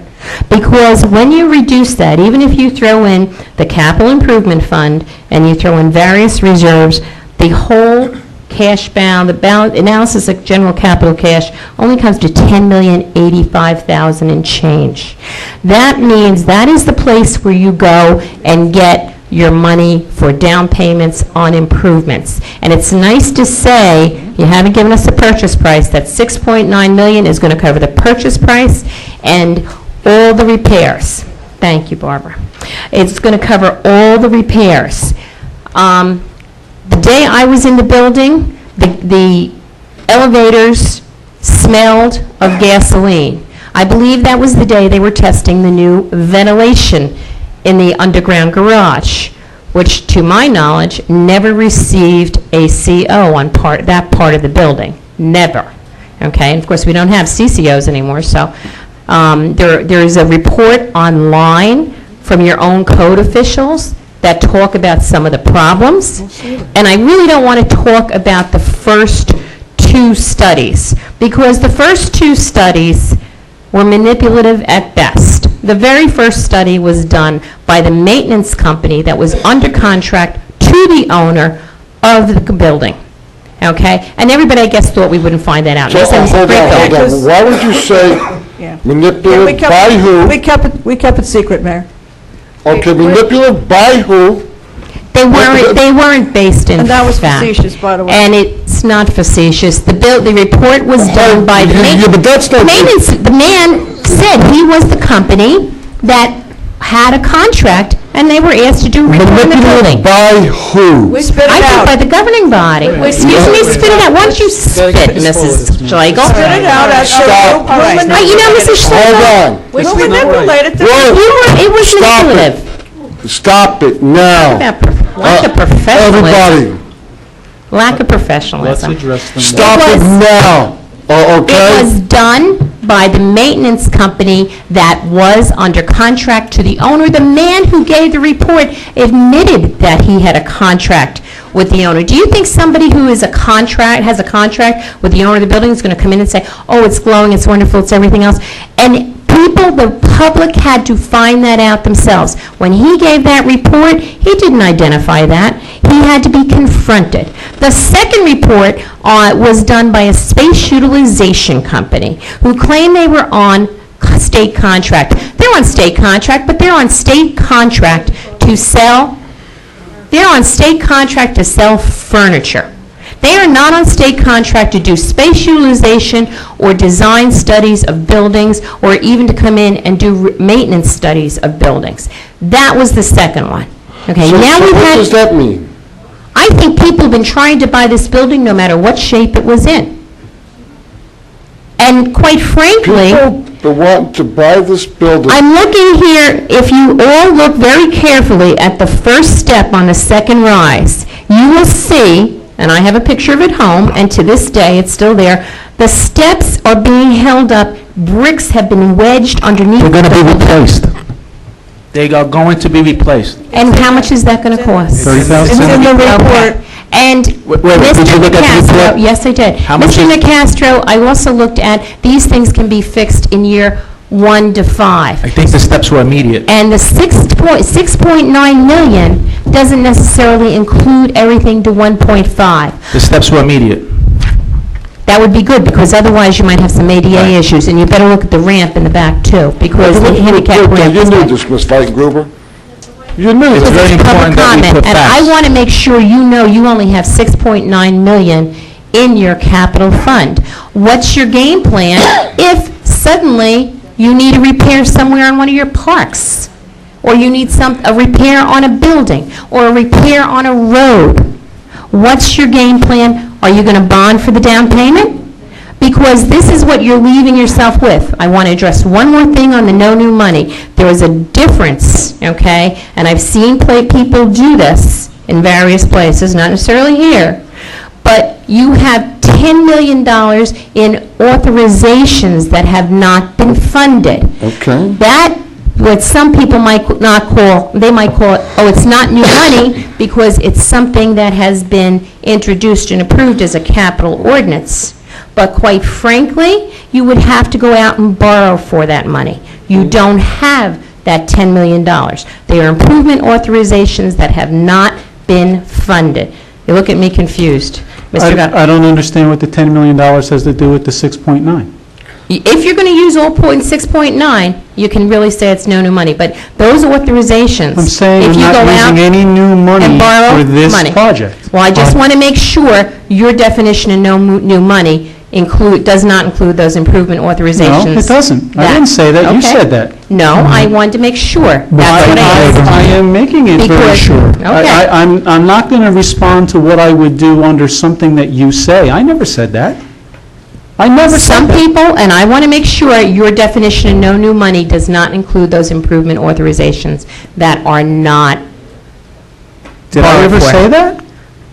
Because when you reduce that, even if you throw in the capital improvement fund and you throw in various reserves, the whole cash balance, the balance analysis of general capital cash only comes to $10,085,000 and change. That means that is the place where you go and get your money for down payments on improvements. And it's nice to say, you haven't given us a purchase price, that $6.9 million is going to cover the purchase price and all the repairs. Thank you, Barbara. It's going to cover all the repairs. The day I was in the building, the elevators smelled of gasoline. I believe that was the day they were testing the new ventilation in the underground garage, which, to my knowledge, never received a CO on that part of the building. Never. Okay? And of course, we don't have CCOs anymore, so there is a report online from your own code officials that talk about some of the problems. And I really don't want to talk about the first two studies, because the first two studies were manipulative at best. The very first study was done by the maintenance company that was under contract to the owner of the building. Okay? And everybody, I guess, thought we wouldn't find that out. So, Yes, that was a hold great on. building. Why would you say Yeah. manipulative by who? We kept it secret, Mayor. Okay, manipulative by who? They weren't based in And that was fact. facetious, by the way. And it's not facetious. The report was done by the Yeah, but that's not... maintenance. The man said he was the company that had a contract, and they were asked to do a report on the building. By who? Spit I it think out. by the governing body. Excuse me, spit it out. Why don't you spit, Mrs. Schlegel? Spit it out. Stop. You know, Mrs. Schlegel, Hold on. We manipulated the... it was Stop it. manipulative. Stop it now. Lack of professionalism. Everybody, Lack of Let's professionalism. address them. stop it now. Okay? It was done by the maintenance company that was under contract to the owner. The man who gave the report admitted that he had a contract with the owner. Do you think somebody who has a contract with the owner of the building is going to come in and say, oh, it's glowing, it's wonderful, it's everything else? And the public had to find that out themselves. When he gave that report, he didn't identify that. He had to be confronted. The second report was done by a space utilization company who claimed they were on state contract. They're on state contract, but they're on state contract to sell furniture. They are not on state contract to do space utilization or design studies of buildings or even to come in and do maintenance studies of buildings. That was the second one. Okay, So now we've what had... does that mean? I think people have been trying to buy this building no matter what shape it was in. And quite frankly, been wanting to buy this building. I'm looking here, if you all look very carefully at the first step on the second rise, you will see, and I have a picture of it home, and to this day, it's still there, the steps are being held up, bricks have been wedged underneath. They're going to be replaced. They are going to be replaced. And how much is that going to cost? 30,000? It's in the report. And Wait, did Mr. you look at the Nacastro, report? yes, I did. How much Mr. is- Nacastro, I also looked at, these things can be fixed in year 1 to 5. I think the steps were immediate. And the 6.9 million doesn't necessarily include everything to 1.5. The steps were immediate. That would be good, because otherwise you might have some ADA issues, and you better look at the ramp in the back, too, because the handicap ramp You is knew back. this, Ms. Gruber. You knew It's this. very important that we Comment, put and I facts. want to make sure you know you only have 6.9 million in your capital fund. What's your game plan if suddenly you need a repair somewhere on one of your parks? Or you need a repair on a building, or a repair on a road? What's your game plan? Are you going to bond for the down payment? Because this is what you're leaving yourself with. I want to address one more thing on the no new money. There is a difference, okay? And I've seen people do this in various places, not necessarily here. But you have $10 million in authorizations that have not been funded. Okay. That, what some people might not call, they might call it, oh, it's not new money, because it's something that has been introduced and approved as a capital ordinance. But quite frankly, you would have to go out and borrow for that money. You don't have that $10 million. They are improvement authorizations that have not been funded. You look at me confused. Mr. Gatto. I don't understand what the $10 million has to do with the 6.9. If you're going to use all point 6.9, you can really say it's no new money. But those authorizations, I'm saying if I'm you not go out using any new money and borrow for this money. project. Well, I just want to make sure your definition of no new money does not include those improvement authorizations. No, it doesn't. I didn't say that. You Okay. said that. No, I wanted to make sure. That's what I asked. I am making it very Because- sure. okay. I'm not going to respond to what I would do under something that you say. I never said that. I never said Some that. people, and I want to make sure your definition of no new money does not include those improvement authorizations that are not Did I ever borrowed for. say that?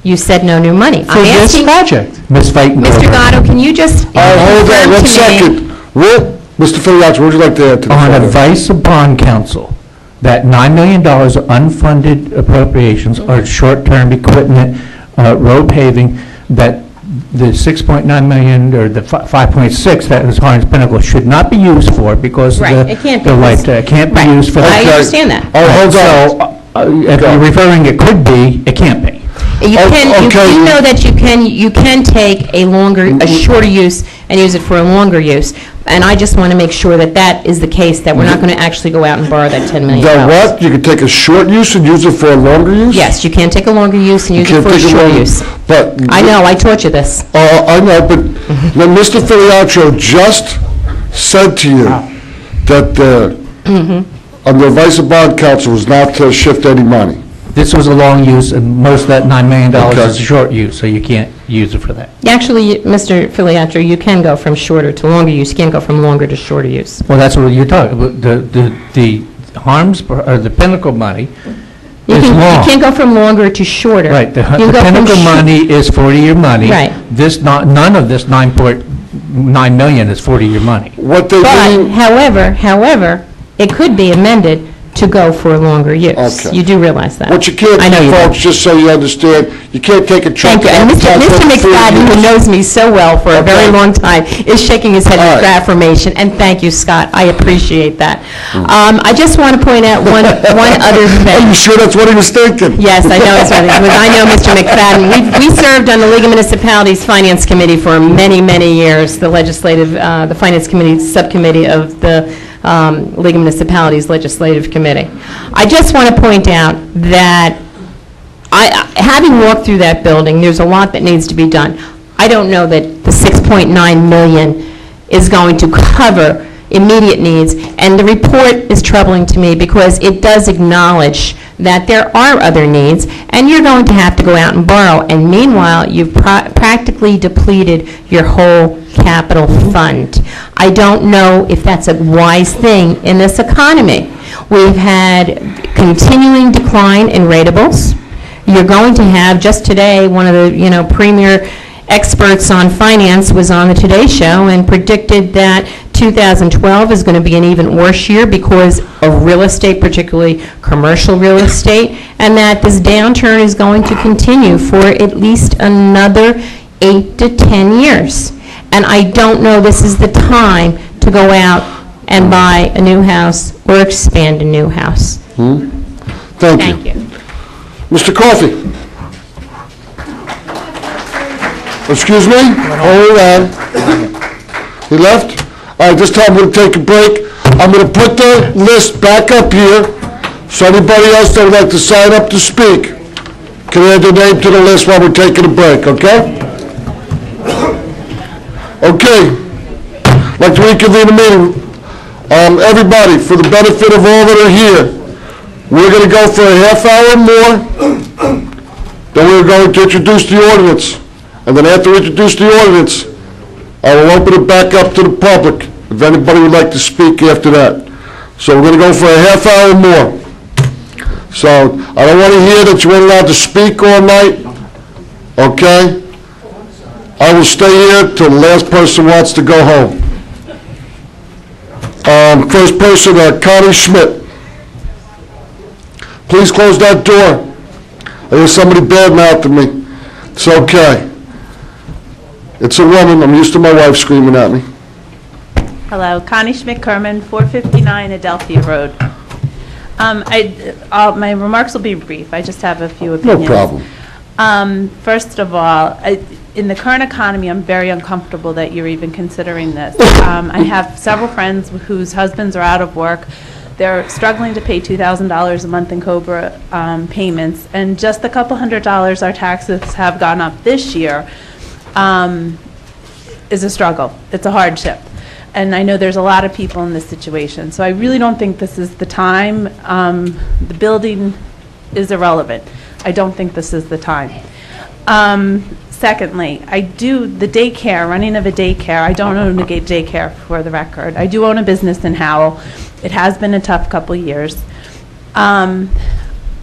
You said no new money. For I'm this asking, project? Ms. Feitenberg. Mr. Gatto, can you just Hold on, confirm 1 to me- second. Mr. Filiacci, what would you like to add to this? On advice of bond counsel, that $9 million of unfunded appropriations are short-term equipment, road paving, that the 6.9 million, or the 5.6 that is Harns Pinnacle should not be used for because of Right, it can't be the used. light, can't be Right. used for I that. understand that. Oh, hold on. So, if you're referring it could be, it can't be. You okay. you know that you can take a shorter use and use it for a longer use. And I just want to make sure that that is the case, that we're not going to actually go out and borrow that $10 million. That what? You can take a short use and use it for a longer use? Yes, you can take a longer use and You use it can't for a take short longer- use. But. I know, I taught you this. I know, but then Mr. Filiacci just said to you that under advice of bond counsel was not to shift any money. This was a long use, and most of that $9 million Okay. is a short use, so you can't use it for that. Actually, Mr. Filiatro, you can go from shorter to longer use. You can't go from longer to shorter use. Well, that's what you're talking about. The Harms, or the Pinnacle money You is can, long. you can't go from longer to shorter. Right, the You can go from Pinnacle money is 40-year money. Right. None of this 9.9 million is 40-year money. What they But, mean, however, it could be amended to go for a longer use. Okay. You do realize that. what you can't I know do, you do. folks, just so you understand, you can't take a truck. Thank you. And Mr. McFadden, who knows me so well for a very long time, is shaking his head All with right. affirmation, and thank you, Scott. I appreciate that. I just want to point out one other Are thing. you sure that's what he was thinking? Yes, I know it's right, because I know Mr. McFadden. We served on the League of Municipalities Finance Committee for many, many years, the Finance Committee, subcommittee of the League of Municipalities Legislative Committee. I just want to point out that having walked through that building, there's a lot that needs to be done. I don't know that the 6.9 million is going to cover immediate needs, and the report is troubling to me because it does acknowledge that there are other needs, and you're going to have to go out and borrow. And meanwhile, you've practically depleted your whole capital fund. I don't know if that's a wise thing in this economy. We've had continuing decline in ratables. You're going to have, just today, one of the, premier experts on finance was on the Today Show and predicted that 2012 is going to be an even worse year because of real estate, particularly commercial real estate, and that this downturn is going to continue for at least another 8 to 10 years. And I don't know this is the time to go out and buy a new house or expand a new house. Thank you. Mr. Coffey. Excuse me? Hold on. He left? All right, this time we're going to take a break. I'm going to put the list back up here, so anybody else that would like to sign up to speak can add their name to the list while we're taking a break, okay? Okay. I'd like to reconvene the meeting. Everybody, for the benefit of all that are here, we're going to go for a half hour more, then we're going to introduce the ordinance. And then after we introduce the ordinance, I will open it back up to the public, if anybody would like to speak after that. So we're going to go for a half hour more. So I don't want to hear that you weren't allowed to speak all night, okay? I will stay here till the last person wants to go home. First person, Connie Schmidt. Please close that door. I hear somebody badmouthing me. It's okay. It's a woman. I'm used to my wife screaming at me. Hello, Connie Schmidt-Kerman, 459 Adelphia Road. My remarks will be brief. I just have a few opinions. No problem. First of all, in the current economy, I'm very uncomfortable that you're even considering this. I have several friends whose husbands are out of work. They're struggling to pay $2,000 a month in COBRA payments, and just a couple $100 our taxes have gone up this year is a struggle. It's a hardship. And I know there's a lot of people in this situation. So I really don't think this is the time. The building is irrelevant. I don't think this is the time. Secondly, the daycare, running of a daycare, I don't own a daycare for the record. I do own a business in Howell. It has been a tough couple years.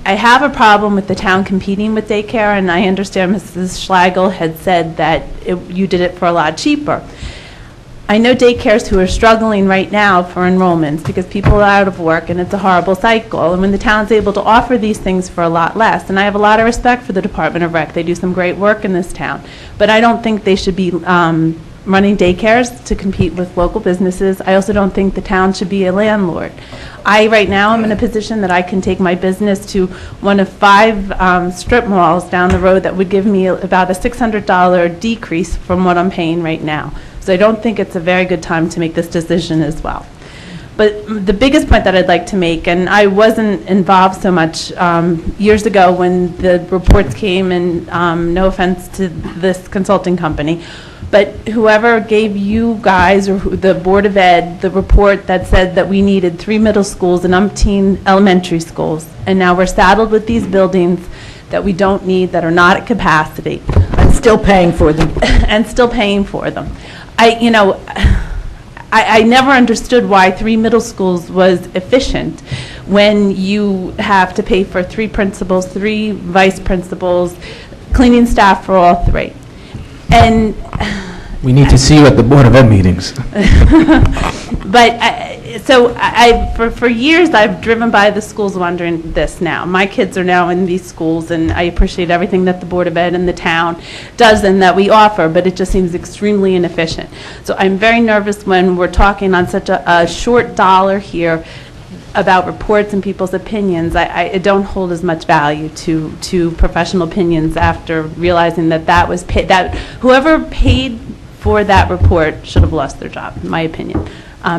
I have a problem with the town competing with daycare, and I understand Mrs. Schlegel had said that you did it for a lot cheaper. I know daycares who are struggling right now for enrollments because people are out of work and it's a horrible cycle. And when the town's able to offer these things for a lot less, and I have a lot of respect for the Department of Rec, they do some great work in this town, but I don't think they should be running daycares to compete with local businesses. I also don't think the town should be a landlord. Right now, I'm in a position that I can take my business to one of 5 strip malls down the road that would give me about a $600 decrease from what I'm paying right now. So I don't think it's a very good time to make this decision as well. But the biggest point that I'd like to make, and I wasn't involved so much years ago when the reports came, and no offense to this consulting company, but whoever gave you guys or the Board of Ed the report that said that we needed 3 middle schools and umpteen elementary schools, and now we're saddled with these buildings that we don't need, that are not at capacity. And still paying for them. And still paying for them. I never understood why 3 middle schools was efficient when you have to pay for 3 principals, 3 vice principals, cleaning staff for all 3. And We need to see you at the Board of Ed meetings. But for years, I've driven by the schools wondering this now. My kids are now in these schools, and I appreciate everything that the Board of Ed and the town does and that we offer, but it just seems extremely inefficient. So I'm very nervous when we're talking on such a short dollar here about reports and people's opinions. I don't hold as much value to professional opinions after realizing that was paid, that whoever paid for that report should have lost their job, in my opinion.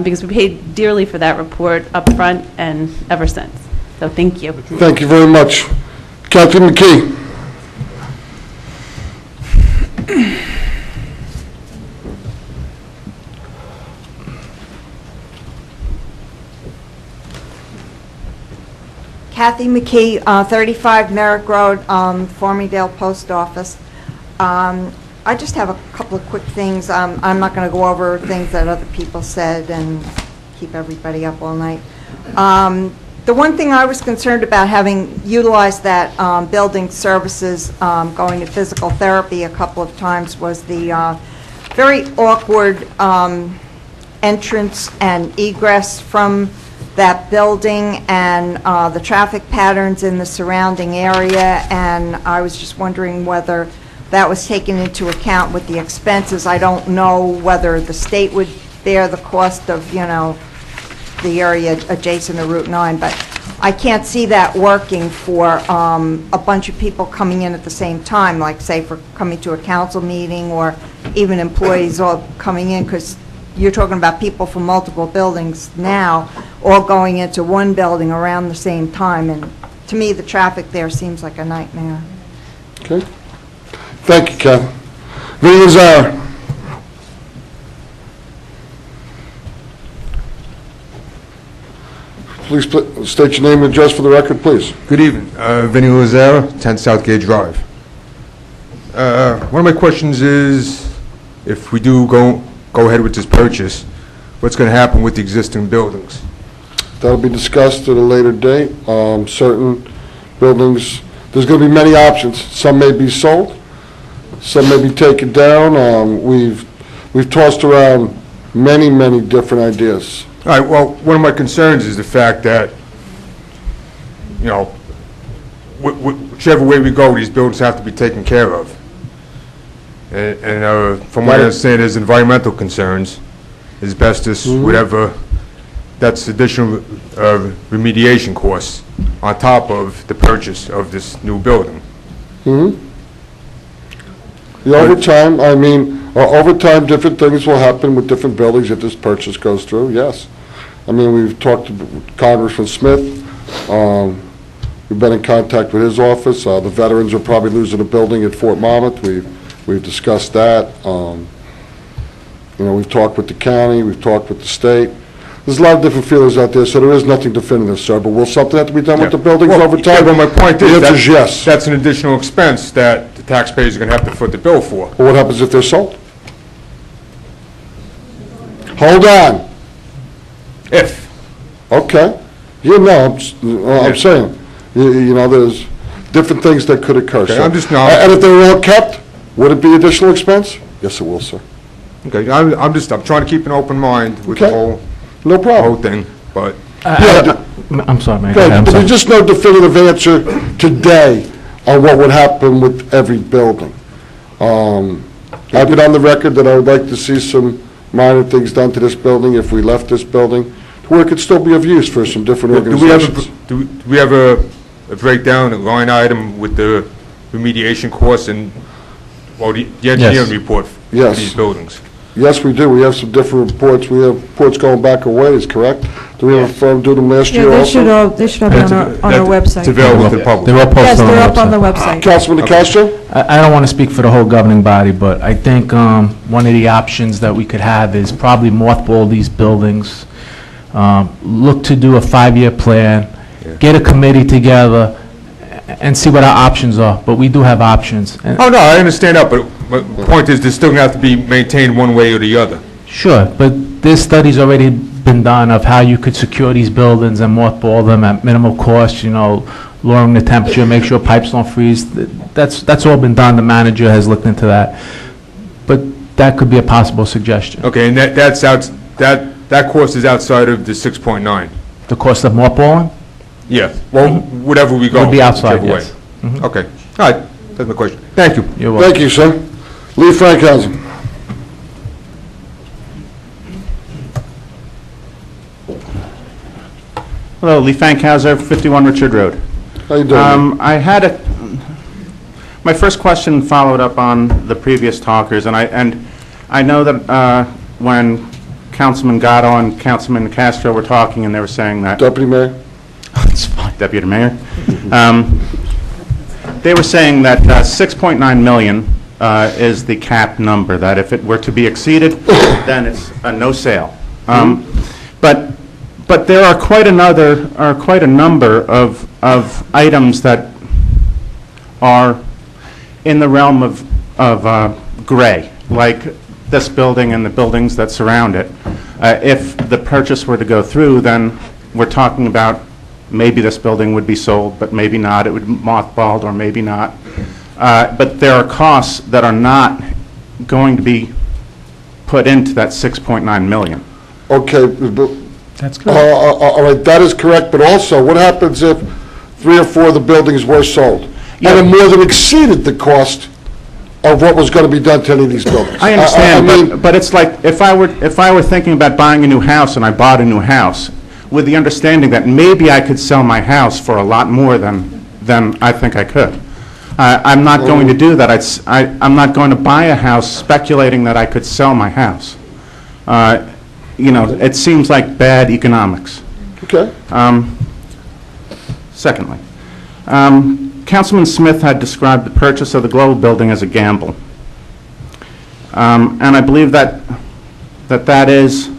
Because we paid dearly for that report up front and ever since. So thank you. Thank you very much. Captain McKee. Kathy McKee, 35 Merrick Road, Farmingdale Post Office. I just have a couple of quick things. I'm not going to go over things that other people said and keep everybody up all night. The one thing I was concerned about, having utilized that building services, going to physical therapy a couple of times, was the very awkward entrance and egress from that building, and the traffic patterns in the surrounding area, and I was just wondering whether that was taken into account with the expenses. I don't know whether the state would bear the cost of, you know, the area adjacent to Route 9, but I can't see that working for a bunch of people coming in at the same time, like, say, for coming to a council meeting, or even employees all coming in, because you're talking about people from multiple buildings now, all going into one building around the same time, and to me, the traffic there seems like a nightmare. Okay. Thank you, Ken. Vinnie Lazar. Please state your name and address for the record, please. Good evening. Vinnie Lazara, 10 Southgate Drive. One of my questions is, if we do go ahead with this purchase, what's going to happen with the existing buildings? That'll be discussed at a later date. Certain buildings, there's going to be many options. Some may be sold, some may be taken down. We've tossed around many different ideas. All right, well, one of my concerns is the fact that, you know, whichever way we go, these buildings have to be taken care of. And from what I understand, there's environmental concerns, asbestos, whatever, that's additional remediation costs on top of the purchase of this new building. The overtime, I mean, over time, different things will happen with different buildings if this purchase goes through, yes. I mean, we've talked to Congressman Smith. We've been in contact with his office. The veterans are probably losing a building at Fort Monmouth. We've discussed that. You know, we've talked with the county. We've talked with the state. There's a lot of different feelings out there, so there is nothing definitive, sir. But will something have to be done with the buildings over time? Yeah, but my point The is answer is yes. that's an additional expense that the taxpayers are going to have to foot the bill for. Well, what happens if they're sold? Hold on. If. Okay. You know, I'm saying, you know, there's different things that could occur. Okay, So- I'm just now- And if they were all kept, would it be additional expense? Yes, it will, sir. Okay, I'm trying to keep an open mind with the Okay. whole, No problem. whole thing, but. I'm sorry, Mayor. Good. I'm sorry. There's just no definitive answer today on what would happen with every building. I've been on the record that I would like to see some minor things done to this building if we left this building, to where it could still be of use for some different organizations. Do we have a breakdown, a line item with the remediation costs and, well, the engineering report for Yes. these buildings? Yes, we do. We have some different reports. We have reports going back a ways, correct? Do we have a firm do them last year Yeah, also? they should all be on our website. It's available to the public. They're all posted Yes, on the they're up on website. the website. Councilman DeCastro? I don't want to speak for the whole governing body, but I think one of the options that we could have is probably mothball these buildings, look to do a 5-year plan, get a committee together, and see what our options are. But we do have options. And Oh, no, I understand that, but my point is, they're still going to have to be maintained one way or the other. Sure, but this study's already been done of how you could secure these buildings and mothball them at minimal cost, you know, lowering the temperature, make sure pipes don't freeze. That's all been done. The manager has looked into that. But that could be a possible suggestion. Okay, and that cost is outside of the 6.9? The cost of mothballing? Yeah, well, whatever we go. Would be outside, whichever way. yes. Mhm. Okay, all right, that's my question. Thank you. You're welcome. Thank you, sir. Lee Frankhausen. Hello, Lee Fankhauser, 51 Richard Road. How you doing? My first question followed up on the previous talkers, and I know that when Councilman Gatto and Councilman Castro were talking, and they were saying that... Deputy Mayor? It's fine, Deputy Mayor. They were saying that 6.9 million is the cap number, that if it were to be exceeded, then it's a no sale. But But there are quite a number of items that are in the realm of gray, like this building and the buildings that surround it. If the purchase were to go through, then we're talking about maybe this building would be sold, but maybe not. It would be mothballed, or maybe not. But there are costs that are not going to be put into that 6.9 million. Okay, but... That's good. All right, that is correct, but also, what happens if 3 or 4 of the buildings were sold? Yeah. And it more than exceeded the cost of what was going to be done to any of these buildings? I understand, I mean, but it's like, if I were thinking about buying a new house and I bought a new house, with the understanding that maybe I could sell my house for a lot more than I think I could. I'm not going to do that. I'm not going to buy a house speculating that I could sell my house. You know, it seems like bad economics. Okay. Secondly, Councilman Smith had described the purchase of the Global Building as a gamble. And I believe that is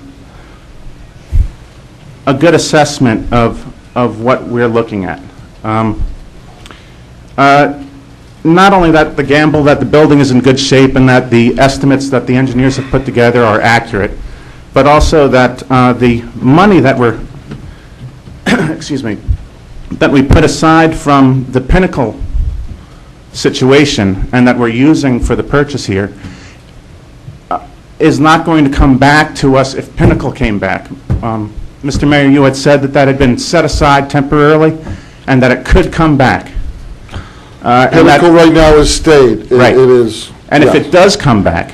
a good assessment of what we're looking at. Not only that, the gamble that the building is in good shape and that the estimates that the engineers have put together are accurate, but also that the money that we're, excuse me, that we put aside from the Pinnacle situation and that we're using for the purchase here is not going to come back to us if Pinnacle came back. Mr. Mayor, you had said that that had been set aside temporarily and that it could come back. Pinnacle right now is stayed. Right. It is. And yes. if it does come back,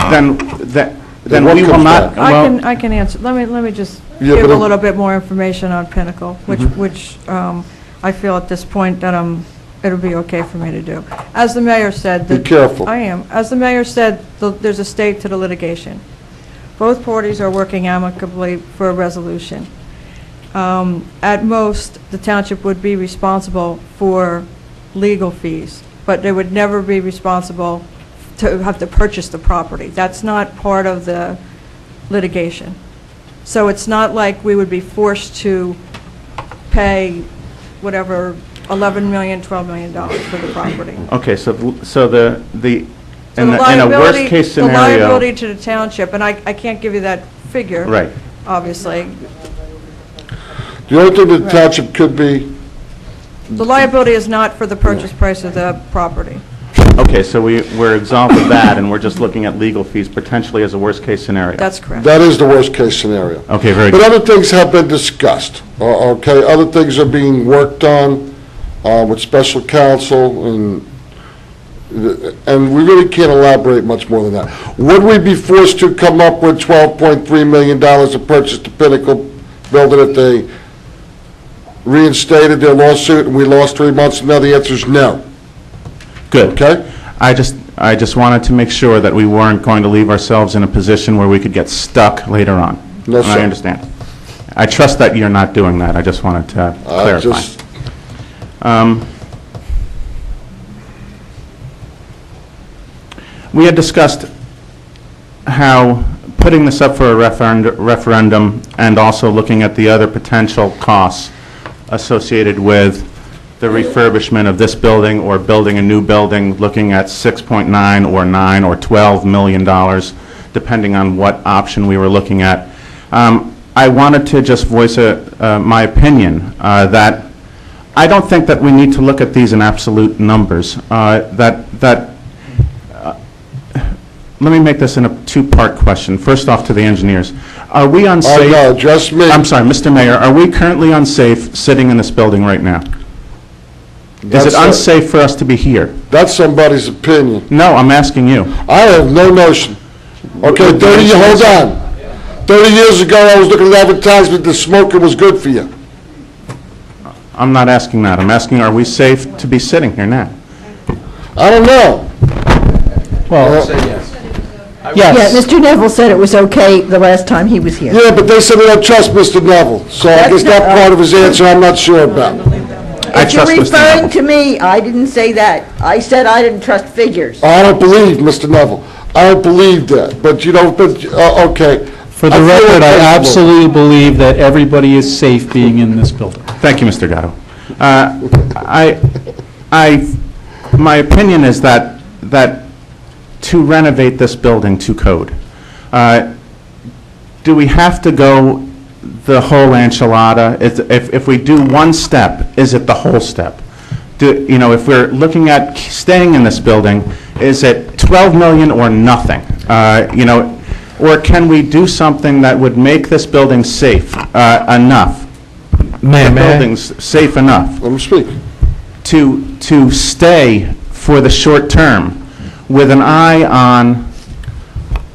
then what we will comes not. back? Well, I can answer. Let me just Yeah, give but a it- little bit more information on Pinnacle, which I feel at this point that it'll be okay for me to do. As the mayor said. Be careful. I am. As the mayor said, there's a stake to the litigation. Both parties are working amicably for a resolution. At most, the township would be responsible for legal fees, but they would never be responsible to have to purchase the property. That's not part of the litigation. So it's not like we would be forced to pay whatever, $11 million, $12 million for the property. okay, so the So in the a worst liability, case the scenario. liability to the township, and I can't give you that figure. Right. Obviously. The only thing the township could be, The liability is not for the purchase price of the property. Okay, so we're absolved of that, and we're just looking at legal fees potentially as a worst-case scenario. That's correct. that is the worst-case scenario. Okay, very But good. other things have been discussed, okay? Other things are being worked on with special counsel, and we really can't elaborate much more than that. Would we be forced to come up with $12.3 million to purchase the Pinnacle building if they reinstated their lawsuit and we lost 3 months? No, the answer is no. Good. Okay? I just wanted to make sure that we weren't going to leave ourselves in a position where we could get stuck later on. No, And sir. I understand. I trust that you're not doing that. I just wanted to clarify. Just, We had discussed how putting this up for a referendum and also looking at the other potential costs associated with the refurbishment of this building or building a new building, looking at 6.9 or 9 or 12 million dollars, depending on what option we were looking at. I wanted to just voice my opinion that I don't think that we need to look at these in absolute numbers. Let me make this in a two-part question. First off, to the engineers. Are we unsafe? no, just me. I'm sorry, Mr. Mayor, are we currently unsafe sitting in this building right now? Is it unsafe for us to be here? That's somebody's opinion. No, I'm asking you. I have no notion. Okay, hold on. 30 years ago, I was looking at advertisement that smoking was good for you. I'm not asking that. I'm asking, are we safe to be sitting here now? I don't know. Well, Yeah, yes. Mr. Neville said it was okay the last time he was here. Yeah, but they said they don't trust Mr. Neville, so I guess that part of his answer I'm not sure about. If you're trust Mr. referring Neville. to me, I didn't say that. I said I didn't trust figures. I don't believe Mr. Neville. I don't believe that, but okay, For the record, I absolutely believe that everybody is safe being in this building. Thank you, Mr. Gatto. My opinion is that to renovate this building to code, do we have to go the whole enchilada? If we do one step, is it the whole step? If we're looking at staying in this building, is it 12 million or nothing? Or can we do something that would make this building safe enough? The building's safe enough. Let me speak. To stay for the short term with an eye on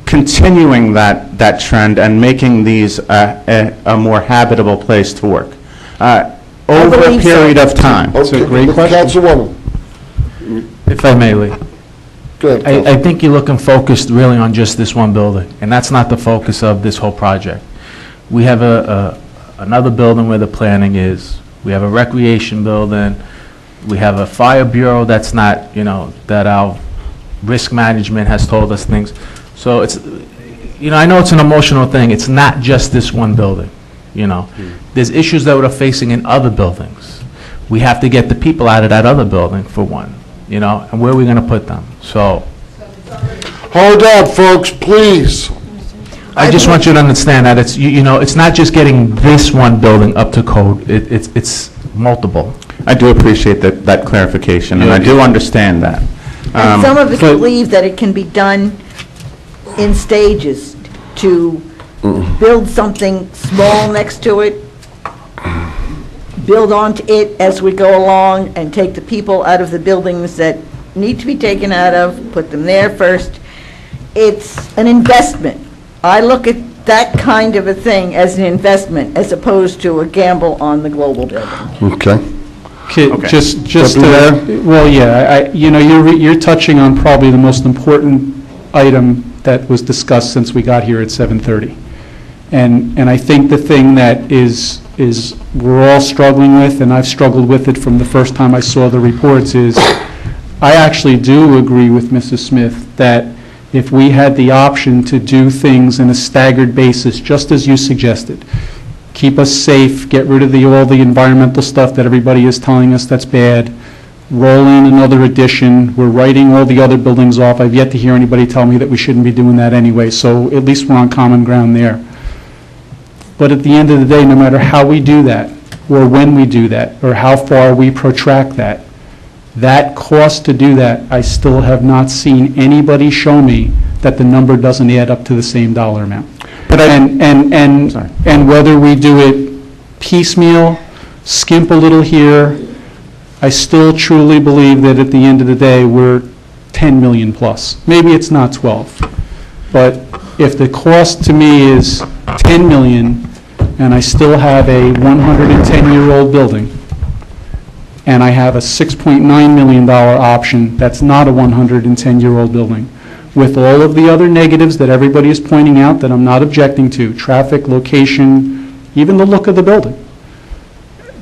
continuing that trend and making these a more habitable place to work over a period of time. It's a great question. Councilwoman. If I may, Lee. Go ahead, I think you're looking focused really on just this one building, and that's not the focus of this whole project. We have another building where the planning is. We have a recreation building. We have a fire bureau that's not, that our risk management has told us things. So it's, I know it's an emotional thing. It's not just this one building, There's issues that we're facing in other buildings. We have to get the people out of that other building, for one, and where are we going to put them? So. Hold on, folks, please. I just want you to understand that it's, it's not just getting this one building up to code. It's multiple. I do appreciate that clarification, and I do understand that. And some of us believe that it can be done in stages, to build something small next to it, build onto it as we go along, and take the people out of the buildings that need to be taken out of, put them there first. It's an investment. I look at that kind of a thing as an investment, as opposed to a gamble on the global building. Okay. Well, yeah, you're touching on probably the most important item that was discussed since we got here at 7:30. And I think the thing that is we're all struggling with, and I've struggled with it from the first time I saw the reports, is I actually do agree with Mrs. Smith that if we had the option to do things in a staggered basis, just as you suggested, keep us safe, get rid of all the environmental stuff that everybody is telling us that's bad, roll in another addition, we're writing all the other buildings off. I've yet to hear anybody tell me that we shouldn't be doing that anyway, so at least we're on common ground there. But at the end of the day, no matter how we do that, or when we do that, or how far we protract that cost to do that, I still have not seen anybody show me that the number doesn't add up to the same dollar amount. But and whether we do it piecemeal, skimp a little here, I still truly believe that at the end of the day, we're 10 million plus. Maybe it's not 12. But if the cost to me is 10 million, and I still have a 110-year-old building, and I have a $6.9 million option that's not a 110-year-old building, with all of the other negatives that everybody is pointing out that I'm not objecting to, traffic, location, even the look of the building.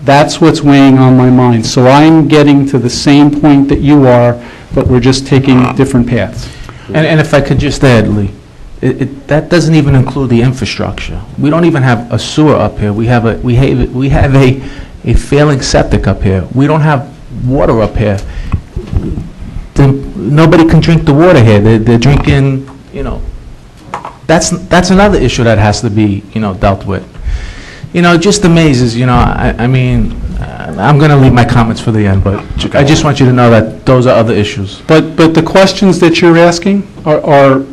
That's what's weighing on my mind. So I'm getting to the same point that you are, but we're just taking different paths. And if I could just add, Lee, that doesn't even include the infrastructure. We don't even have a sewer up here. We have a failing septic up here. We don't have water up here. Nobody can drink the water here. They're drinking, that's another issue that has to be, dealt with. It just amazes, I'm going to leave my comments for the end, but I just want you to know that those are other issues. But the questions that you're asking are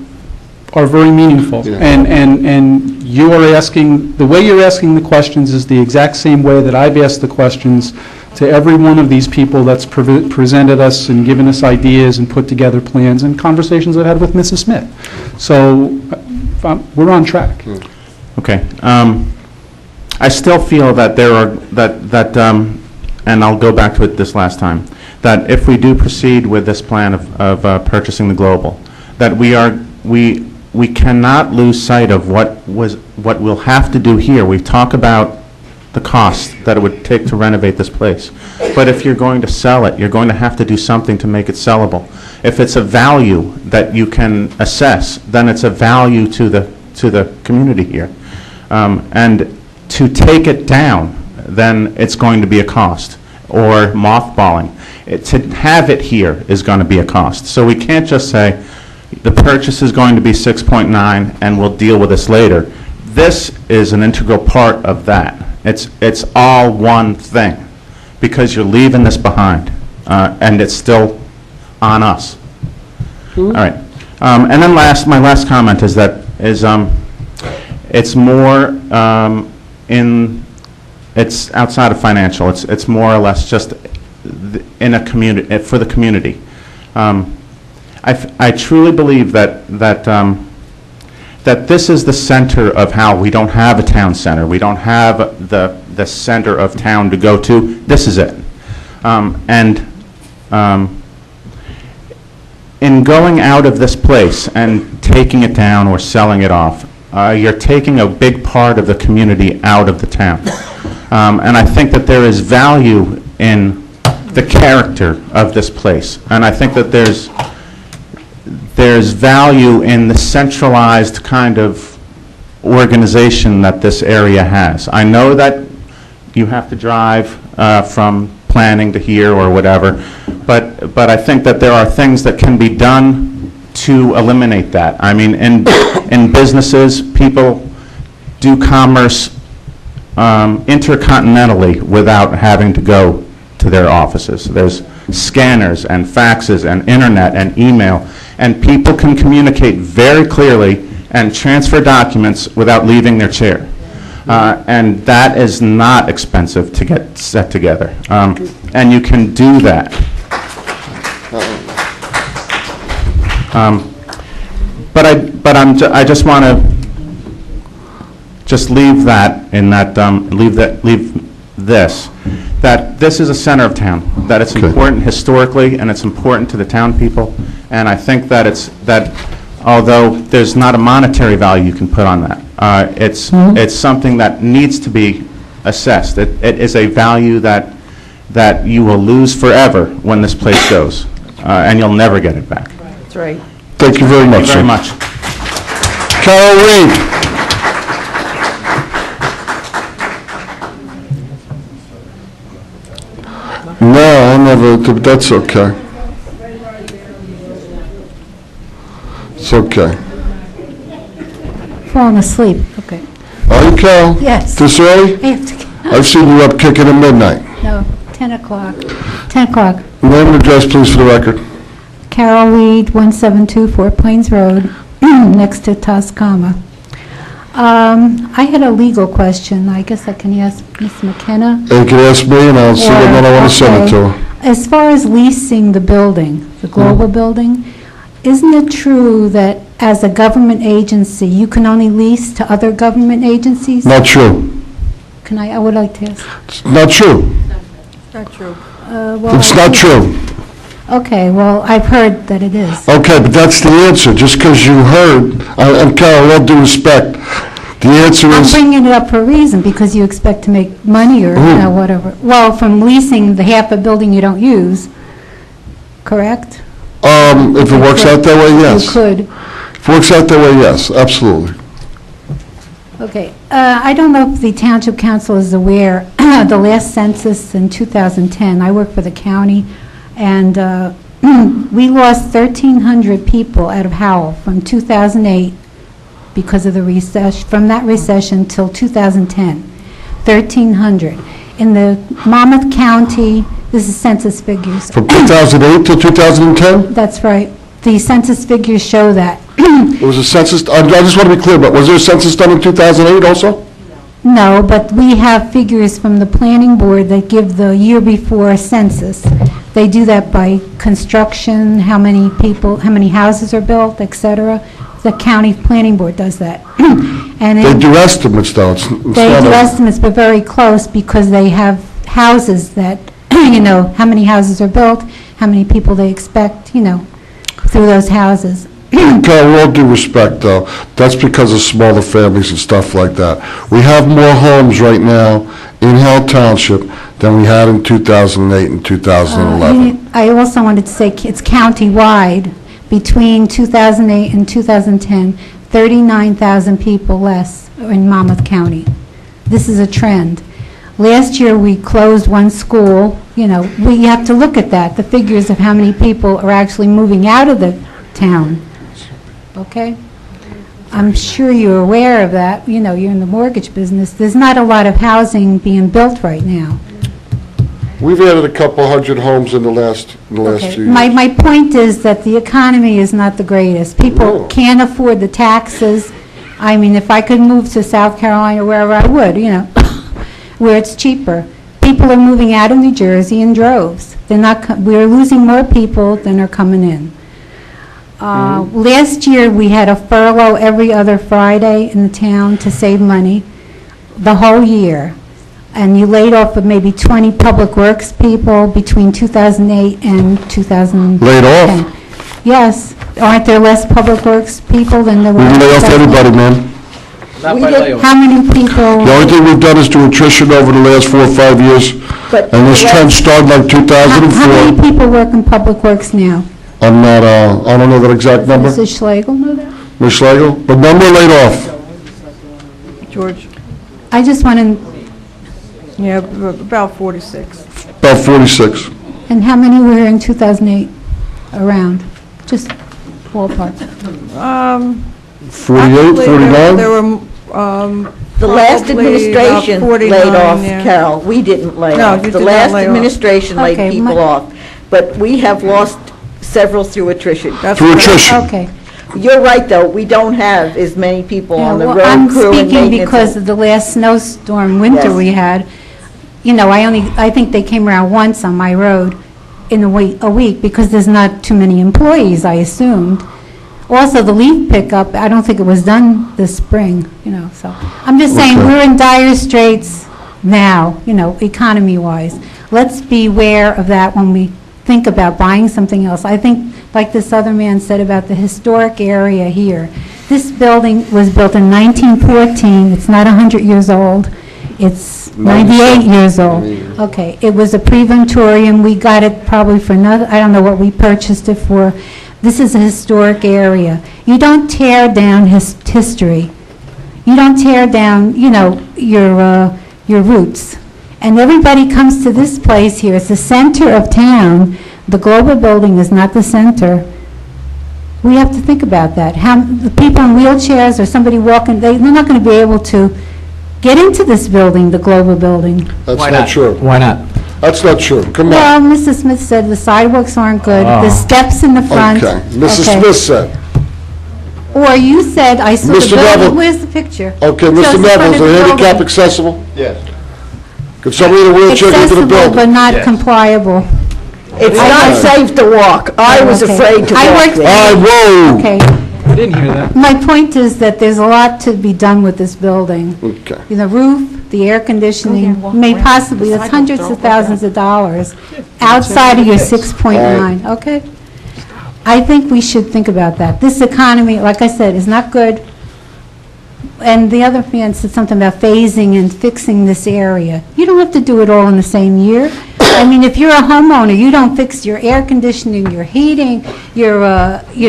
very meaningful. Yeah. And you are asking, the way you're asking the questions is the exact same way that I've asked the questions to every one of these people that's presented us and given us ideas and put together plans, and conversations I've had with Mrs. Smith. So we're on track. Okay. I still feel that there are, and I'll go back to it this last time, that if we do proceed with this plan of purchasing the global, that we cannot lose sight of what we'll have to do here. We've talked about the cost that it would take to renovate this place. But if you're going to sell it, you're going to have to do something to make it sellable. If it's a value that you can assess, then it's a value to the to the community here. And to take it down, then it's going to be a cost, or mothballing. To have it here is going to be a cost. So we can't just say, the purchase is going to be 6.9 and we'll deal with this later. This is an integral part of that. It's all one thing, because you're leaving this behind, and it's still on us. All right. And then my last comment is that it's more it's outside of financial. It's more or less just in a community, for the community. I truly believe that this is the center of Howell. We don't have a town center. We don't have the center of town to go to. This is it. In going out of this place and taking it down or selling it off, you're taking a big part of the community out of the town. And I think that there is value in the character of this place. And I think that there's value in the centralized kind of organization that this area has. I know that you have to drive from planning to here or whatever, but I think that there are things that can be done to eliminate that. I mean, in businesses, people do commerce intercontinentally without having to go to their offices. There's scanners and faxes and internet and email, and people can communicate very clearly and transfer documents without leaving their chair. And that is not expensive to get set together. And you can do that. I just want to just leave that in that, that this is a center of town, that it's important historically, and it's important to the town people, and I think that although there's not a monetary value you can put on that, it's something that needs to be assessed. It is a value that you will lose forever when this place goes, and you'll never get it back. That's right. Thank you very much, Thank you very much. Carol Reed. No, I never, that's okay. It's okay. Falling asleep. Okay. Are you, Carol? Yes. This early? I have to, I've seen you up kicking at midnight. no, 10 o'clock. 10 o'clock. Name and address, please, for the record. Carol Reed, 172 Fort Plains Road, next to Toscama. I had a legal question. I guess I can ask Ms. McKenna. You can ask me, and I'll see what I want to send it to her. As far as leasing the building, the global building, isn't it true that as a government agency, you can only lease to other government agencies? Not true. I would like to ask. It's not true. Not true. It's not true. Okay, well, I've heard that it is. Okay, but that's the answer. Just because you heard, and Carol, all due respect, the answer I'm is, bringing it up for a reason, because you expect to make money or, whatever. Well, from leasing the half a building you don't use, correct? if it works out that way, yes. You could. If it works out that way, yes, absolutely. Okay, I don't know if the Township Council is aware, the last census in 2010, I work for the county, and we lost 1,300 people out of Howell from 2008 because of the recession, from that recession till 2010, 1,300. In the Monmouth County, this is census figures. From 2008 to 2010? That's right. The census figures show that. It was a census, I just want to be clear, but was there a census done in 2008 also? No, but we have figures from the planning board that give the year before census. They do that by construction, how many people, how many houses are built, et cetera. The county planning board does that. And They do estimates, though. It's they not do a- estimates, but very close, because they have houses that, how many houses are built, how many people they expect, through those houses. Carol, with all due respect, though, that's because of smaller families and stuff like that. We have more homes right now in Howell Township than we had in 2008 and 2011. I also wanted to say it's county-wide, between 2008 and 2010, 39,000 people less in Monmouth County. This is a trend. Last year, we closed one school. You know, we have to look at that, the figures of how many people are actually moving out of the town. Okay? I'm sure you're aware of that. You know, you're in the mortgage business. There's not a lot of housing being built right now. We've added a couple hundred homes in the last few years. My point is that the economy is not the greatest. People can't afford the taxes. I mean, if I could move to South Carolina, wherever I would, you know, where it's cheaper. People are moving out of New Jersey in droves. They're not. We're losing more people than are coming in. Last year, we had a furlough every other Friday in the town to save money, the whole year. And you laid off of maybe 20 public works people between 2008 and 2010. Laid off? Yes. Aren't there less public works people than there were? We lay off everybody, ma'am. How many people? The only thing we've done is do attrition over the last 4 or 5 years, and this trend started like 2004. How many people work in public works now? I'm not, I don't know that exact number. Mrs. Schlegel know that? Ms. Schlegel, but none were laid off. George? I just want to, Yeah, about 46. About 46. and how many were here in 2008 around? Just ballpark. 48, 49? There were, The last probably administration about 49, laid off, yeah. Carol. We didn't lay No, off. you The did not last lay off. administration laid Okay, people off. But we have lost several through attrition. Through attrition. Okay. You're right, though. We don't have as many people Yeah, on the well, road I'm crew and speaking maintenance. because of the last snowstorm winter Yes. we had. You know, I think they came around once on my road in a week because there's not too many employees, I assumed. Also, the leaf pickup, I don't think it was done this spring, you know, so. I'm just saying, Okay. we're in dire straits now, you know, economy-wise. Let's be aware of that when we think about buying something else. I think, like this other man said about the historic area here, this building was built in 1914. It's not 100 years old. It's 98 years old. Okay, it was a pre-Ventorian. We got it probably for another, I don't know what we purchased it for. This is a historic area. You don't tear down history. You don't tear down, you know, your roots. And everybody comes to this place here. It's the center of town. The Global Building is not the center. We have to think about that. How the people in wheelchairs or somebody walking, they're not going to be able to get into this building, the Global Building. That's not true. Why not? That's not true. Come Well, on. Mrs. Smith said the sidewalks aren't good, Oh. the steps in the front. Okay. Mrs. Okay. Smith said. Or you said, I saw the Mr. Neville. building, where's the picture? Okay, Shows Mr. the front Neville, of is the the handicap building. accessible? Yes. Could somebody in a wheelchair get to the Accessible, but building? not compliable. It's not safe to walk. I was Okay. afraid to I walk worked- there. All right, whoa. Okay. I didn't hear that. My point is that there's a lot to be done with this building. Okay. The roof, the air conditioning, may possibly, that's hundreds of thousands of dollars outside of your 6.9, okay? I think we should think about that. This economy, like I said, is not good. And the other man said something about phasing and fixing this area. You don't have to do it all in the same year. I mean, if you're a homeowner, you don't fix your air conditioning, your heating, your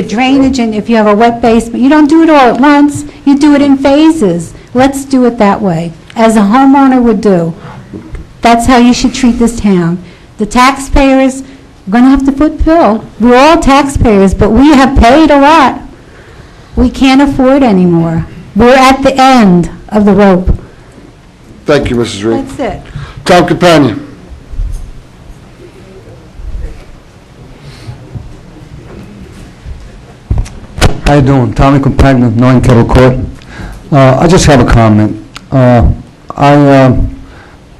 drainage, and if you have a wet basement, you don't do it all at once. You do it in phases. Let's do it that way, as a homeowner would do. That's how you should treat this town. The taxpayers are going to have to foot the bill. We're all taxpayers, but we have paid a lot. We can't afford anymore. We're at the end of the rope. Thank you, Mrs. Reed. That's it. Town Companion. How you doing? Tommy Compagno, 9 Kettle Court. I just have a comment.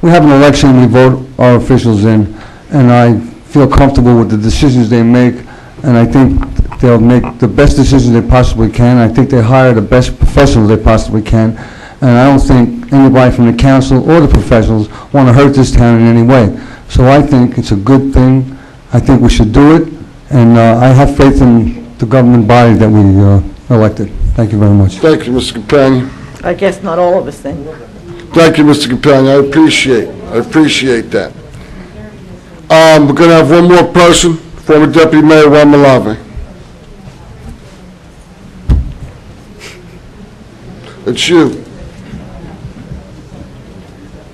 We have an election, we vote our officials in, and I feel comfortable with the decisions they make, and I think they'll make the best decisions they possibly can. I think they hire the best professionals they possibly can, and I don't think anybody from the council or the professionals want to hurt this town in any way. So I think it's a good thing. I think we should do it, and I have faith in the government body that we elected. Thank you very much. Thank you, Mr. Companion. I guess not all of us then. Thank you, Mr. Companion. I appreciate that. We're going to have one more person, former Deputy Mayor Ron Malave. It's you.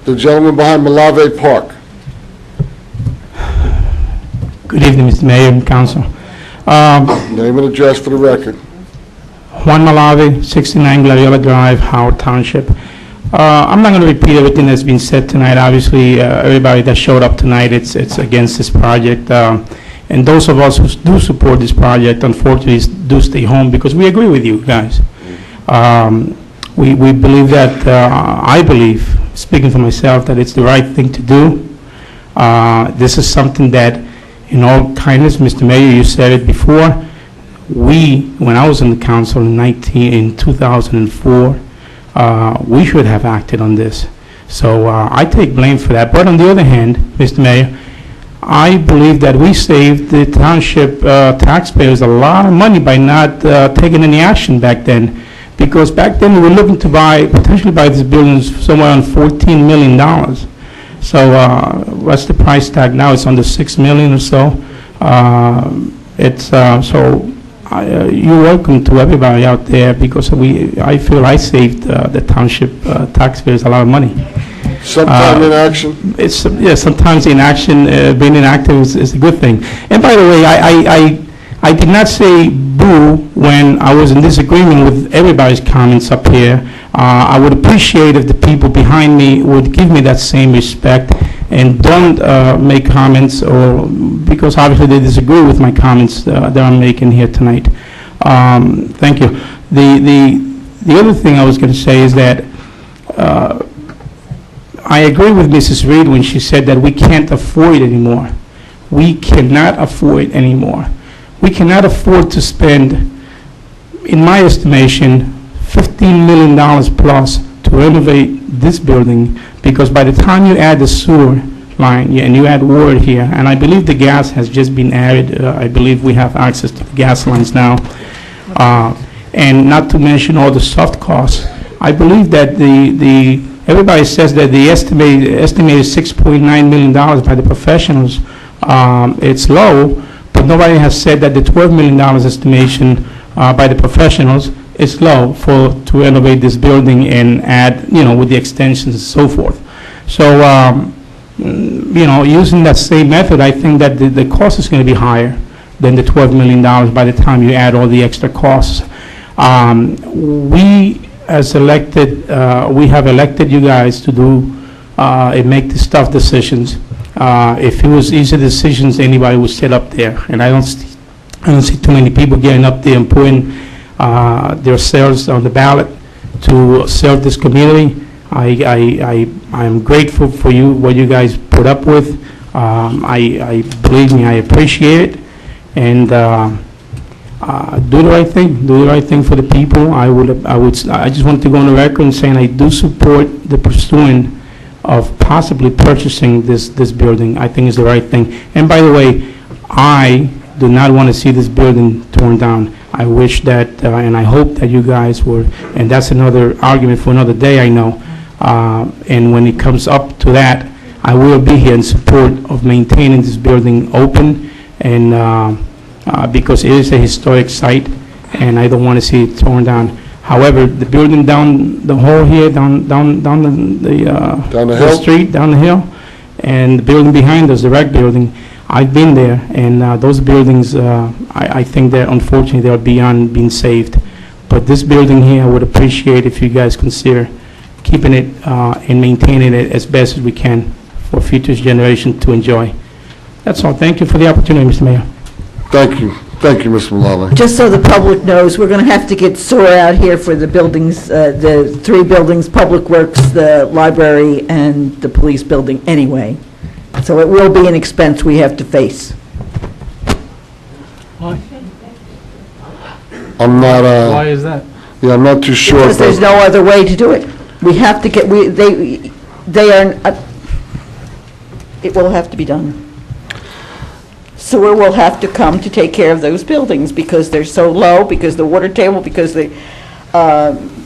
The gentleman behind Malave Park. Good evening, Mr. Mayor and Council. Name and address for the record. Juan Malave, 69 Gladiola Drive, Howell Township. I'm not going to repeat everything that's been said tonight. Obviously, everybody that showed up tonight, it's against this project. And those of us who do support this project, unfortunately, do stay home because we agree with you guys. We believe that, I believe, speaking for myself, that it's the right thing to do. This is something that, in all kindness, Mr. Mayor, you said it before, when I was in the council in 2004, we should have acted on this. So I take blame for that. But on the other hand, Mr. Mayor, I believe that we saved the township taxpayers a lot of money by not taking any action back then. Because back then we were looking to potentially buy these buildings somewhere around $14 million. So what's the price tag now? It's under $6 million or so. You're welcome to everybody out there because I feel I saved the township taxpayers a lot of money. Sometime inaction? Sometimes inaction, being inactive is a good thing. And by the way, I did not say boo when I was in disagreement with everybody's comments up here. I would appreciate if the people behind me would give me that same respect and don't make comments because obviously they disagree with my comments that I'm making here tonight. Thank you. The other thing I was going to say is that I agree with Mrs. Reed when she said that we can't afford it anymore. We cannot afford it anymore. We cannot afford to spend, in my estimation, $15 million plus to renovate this building, because by the time you add the sewer line and you add water here, and I believe the gas has just been added, I believe we have access to the gas lines now, and not to mention all the soft costs, I believe that everybody says that the estimated $6.9 million by the professionals, it's low, but nobody has said that the $12 million estimation by the professionals is low to renovate this building and add, with the extensions and so forth. So, using that same method, I think that the cost is going to be higher than the $12 million by the time you add all the extra costs. We, as elected, we have elected you guys to do and make these tough decisions. If it was easy decisions, anybody would sit up there, and I don't see too many people getting up there and putting themselves on the ballot to serve this community. I am grateful for what you guys put up with. Believe me, I appreciate it, and do the right thing. Do the right thing for the people. I just want to go on the record and saying I do support the pursuing of possibly purchasing this building. I think is the right thing. And by the way, I do not want to see this building torn down. I wish that, and I hope that you guys were, and that's another argument for another day, I know. And when it comes up to that, I will be here in support of maintaining this building open, and because it is a historic site, and I don't want to see it torn down. However, the building down the hall here, down the street, down the hill, and the building behind us, the rec building, I've been there, and those buildings, I think that unfortunately they're beyond being saved. But this building here, I would appreciate if you guys consider keeping it and maintaining it as best as we can for future generations to enjoy. That's all. Thank you for the opportunity, Mr. Mayor. Thank you. Thank you, Mr. Malave. Just so the public knows, we're going to have to get sewer out here for the buildings, the 3 buildings, Public Works, the library, and the police building anyway. So it will be an expense we have to face. Why? I'm not, Why is that? yeah, I'm not too sure. Because there's no other way to do it. We have to get, it will have to be done. Sewer will have to come to take care of those buildings because they're so low, because the water table, because the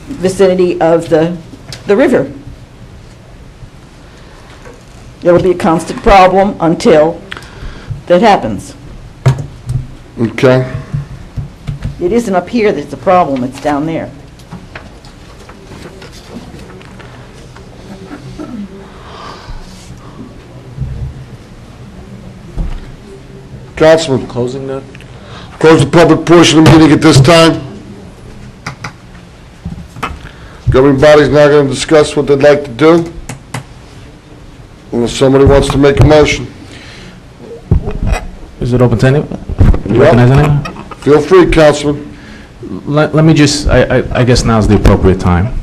vicinity of the river. It'll be a constant problem until that happens. Okay. It isn't up here that's the problem, it's down there. Councilman, Closing the... close the public portion of the meeting at this time. Governing body's now going to discuss what they'd like to do. Unless somebody wants to make a motion. Is it open to anyone? You recognize anyone? Feel free, Councilman. Let me just, I guess now's the appropriate time.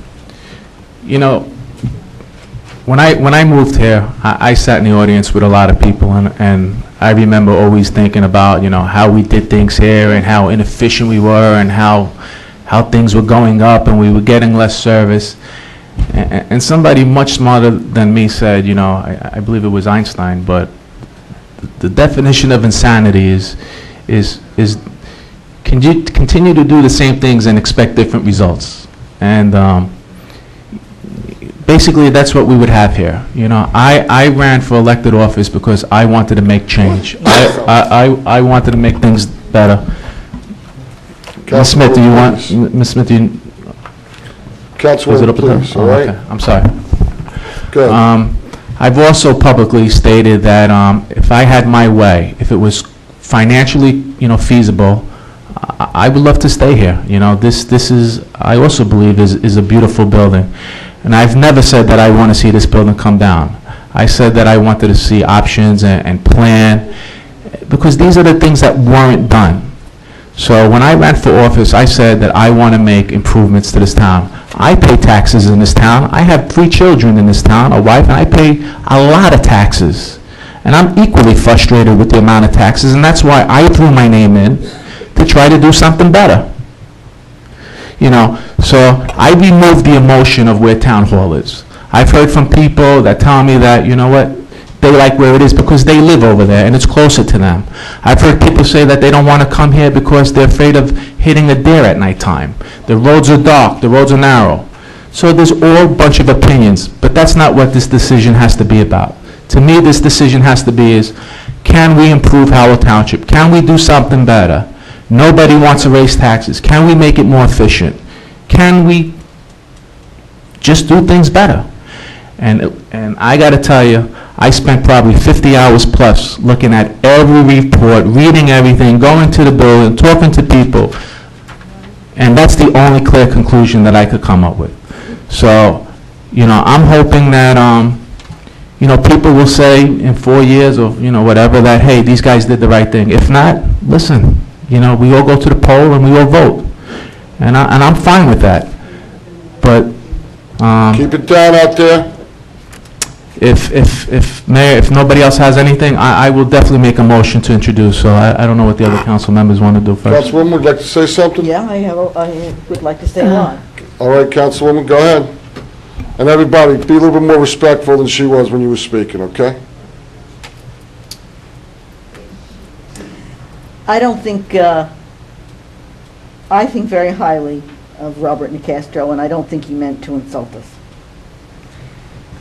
You know, when I moved here, I sat in the audience with a lot of people, and I remember always thinking about, you know, how we did things here and how inefficient we were and how things were going up and we were getting less service. And somebody much smarter than me said, you know, I believe it was Einstein, but the definition of insanity is can you continue to do the same things and expect different results? And basically, that's what we would have here. You know, I ran for elected office because I wanted to make change. I wanted to make things better. Ms. Smith, do you want, Ms. Smith, do you? Councilwoman, please, all right? Okay, I'm sorry. Good. I've also publicly stated that if I had my way, if it was financially, you know, feasible, I would love to stay here. You know, this is, I also believe, is a beautiful building. And I've never said that I want to see this building come down. I said that I wanted to see options and plan, because these are the things that weren't done. So when I ran for office, I said that I want to make improvements to this town. I pay taxes in this town. I have 3 children in this town, a wife, and I pay a lot of taxes. And I'm equally frustrated with the amount of taxes, and that's why I threw my name in to try to do something better. You know, so I removed the emotion of where town hall is. I've heard from people that tell me that, you know what, they like where it is because they live over there and it's closer to them. I've heard people say that they don't want to come here because they're afraid of hitting a deer at nighttime. The roads are dark, the roads are narrow. So there's all a bunch of opinions, but that's not what this decision has to be about. To me, this decision has to be is, can we improve Howell Township? Can we do something better? Nobody wants to raise taxes. Can we make it more efficient? Can we just do things better? And I got to tell you, I spent probably 50 hours plus looking at every report, reading everything, going to the building, talking to people, and that's the only clear conclusion that I could come up with. So, you know, I'm hoping that, you know, people will say in 4 years or, you know, whatever, that, hey, these guys did the right thing. If not, listen, you know, we all go to the poll and we all vote. And I'm fine with that. But keep it down out there. If nobody else has anything, I will definitely make a motion to introduce. So I don't know what the other council members want to do first. Councilwoman, would like to say something? Yeah, I would like to stay on. All right, Councilwoman, go ahead. And everybody, be a little bit more respectful than she was when you were speaking, okay? I don't think, I think very highly of Robert Nicastro, and I don't think he meant to insult us.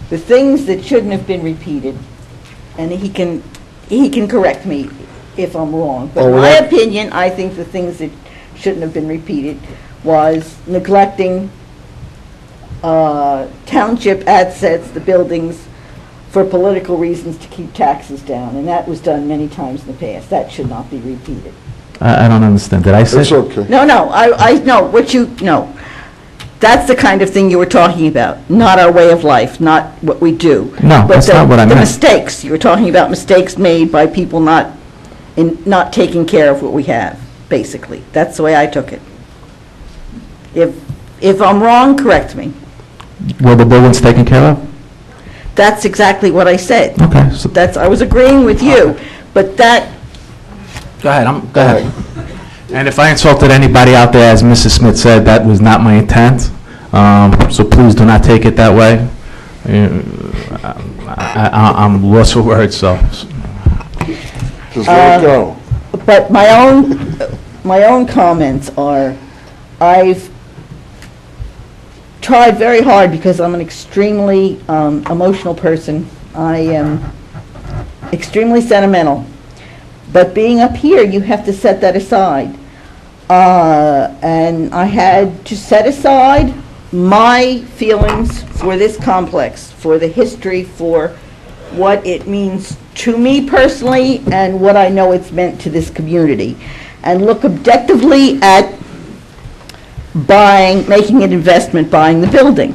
The things that shouldn't have been repeated, and he can correct me if I'm wrong, but in my opinion, I think the things that shouldn't have been repeated was neglecting township assets, the buildings, for political reasons to keep taxes down, and that was done many times in the past. That should not be repeated. I don't understand. Did I say? It's okay. No, I know what you, no. That's the kind of thing you were talking about, not our way of life, not what we do. No, that's not what I meant. The mistakes, you were talking about mistakes made by people not taking care of what we have, basically. That's the way I took it. If I'm wrong, correct me. Were the buildings taken care of? That's exactly what I said. Okay. So I was agreeing with you, but that... Go ahead. Go ahead. And if I insulted anybody out there, as Mrs. Smith said, that was not my intent. So please do not take it that way. I'm lost for words, so. Just let it go. But my own comments are, I've tried very hard because I'm an extremely emotional person. I am extremely sentimental. But being up here, you have to set that aside. And I had to set aside my feelings for this complex, for the history, for what it means to me personally and what I know it's meant to this community, and look objectively at making an investment, buying the building.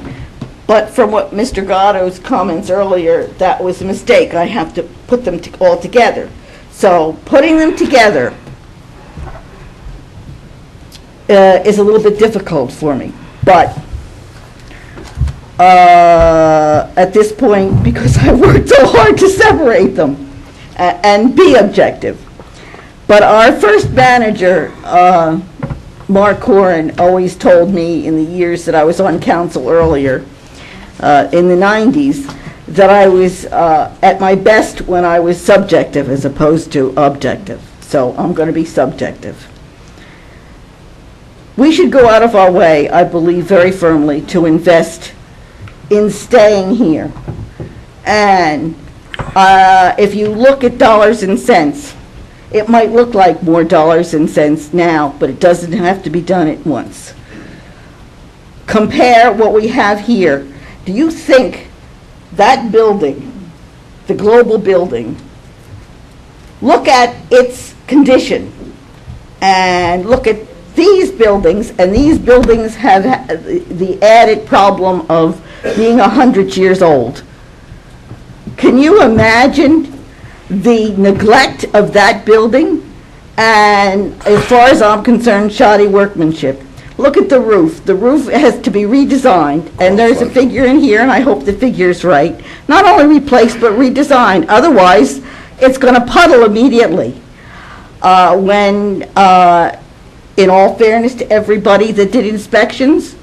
But from what Mr. Gatto's comments earlier, that was a mistake. I have to put them all together. So putting them together is a little bit difficult for me. But at this point, because I worked so hard to separate them and be objective. But our first manager, Mark Corin, always told me in the years that I was on council earlier, in the 90s, that I was at my best when I was subjective as opposed to objective. So I'm going to be subjective. We should go out of our way, I believe very firmly, to invest in staying here. And if you look at dollars and cents, it might look like more dollars and cents now, but it doesn't have to be done at once. Compare what we have here. Do you think that building, the global building, look at its condition and look at these buildings, and these buildings have the added problem of being 100 years old. Can you imagine the neglect of that building? And as far as I'm concerned, shoddy workmanship. Look at the roof. The roof has to be redesigned, and there's a figure in here, and I hope the figure's right. Not only replaced, but redesigned. Otherwise, it's going to puddle immediately. In all fairness to everybody that did inspections,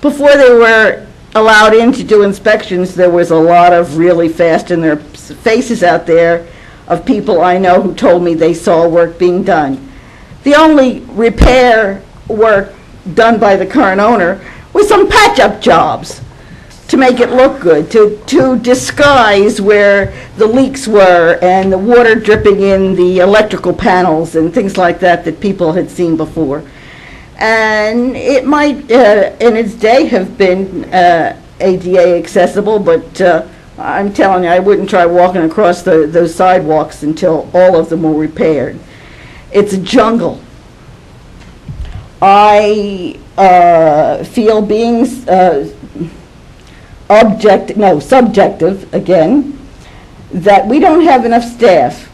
before they were allowed in to do inspections, there was a lot of really fast in their faces out there of people I know who told me they saw work being done. The only repair work done by the current owner was some patch-up jobs to make it look good, to disguise where the leaks were and the water dripping in the electrical panels and things like that that people had seen before. And it might, in its day, have been ADA accessible, but I'm telling you, I wouldn't try walking across those sidewalks until all of them were repaired. It's a jungle. I feel being subjective again, that we don't have enough staff.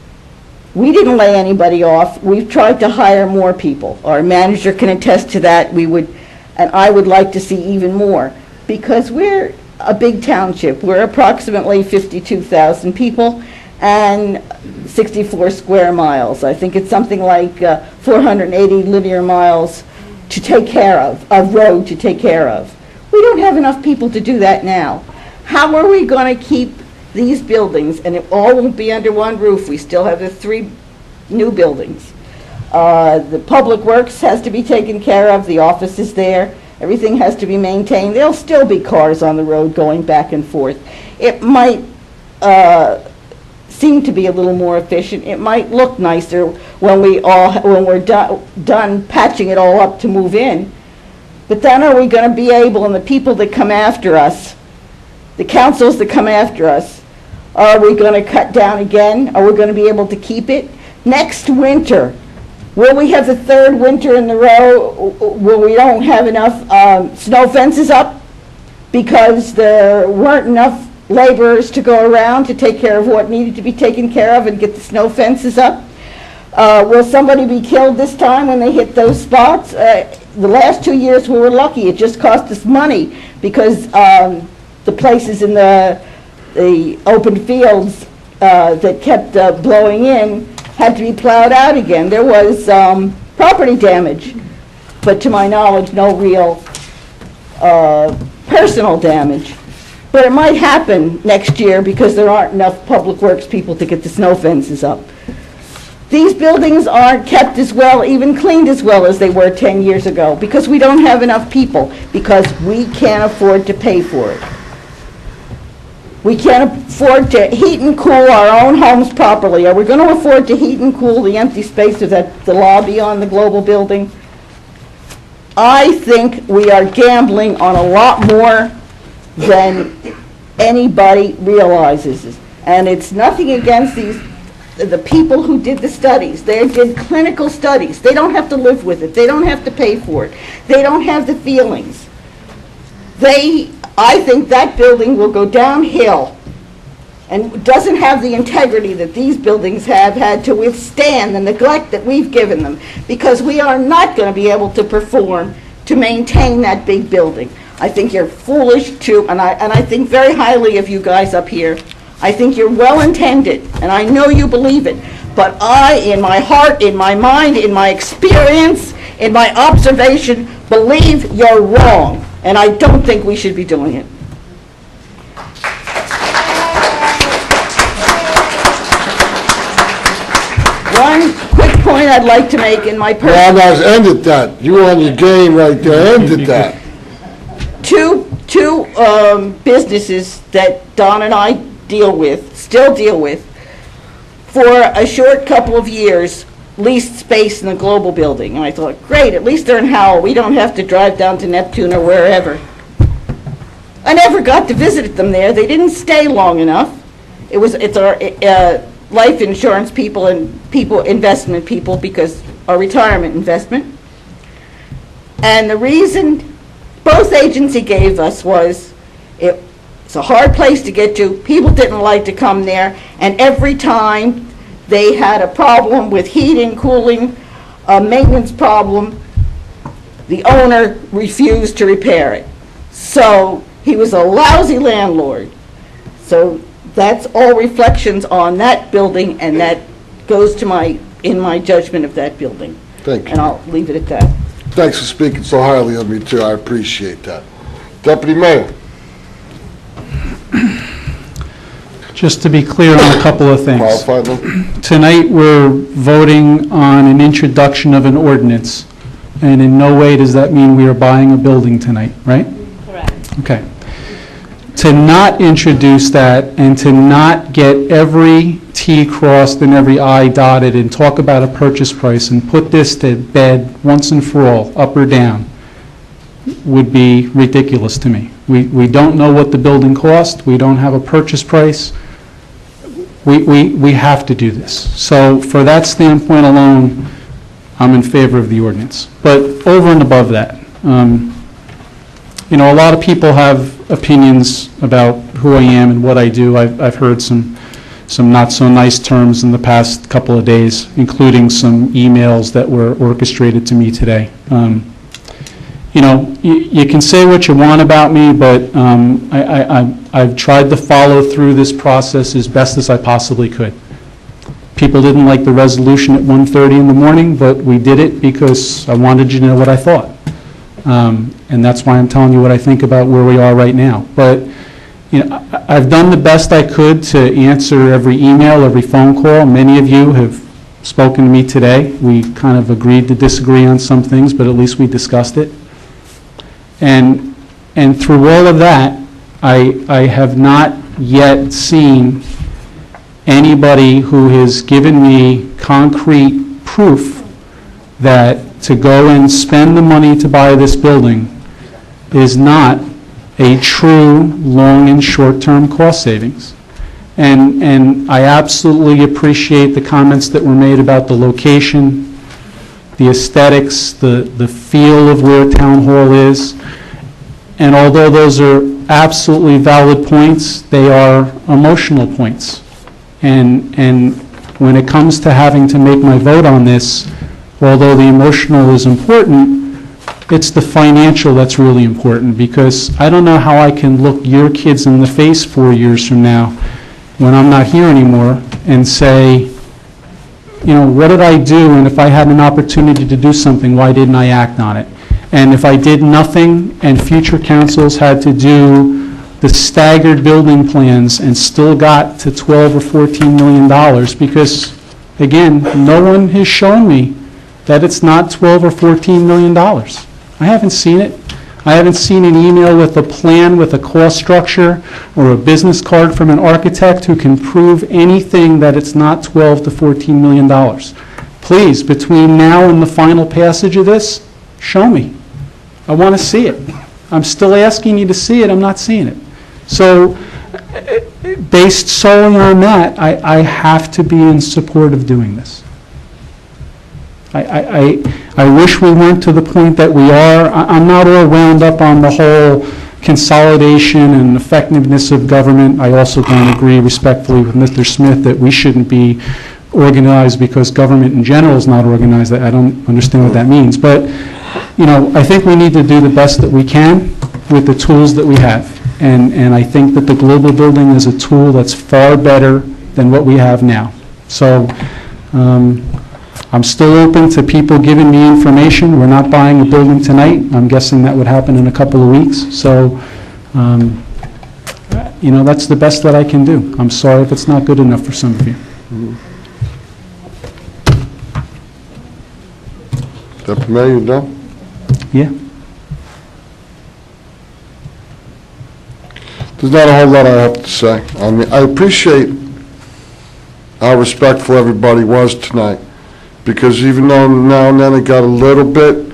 We didn't lay anybody off. We've tried to hire more people. Our manager can attest to that. And I would like to see even more, because we're a big township. We're approximately 52,000 people and 64 square miles. I think it's something like 480 linear miles to take care of road to take care of. We don't have enough people to do that now. How are we going to keep these buildings, and it all won't be under one roof? We still have the 3 new buildings. The public works has to be taken care of, the office is there, everything has to be maintained. There'll still be cars on the road going back and forth. It might seem to be a little more efficient. It might look nicer when we're done patching it all up to move in. But then are we going to be able, and the people that come after us, the councils that come after us, are we going to cut down again? Are we going to be able to keep it? Next winter, will we have the 3rd winter in a row where we don't have enough snow fences up because there weren't enough laborers to go around to take care of what needed to be taken care of and get the snow fences up? Will somebody be killed this time when they hit those spots? The last 2 years we were lucky. It just cost us money because the places in the open fields that kept blowing in had to be plowed out again. There was property damage, but to my knowledge, no real personal damage. But it might happen next year because there aren't enough public works people to get the snow fences up. These buildings aren't kept as well, even cleaned as well as they were 10 years ago, because we don't have enough people, because we can't afford to pay for it. We can't afford to heat and cool our own homes properly. Are we going to afford to heat and cool the empty space of the lobby on the global building? I think we are gambling on a lot more than anybody realizes. And it's nothing against the people who did the studies. They did clinical studies. They don't have to live with it. They don't have to pay for it. They don't have the feelings. I think that building will go downhill and doesn't have the integrity that these buildings have had to withstand the neglect that we've given them, because we are not going to be able to perform to maintain that big building. I think you're foolish too, and I think very highly of you guys up here. I think you're well-intended, and I know you believe it, but I, in my heart, in my mind, in my experience, in my observation, believe you're wrong, and I don't think we should be doing it. One quick point I'd like to make in my Well, guys, ended that. You were on your game right there. Ended that. Two businesses that Don and I still deal with, for a short couple of years, leased space in the Global Building. And I thought, great, at least they're in Howell. We don't have to drive down to Neptune or wherever. I never got to visit them there. They didn't stay long enough. It's our life insurance people and investment people, because our retirement investment. And the reason both agency gave us was it's a hard place to get to. People didn't like to come there, and every time they had a problem with heating, cooling, a maintenance problem, the owner refused to repair it. So he was a lousy landlord. So that's all reflections on that building, and that goes to in my judgment of that building. Thank you. And I'll leave it at that. Thanks for speaking so highly of me, too. I appreciate that. Deputy Mayor. Just to be clear on a couple of things. Qualified one? Tonight, we're voting on an introduction of an ordinance, and in no way does that mean we are buying a building tonight, right? Correct. Okay. To not introduce that and to not get every T crossed and every I dotted and talk about a purchase price and put this to bed once and for all, up or down, would be ridiculous to me. We don't know what the building cost. We don't have a purchase price. We have to do this. So for that standpoint alone, I'm in favor of the ordinance. But over and above that, a lot of people have opinions about who I am and what I do. I've heard some not so nice terms in the past couple of days, including some emails that were orchestrated to me today. You can say what you want about me, but I've tried to follow through this process as best as I possibly could. People didn't like the resolution at 1:30 in the morning, but we did it because I wanted you to know what I thought. And that's why I'm telling you what I think about where we are right now. But I've done the best I could to answer every email, every phone call. Many of you have spoken to me today. We kind of agreed to disagree on some things, but at least we discussed it. And through all of that, I have not yet seen anybody who has given me concrete proof that to go and spend the money to buy this building is not a true long and short-term cost savings. And I absolutely appreciate the comments that were made about the location, the aesthetics, the feel of where Town Hall is. And although those are absolutely valid points, they are emotional points. And when it comes to having to make my vote on this, although the emotional is important, it's the financial that's really important, because I don't know how I can look your kids in the face 4 years from now when I'm not here anymore and say, what did I do? And if I had an opportunity to do something, why didn't I act on it? And if I did nothing and future councils had to do the staggered building plans and still got to $12 or $14 million, because, again, no one has shown me that it's not $12 or $14 million. I haven't seen it. I haven't seen an email with a plan with a cost structure or a business card from an architect who can prove anything that it's not $12 to $14 million. Please, between now and the final passage of this, show me. I want to see it. I'm still asking you to see it. I'm not seeing it. So based solely on that, I have to be in support of doing this. I wish we weren't to the point that we are. I'm not all wound up on the whole consolidation and effectiveness of government. I also don't agree respectfully with Mr. Smith that we shouldn't be organized because government in general is not organized. I don't understand what that means. But, you know, I think we need to do the best that we can with the tools that we have. And I think that the global building is a tool that's far better than what we have now. So I'm still open to people giving me information. We're not buying a building tonight. I'm guessing that would happen in a couple of weeks. So, you know, that's the best that I can do. I'm sorry if it's not good enough for some of you. Deputy Mayor, you done? Yeah. There's not a whole lot I have to say. I mean, I appreciate how respectful everybody was tonight, because even though now and then it got a little bit,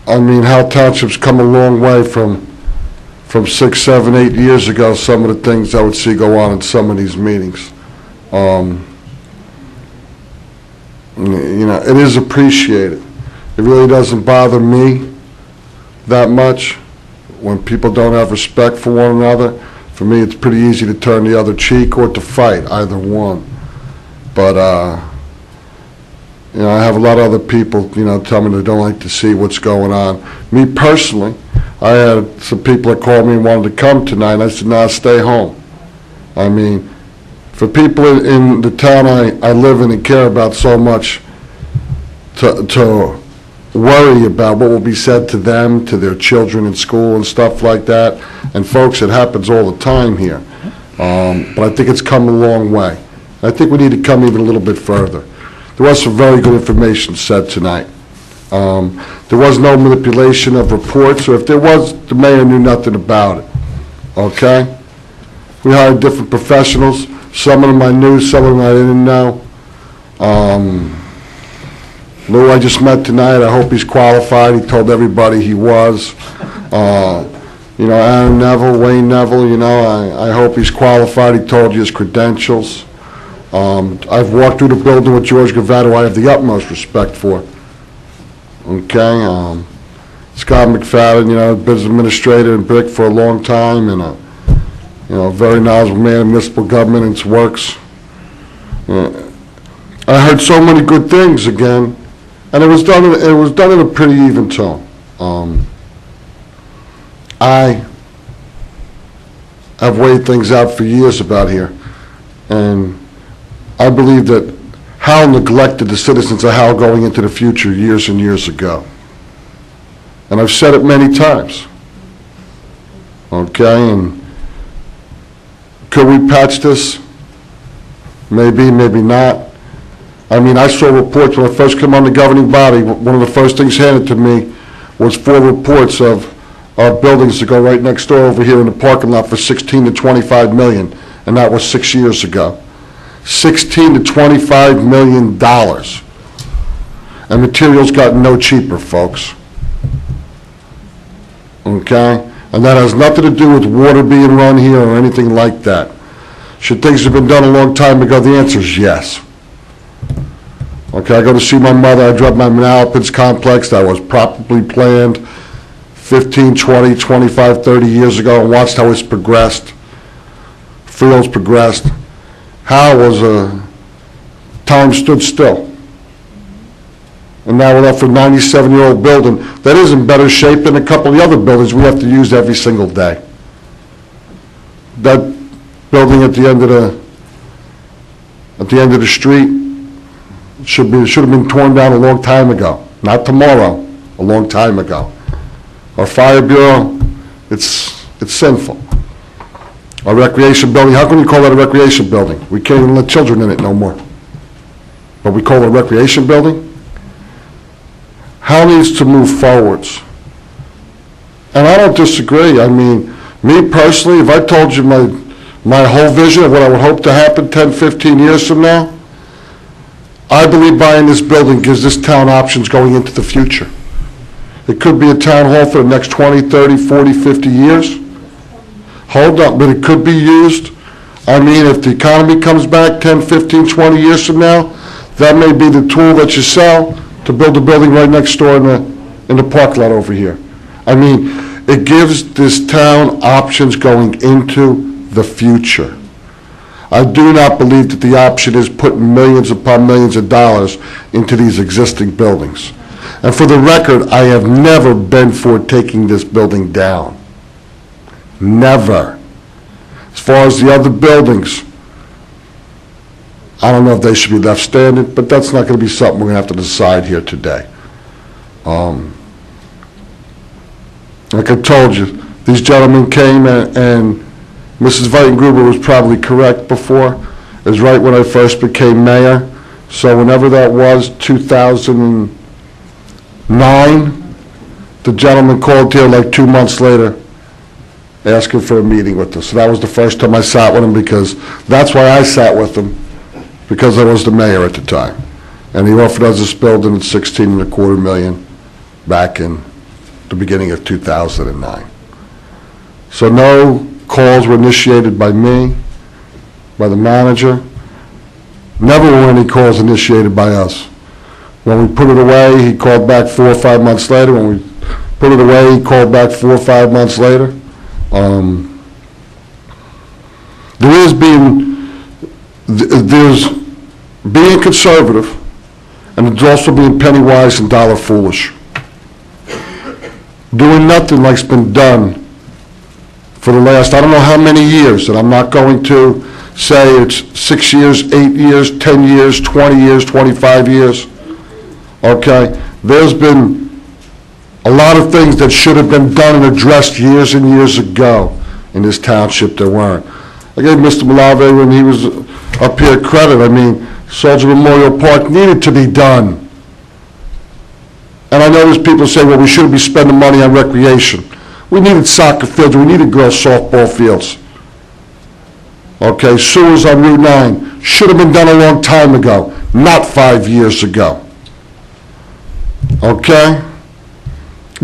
I mean, Howell Township's come a long way from 6, 7, 8 years ago, some of the things I would see go on in some of these meetings. You know, it is appreciated. It really doesn't bother me that much when people don't have respect for one another. For me, it's pretty easy to turn the other cheek or to fight, either one. But, you know, I have a lot of other people, you know, tell me they don't like to see what's going on. Me personally, I had some people that called me and wanted to come tonight, and I said, nah, stay home. I mean, for people in the town I live in and care about so much, to worry about what will be said to them, to their children in school and stuff like that. And folks, it happens all the time here. But I think it's come a long way. I think we need to come even a little bit further. There was some very good information said tonight. There was no manipulation of reports, or if there was, the mayor knew nothing about it. Okay? We hired different professionals. Some of them I knew, some of them I didn't know. Lou I just met tonight, I hope he's qualified. He told everybody he was. You know, Aaron Neville, Wayne Neville, you know, I hope he's qualified. He told you his credentials. I've walked through the building with George Gavetto, I have the utmost respect for. Okay? Scott McFadden, you know, business administrator in Brick for a long time, and a, you know, very knowledgeable man in municipal government and its works. I heard so many good things again. And it was done in a pretty even tone. I have weighed things out for years about here, and I believe that Howell neglected the citizens of Howell going into the future years and years ago. And I've said it many times. Okay, and could we patch this? Maybe, maybe not. I mean, I saw reports when I first came on the governing body. One of the first things handed to me was 4 reports of buildings that go right next door over here in the parking lot for 16 to 25 million, and that was 6 years ago. 16 to 25 million dollars, and materials got no cheaper, folks. Okay, and that has nothing to do with water being run here or anything like that. Should things have been done a long time ago? The answer is yes. Okay, I go to see my mother, I drove my Manalapan's complex that was properly planned 15, 20, 25, 30 years ago, and watched how it's progressed. Fields progressed. How was time stood still. And now we're left with a 97-year-old building that is in better shape than a couple of the other buildings we have to use every single day. That building at the end of the street should have been torn down a long time ago. Not tomorrow, a long time ago. Our fire bureau, it's sinful. Our recreation building, how can we call that a recreation building? We can't even let children in it no more. But we call it a recreation building? How needs to move forwards? And I don't disagree. I mean, me personally, if I told you my whole vision of what I would hope to happen 10, 15 years from now, I believe buying this building gives this town options going into the future. It could be a town hall for the next 20, 30, 40, 50 years. Hold up, but it could be used I mean, if the economy comes back 10, 15, 20 years from now, that may be the tool that you sell to build a building right next door in the parking lot over here. I mean, it gives this town options going into the future. I do not believe that the option is putting millions upon millions of dollars into these existing buildings. And for the record, I have never been for taking this building down. Never. As far as the other buildings, I don't know if they should be left standing, but that's not going to be something we're going to have to decide here today. Like I told you, these gentlemen came and Mrs. Weitengruber was probably correct before. It was right when I first became mayor. So whenever that was, 2009, the gentleman called here like 2 months later asking for a meeting with us. So that was the first time I sat with him, because that's why I sat with him, because I was the mayor at the time. And he offered us this building at $16.25 million back in the beginning of 2009. So no calls were initiated by me, by the manager. Never were any calls initiated by us. When we put it away, he called back 4 or 5 months later. When we put it away, he called back 4 or 5 months later. There's being conservative, and there's also being penny wise and dollar foolish. Doing nothing like's been done for the last, I don't know how many years, and I'm not going to say it's 6 years, 8 years, 10 years, 20 years, 25 years. Okay? There's been a lot of things that should have been done and addressed years and years ago in this township that weren't. I gave Mr. Malave, when he was up here, credit. I mean, Soldier Memorial Park needed to be done. And I know there's people who say, well, we shouldn't be spending money on recreation. We needed soccer fields, we needed girls' softball fields. Okay, sewers on Route 9 should have been done a long time ago, not 5 years ago. Okay?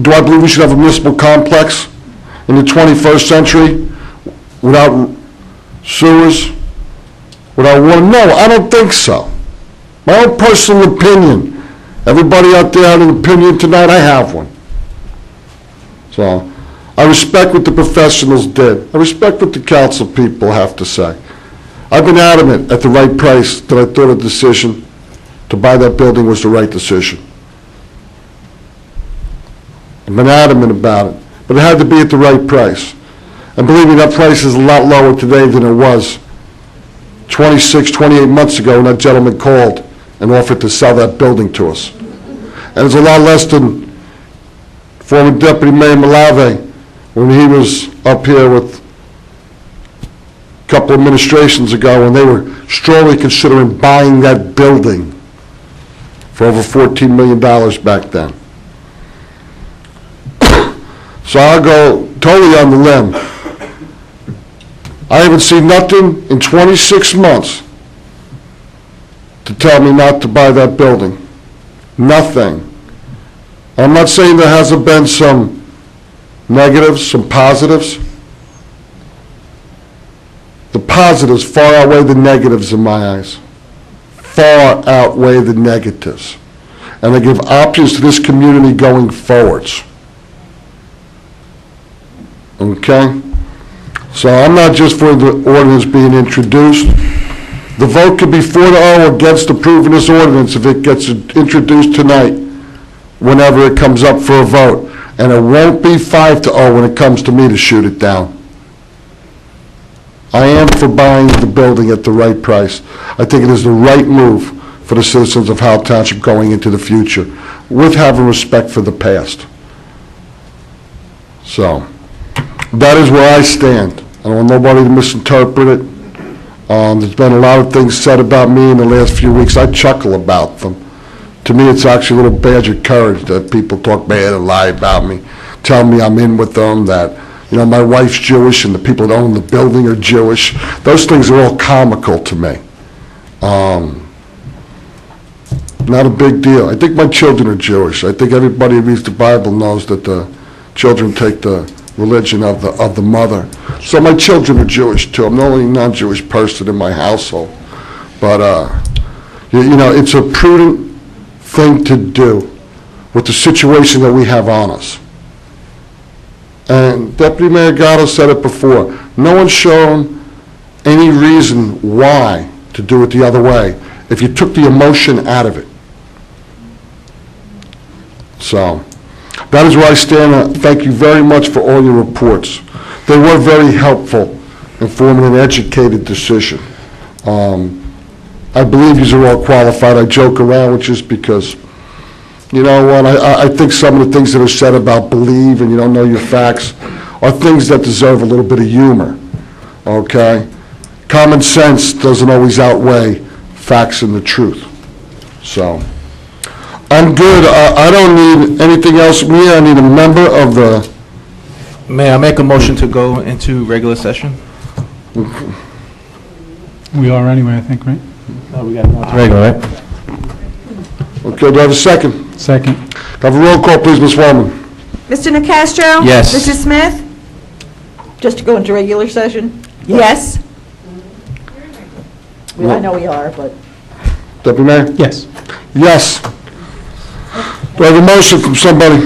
Do I believe we should have a municipal complex in the 21st century without sewers, without water? No, I don't think so. My own personal opinion. Everybody out there had an opinion tonight, I have one. So, I respect what the professionals did. I respect what the council people have to say. I've been adamant at the right price that I thought a decision to buy that building was the right decision. I've been adamant about it, but it had to be at the right price. And believe me, that price is a lot lower today than it was 26, 28 months ago when that gentleman called and offered to sell that building to us. And it's a lot less than former Deputy Mayor Malave when he was up here with a couple administrations ago, when they were strongly considering buying that building for over $14 million back then. So I'll go totally on the limb. I haven't seen nothing in 26 months to tell me not to buy that building. Nothing. I'm not saying there hasn't been some negatives, some positives. The positives far outweigh the negatives in my eyes. Far outweigh the negatives. And they give options to this community going forwards. Okay? So I'm not just for the ordinance being introduced. The vote could be 4-0 against approving this ordinance if it gets introduced tonight, whenever it comes up for a vote. And it won't be 5-0 when it comes to me to shoot it down. I am for buying the building at the right price. I think it is the right move for the citizens of Howell Township going into the future, with having respect for the past. So, that is where I stand. I don't want nobody to misinterpret it. There's been a lot of things said about me in the last few weeks. I chuckle about them. To me, it's actually a little badge of courage that people talk bad and lie about me, tell me I'm in with them, that, you know, my wife's Jewish and the people that own the building are Jewish. Those things are all comical to me. Not a big deal. I think my children are Jewish. I think everybody who reads the Bible knows that the children take the religion of the mother. So my children are Jewish too. I'm the only non-Jewish person in my household. But, it's a prudent thing to do with the situation that we have on us. And Deputy Mayor Gatto said it before. No one's shown any reason why to do it the other way if you took the emotion out of it. So, that is where I stand. Thank you very much for all your reports. They were very helpful in forming an educated decision. I believe these are all qualified. I joke around with just because, you know what, I think some of the things that are said about believe and you don't know your facts are things that deserve a little bit of humor, okay? Common sense doesn't always outweigh facts and the truth. So, I'm good. I don't need anything else from here. I need a member of the... May I make a motion to go into regular session? We are anyway, I think, right? No, we got to go into regular, right? Okay, do I have a second? Second. Have a roll call, please, Ms. Wellman. Mr. Nacastro? Yes. Mrs. Smith? Just to go into regular session? Yes. I know we are, but... Deputy Mayor? Yes. Yes. Do I have a motion from somebody?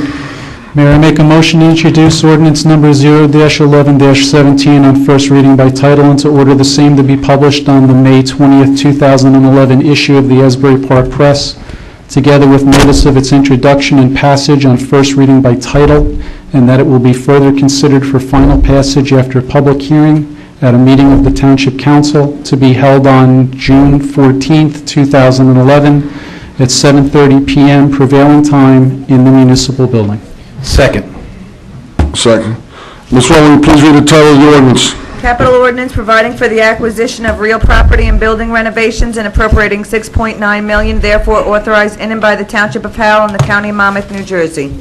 Mayor, I make a motion to introduce ordinance number 0-11-17 on first reading by title and to order the same to be published on the May 20th, 2011 issue of the Asbury Park Press, together with notice of its introduction and passage on first reading by title, and that it will be further considered for final passage after public hearing at a meeting of the Township Council to be held on June 14th, 2011 at 7:30 p.m. prevailing time in the municipal building. Second. Second. Ms. Wellman, will you please read the title of the ordinance? Capital ordinance providing for the acquisition of real property and building renovations and appropriating $6.9 million, therefore authorized in and by the Township of Howell and the County of Monmouth, New Jersey.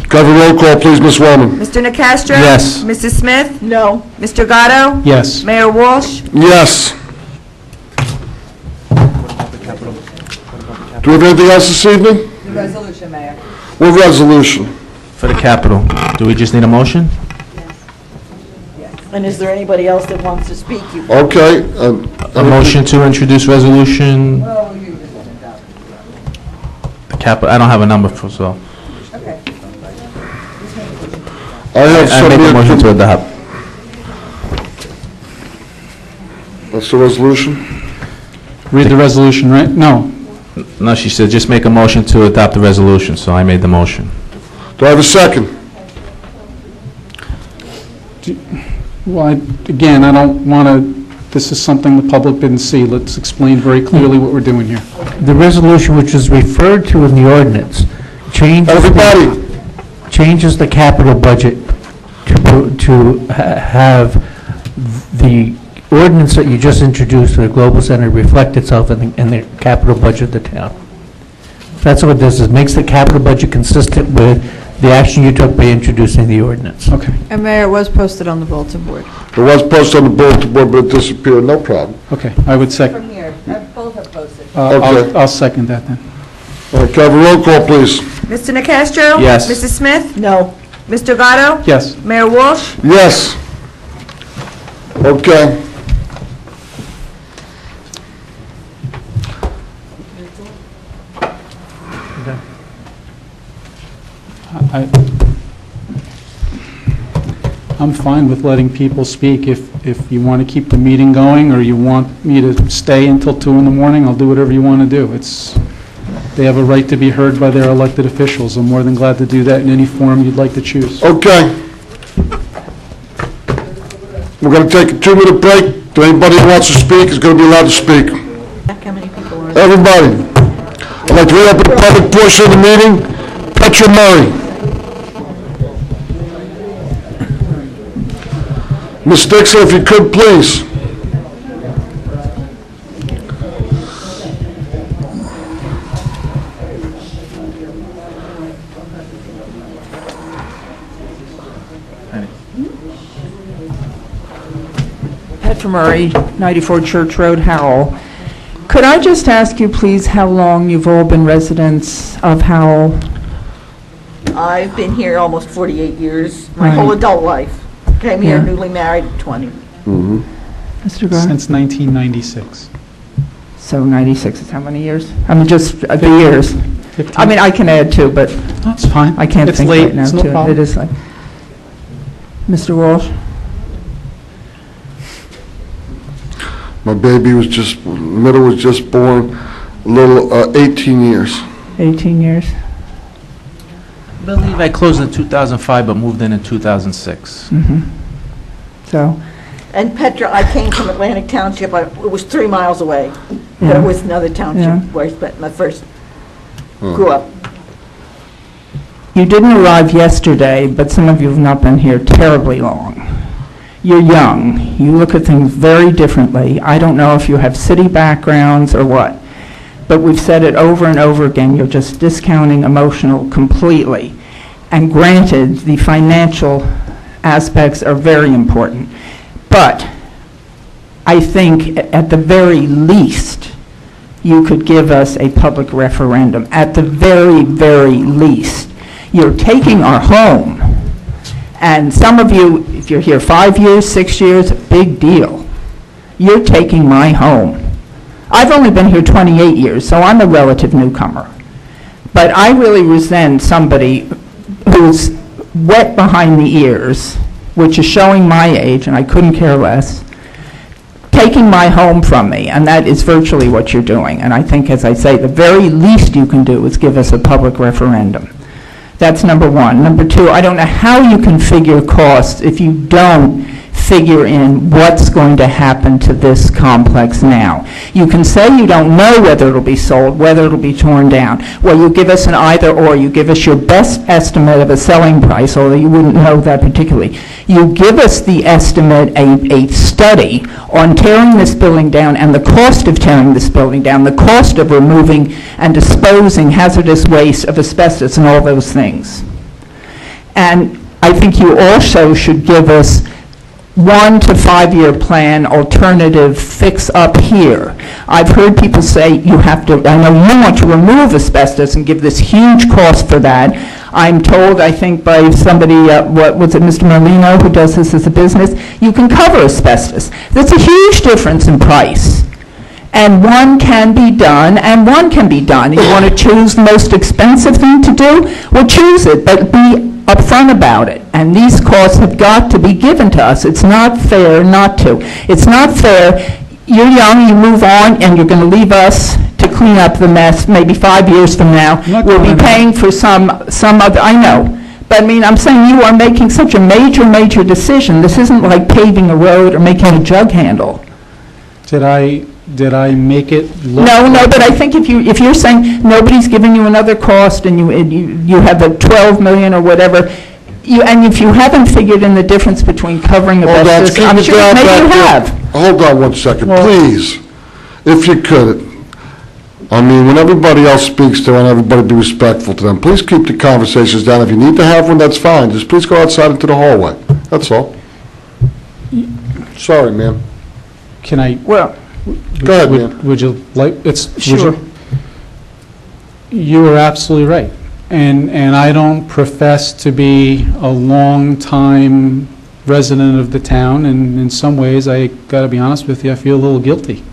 Can I have a roll call, please, Ms. Wellman? Mr. Nacastro? Yes. Mrs. Smith? No. Mr. Gatto? Yes. Mayor Walsh? Yes. Do we have anything else this evening? The resolution, Mayor. What resolution? For the capital, do we just need a motion? And is there anybody else that wants to speak? Okay. A motion to introduce resolution, the capital, I don't have a number for, so. I have I make a somebody... motion to adopt. That's the resolution? Read the resolution, right? No. No, she said just make a motion to adopt the resolution, so I made the motion. Do I have a second? Well, again, I don't want to, this is something the public didn't see. Let's explain very clearly what we're doing here. The resolution which is referred to in the ordinance changes the capital budget to have the ordinance that you just introduced for the Global Center reflect itself in the capital budget of the town. That's what this is, makes the capital budget consistent with the action you took by introducing the ordinance. Okay. And Mayor, it was posted on the bulletin board. It was posted on the bulletin board, but it disappeared. No problem. Okay, I would second. From here, both are posted. Okay. I'll second that then. All right, can I have a roll call, please? Mr. Nacastro? Yes. Mrs. Smith? No. Mr. Gatto? Yes. Mayor Walsh? Yes. Okay. I'm fine with letting people speak. If you want to keep the meeting going, or you want me to stay until 2 in the morning, I'll do whatever you want to do. They have a right to be heard by their elected officials. I'm more than glad to do that in any form you'd like to choose. Okay. We're going to take a 2-minute break. Anybody who wants to speak is going to be allowed to speak. How many people are Everybody. I'd like to reopen the public portion of the meeting. Petra Murray. Ms. Dixon, if you could, please. Petra Murray, 94 Church Road, Howell. Could I just ask you, please, how long you've all been residents of Howell? I've been here almost 48 years, my Right. whole adult life. Came here Yeah. newly married at 20. Mr. Gar? Since 1996. So 96 is how many years? I mean, just the years. I mean, I can add two, but That's fine. I can't It's think late, right now. it's no too. problem. It is like, Mr. Walsh? My baby was just, middle was just born, a little, 18 years. 18 years? I believe I closed in 2005, but moved in 2006. So, And Petra, I came from Atlantic Township, it was 3 miles away, but Yeah. it was another township Yeah. where I spent my first, grew up. you didn't arrive yesterday, but some of you have not been here terribly long. You're young. You look at things very differently. I don't know if you have city backgrounds or what, but we've said it over and over again, you're just discounting emotional completely. And granted, the financial aspects are very important, but I think at the very least, you could give us a public referendum, at the very, very least. You're taking our home. And some of you, if you're here 5 years, 6 years, big deal. You're taking my home. I've only been here 28 years, so I'm a relative newcomer. But I really resent somebody who's wet behind the ears, which is showing my age, and I couldn't care less, taking my home from me, and that is virtually what you're doing. And I think, as I say, the very least you can do is give us a public referendum. That's number one. Number two, I don't know how you can figure costs if you don't figure in what's going to happen to this complex now. You can say you don't know whether it'll be sold, whether it'll be torn down. Well, you give us an either or. You give us your best estimate of a selling price, although you wouldn't know that particularly. You give us the estimate, a study on tearing this building down and the cost of tearing this building down, the cost of removing and disposing hazardous waste of asbestos and all those things. And I think you also should give us 1 to 5 year plan alternative fix up here. I've heard people say you have to, I know you want to remove asbestos and give this huge cost for that. I'm told, I think by somebody, what was it, Mr. Merlino, who does this as a business, you can cover asbestos. That's a huge difference in price. And one can be done, and one can be done. You want to choose the most expensive thing to do? Well, choose it, but be upfront about it. And these costs have got to be given to us. It's not fair not to. It's not fair. You're young, you move on, and you're going to leave us to clean up the mess maybe 5 years from now. We'll be paying for some other, I know. But I mean, I'm saying you are making such a major, major decision. This isn't like paving a road or making a jug handle. Did I make it look? No, but I think if you're saying nobody's giving you another cost and you have the 12 million or whatever, and if you haven't figured in the difference between covering asbestos, I'm sure maybe you have. Hold on 1 second, please, if you could. I mean, when everybody else speaks, to, and everybody be respectful to them. Please keep the conversations down. If you need to have one, that's fine. Just please go outside into the hallway. That's all. Sorry, ma'am. Can I? Well, go ahead, man. Would you like, it's, Sure. You are absolutely right. And I don't profess to be a long-time resident of the town, and in some ways, I got to be honest with you, I feel a little guilty.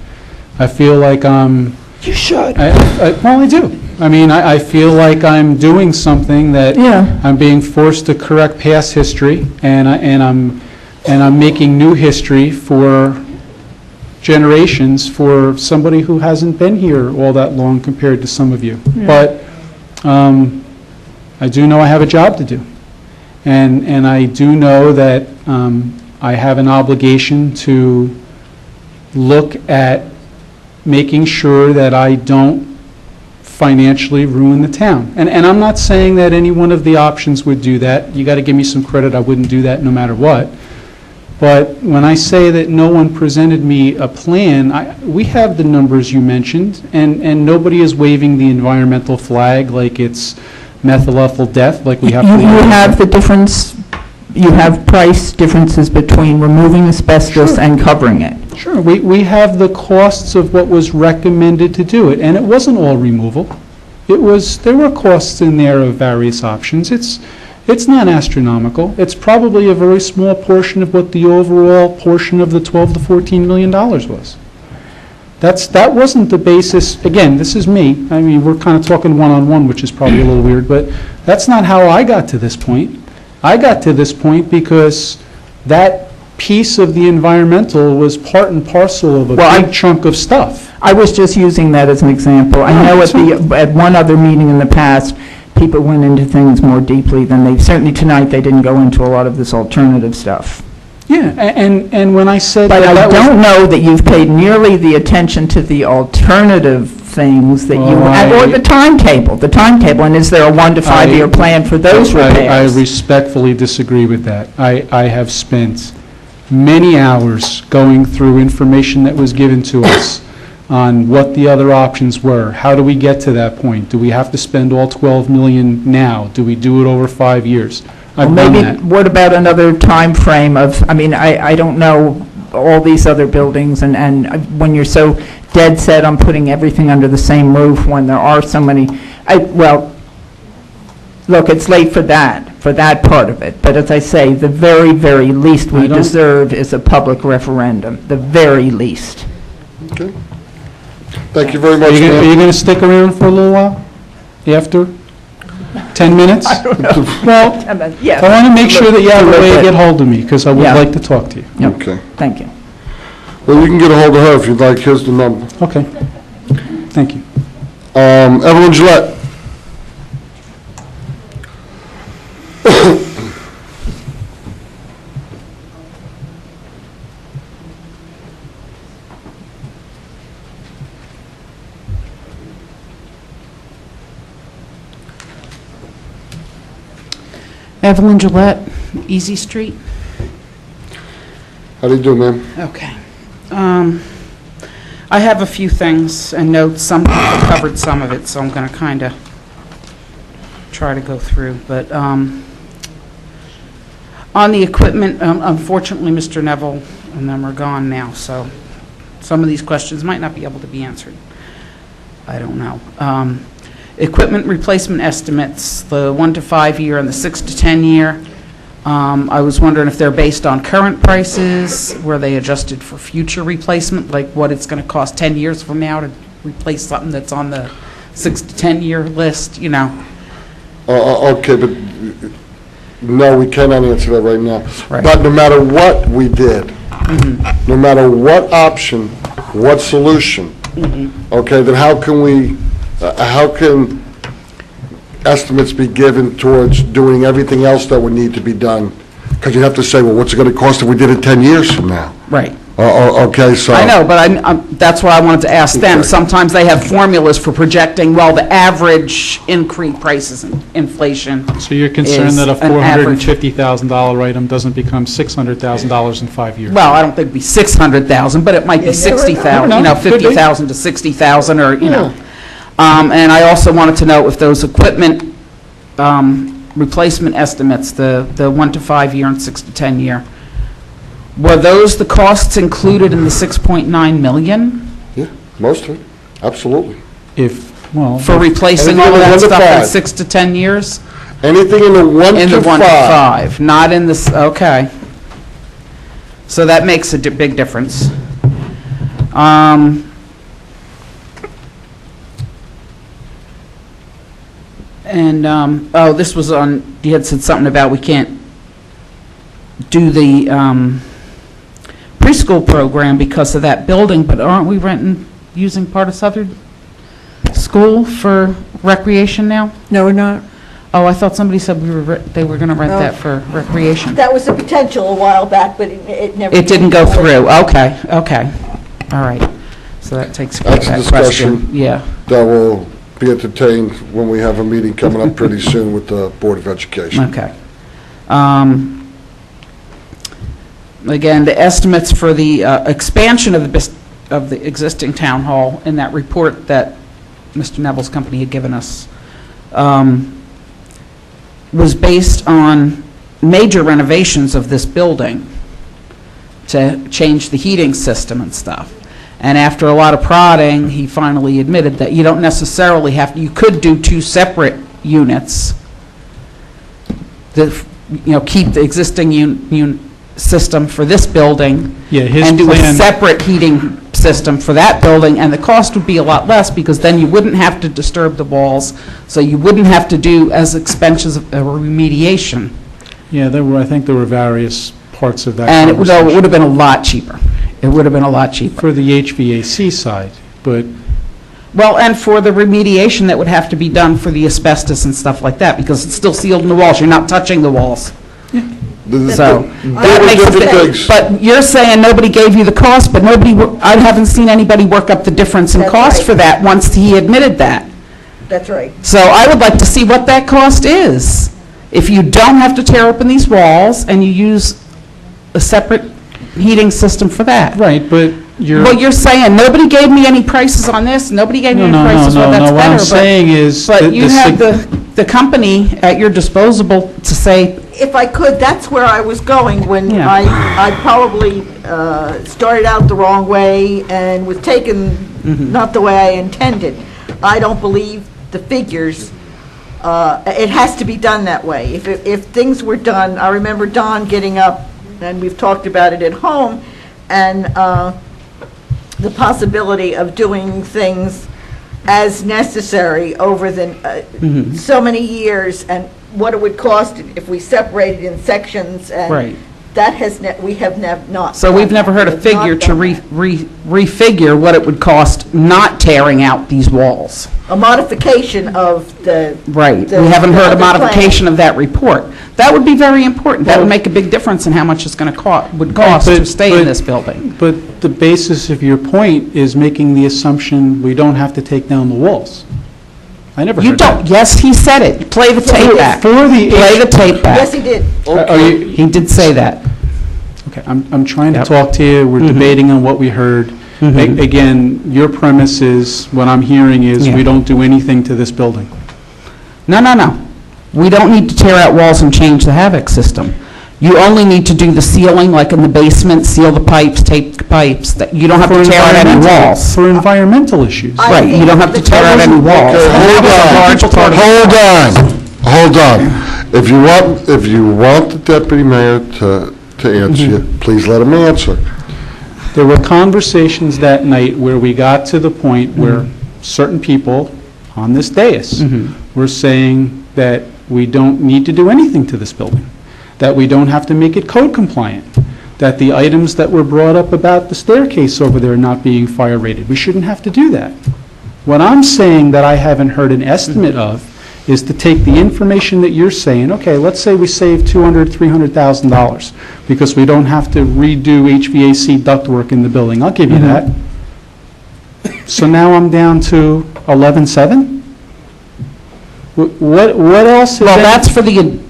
I feel like You should. Well, I do. I mean, I feel like I'm doing something that Yeah. I'm being forced to correct past history, and I'm making new history for generations for somebody who hasn't been here all that long compared to some of you. Yeah. But I do know I have a job to do, and I do know that I have an obligation to look at making sure that I don't financially ruin the town. And I'm not saying that any one of the options would do that. You got to give me some credit. I wouldn't do that no matter what. But when I say that no one presented me a plan, we have the numbers you mentioned, and nobody is waving the environmental flag like it's methylethyl death, like we have to. You have the difference, you have price differences between removing asbestos and covering it. Sure, we have the costs of what was recommended to do it, and it wasn't all removal. there were costs in there of various options. It's not astronomical. It's probably a very small portion of what the overall portion of the 12 to $14 million was. That wasn't the basis. Again, this is me. I mean, we're kind of talking one-on-one, which is probably a little weird, but that's not how I got to this point. I got to this point because that piece of the environmental was part and parcel of a big chunk of stuff. I was just using that as an example. I know at one other meeting in the past, people went into things more deeply than certainly tonight, they didn't go into a lot of this alternative stuff. Yeah, and when I said But that, I don't know that you've paid nearly the attention to the alternative things that or the timetable, and is there a 1 to 5 year plan for those repairs? I respectfully disagree with that. I have spent many hours going through information that was given to us on what the other options were. How do we get to that point? Do we have to spend all 12 million now? Do we do it over 5 years? I've done that. What about another time frame of, I don't know all these other buildings, and when you're so dead set on putting everything under the same roof when there are so many, look, it's late for that part of it. But as I say, the very, very least we deserve is a public referendum, the very least. Okay. Thank you very much, Are you ma'am. going to stick around for a little while after? 10 minutes? I don't know. Well, Yeah. I want to make sure that you have a way to get hold of me, because I would Yeah. like to talk to you. Okay. Thank you. Well, you can get a hold of her if you'd like. Here's the number. Okay. Thank you. Evelyn Gillette. Evelyn Gillette, Easy Street. How do you do, ma'am? Okay. I have a few things and notes. Some people covered some of it, so I'm going to kind of try to go through. But on the equipment, unfortunately, Mr. Neville and them are gone now, so some of these questions might not be able to be answered. I don't know. Equipment replacement estimates, the 1 to 5 year and the 6 to 10 year. I was wondering if they're based on current prices, were they adjusted for future replacement, like what it's going to cost 10 years from now to replace something that's on the 6 to 10 year list, you know? Okay, but no, we cannot answer that right now. But no matter what we did, no matter what option, what solution, okay, then how can estimates be given towards doing everything else that would need to be done? Because you have to say, well, what's it going to cost if we did it 10 years from now? Right. Okay, so. I know, but that's why I wanted to ask them. Sometimes they have formulas for projecting, well, the average increase prices and inflation. So you're concerned that a $450,000 item doesn't become $600,000 in 5 years? Well, I don't think it'd be 600,000, but it might be 60,000, you know, 50,000 to 60,000, or, you know. And I also wanted to know if those equipment replacement estimates, the 1 to 5 year and 6 to 10 year, were those the costs included in the 6.9 million? Yeah, most of it, absolutely. For replacing all of that stuff in 6 to 10 years? Anything in the 1 to 5. In the 1 to 5, not in this, okay. So that makes a big difference. And, oh, this was on, you had said something about we can't do the preschool program because of that building, but aren't we using part of Southern School for recreation now? No, we're not. Oh, I thought somebody said they were going to rent that for recreation. That was a potential a while back, but it never. It didn't go through, okay, okay, all right. So that takes care of That's a that question. discussion. Yeah. That will be entertained when we have a meeting coming up pretty soon with the Board of Education. Okay. Again, the estimates for the expansion of the existing town hall in that report that Mr. Neville's company had given us was based on major renovations of this building to change the heating system and stuff. And after a lot of prodding, he finally admitted that you don't necessarily have, you could do two separate units. Keep the existing system for this building. Yeah, his and do a plan- separate heating system for that building, and the cost would be a lot less, because then you wouldn't have to disturb the walls, so you wouldn't have to do as expensive a remediation. Yeah, I think there were various parts of that And it would conversation. have been a lot cheaper. It would have been a lot cheaper. For the HVAC side, but Well, and for the remediation that would have to be done for the asbestos and stuff like that, because it's still sealed in the walls, you're not touching the walls. So, that makes a bit- but you're saying nobody gave you the cost, but I haven't seen anybody work up the difference in That's cost right. for that once he admitted that. That's right. So I would like to see what that cost is. If you don't have to tear open these walls and you use a separate heating system for that. right, but you're... Well, you're saying, nobody gave me any prices on this, nobody gave me any prices, well, that's better. What I'm but- saying is... But that you have the company at your disposal to say, If I could, that's where I was going when Yeah. I probably started out the wrong way and was taken not the way I intended. I don't believe the figures, it has to be done that way. If things were done, I remember Don getting up, and we've talked about it at home, and the possibility of doing things as necessary over the so many years, and what it would cost if we separated in sections, and Right. that we have not. so we've done never that. heard a It's not figure to done that. refigure what it would cost not tearing out these walls. A modification of the. Right, the- we haven't the heard a other plan. modification of that report. That would be very important, that would make a big difference in how much it's going to cost to stay in this building. But the basis of your point is making the assumption we don't have to take down the walls. I never You heard that. don't, yes, he said it, play the tape back. For the... Play the tape back. Yes, he did. Are you... He did say that. Okay, I'm trying to Yep. talk to you, we're debating on what we heard. Again, your premise is, what I'm hearing is, Yeah. we don't do anything to this building. No, no, no. We don't need to tear out walls and change the Havoc system. You only need to do the sealing, like in the basement, seal the pipes, tape the pipes. That You don't have to tear out any walls. For environmental issues. Right, you don't have to tear out any walls. Okay, And that was a large part of- Hold on. If you want the deputy mayor to answer you, please let him answer. There were conversations that night where we got to the point where certain people on this dais were saying that we don't need to do anything to this building, that we don't have to make it code compliant, that the items that were brought up about the staircase over there not being fire rated, we shouldn't have to do that. What I'm saying that I haven't heard an estimate of is to take the information that you're saying, okay, let's say we save $200,000, $300,000 because we don't have to redo HVAC ductwork in the building. I'll give you that. So now I'm down to 11.7? What else is... Well, that's for the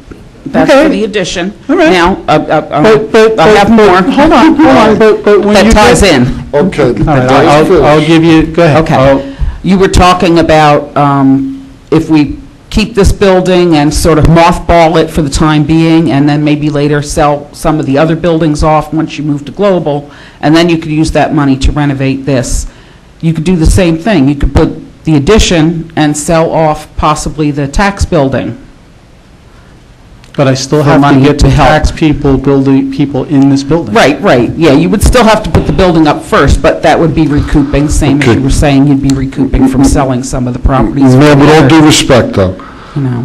Okay. addition. All right. Now, But- I have more. Hold on, but when That you ties get- in. Okay. All right, I'll give you, go ahead. Okay. You were talking about if we keep this building and sort of mothball it for the time being, and then maybe later sell some of the other buildings off once you move to Global, and then you could use that money to renovate this. You could do the same thing. You could put the addition and sell off possibly the tax building. But I still For have to money get the to help. tax people in this building. Right, right, yeah, you would still have to put the building up first, but that would be recouping, same as you were saying, you'd be recouping from selling some of the properties. No, with all due respect, though. You know.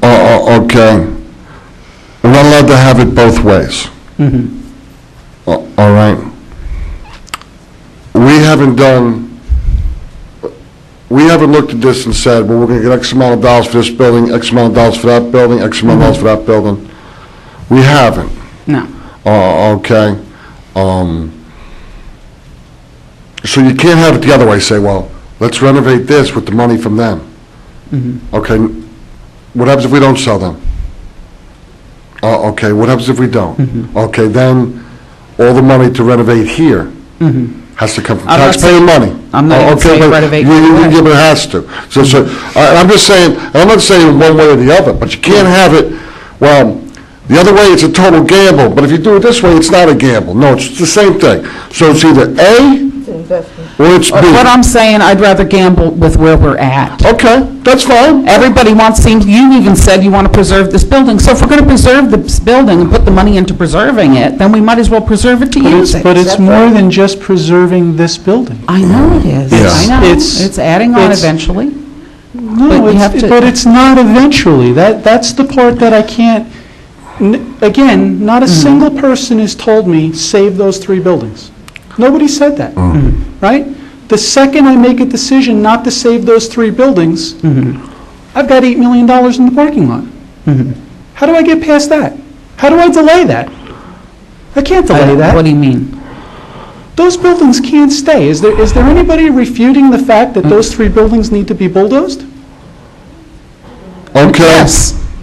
Okay. We're not allowed to have it both ways. All right. We haven't looked at this and said, well, we're going to get X amount of dollars for this building, X amount of dollars for that building, X amount of dollars for that building. We haven't. No. Okay. So you can't have it the other way, say, well, let's renovate this with the money from them. Okay, what happens if we don't sell them? Okay, what happens if we don't? Okay, then all the money to renovate here has to come from I'm not taxpayer saying- money. I'm not even Okay, saying but renovate you- right away. yeah, but it has to. So I'm just saying, I'm not saying one way or the other, but you can't have it, well, the other way, it's a total gamble, but if you do it this way, it's not a gamble. No, it's the same thing. So it's either A, Or it's B. What I'm saying, I'd rather gamble with where we're at. Okay, that's fine. Everybody you even said you want to preserve this building. So if we're going to preserve this building and put the money into preserving it, then we might as well preserve it to use it. But it's more than just preserving this building. I know it is. Yeah. I know. It's- It's adding on it's- eventually. No, But you have to- but it's not eventually. That's the part that I can't, again, not a single person has told me, save those 3 buildings. Nobody said that, right? The second I make a decision not to save those 3 buildings, I've got $8 million in the parking lot. How do I get past that? How do I delay that? I can't delay that. What do you mean? Those buildings can't stay. Is there anybody refuting the fact that those 3 buildings need to be bulldozed? Okay.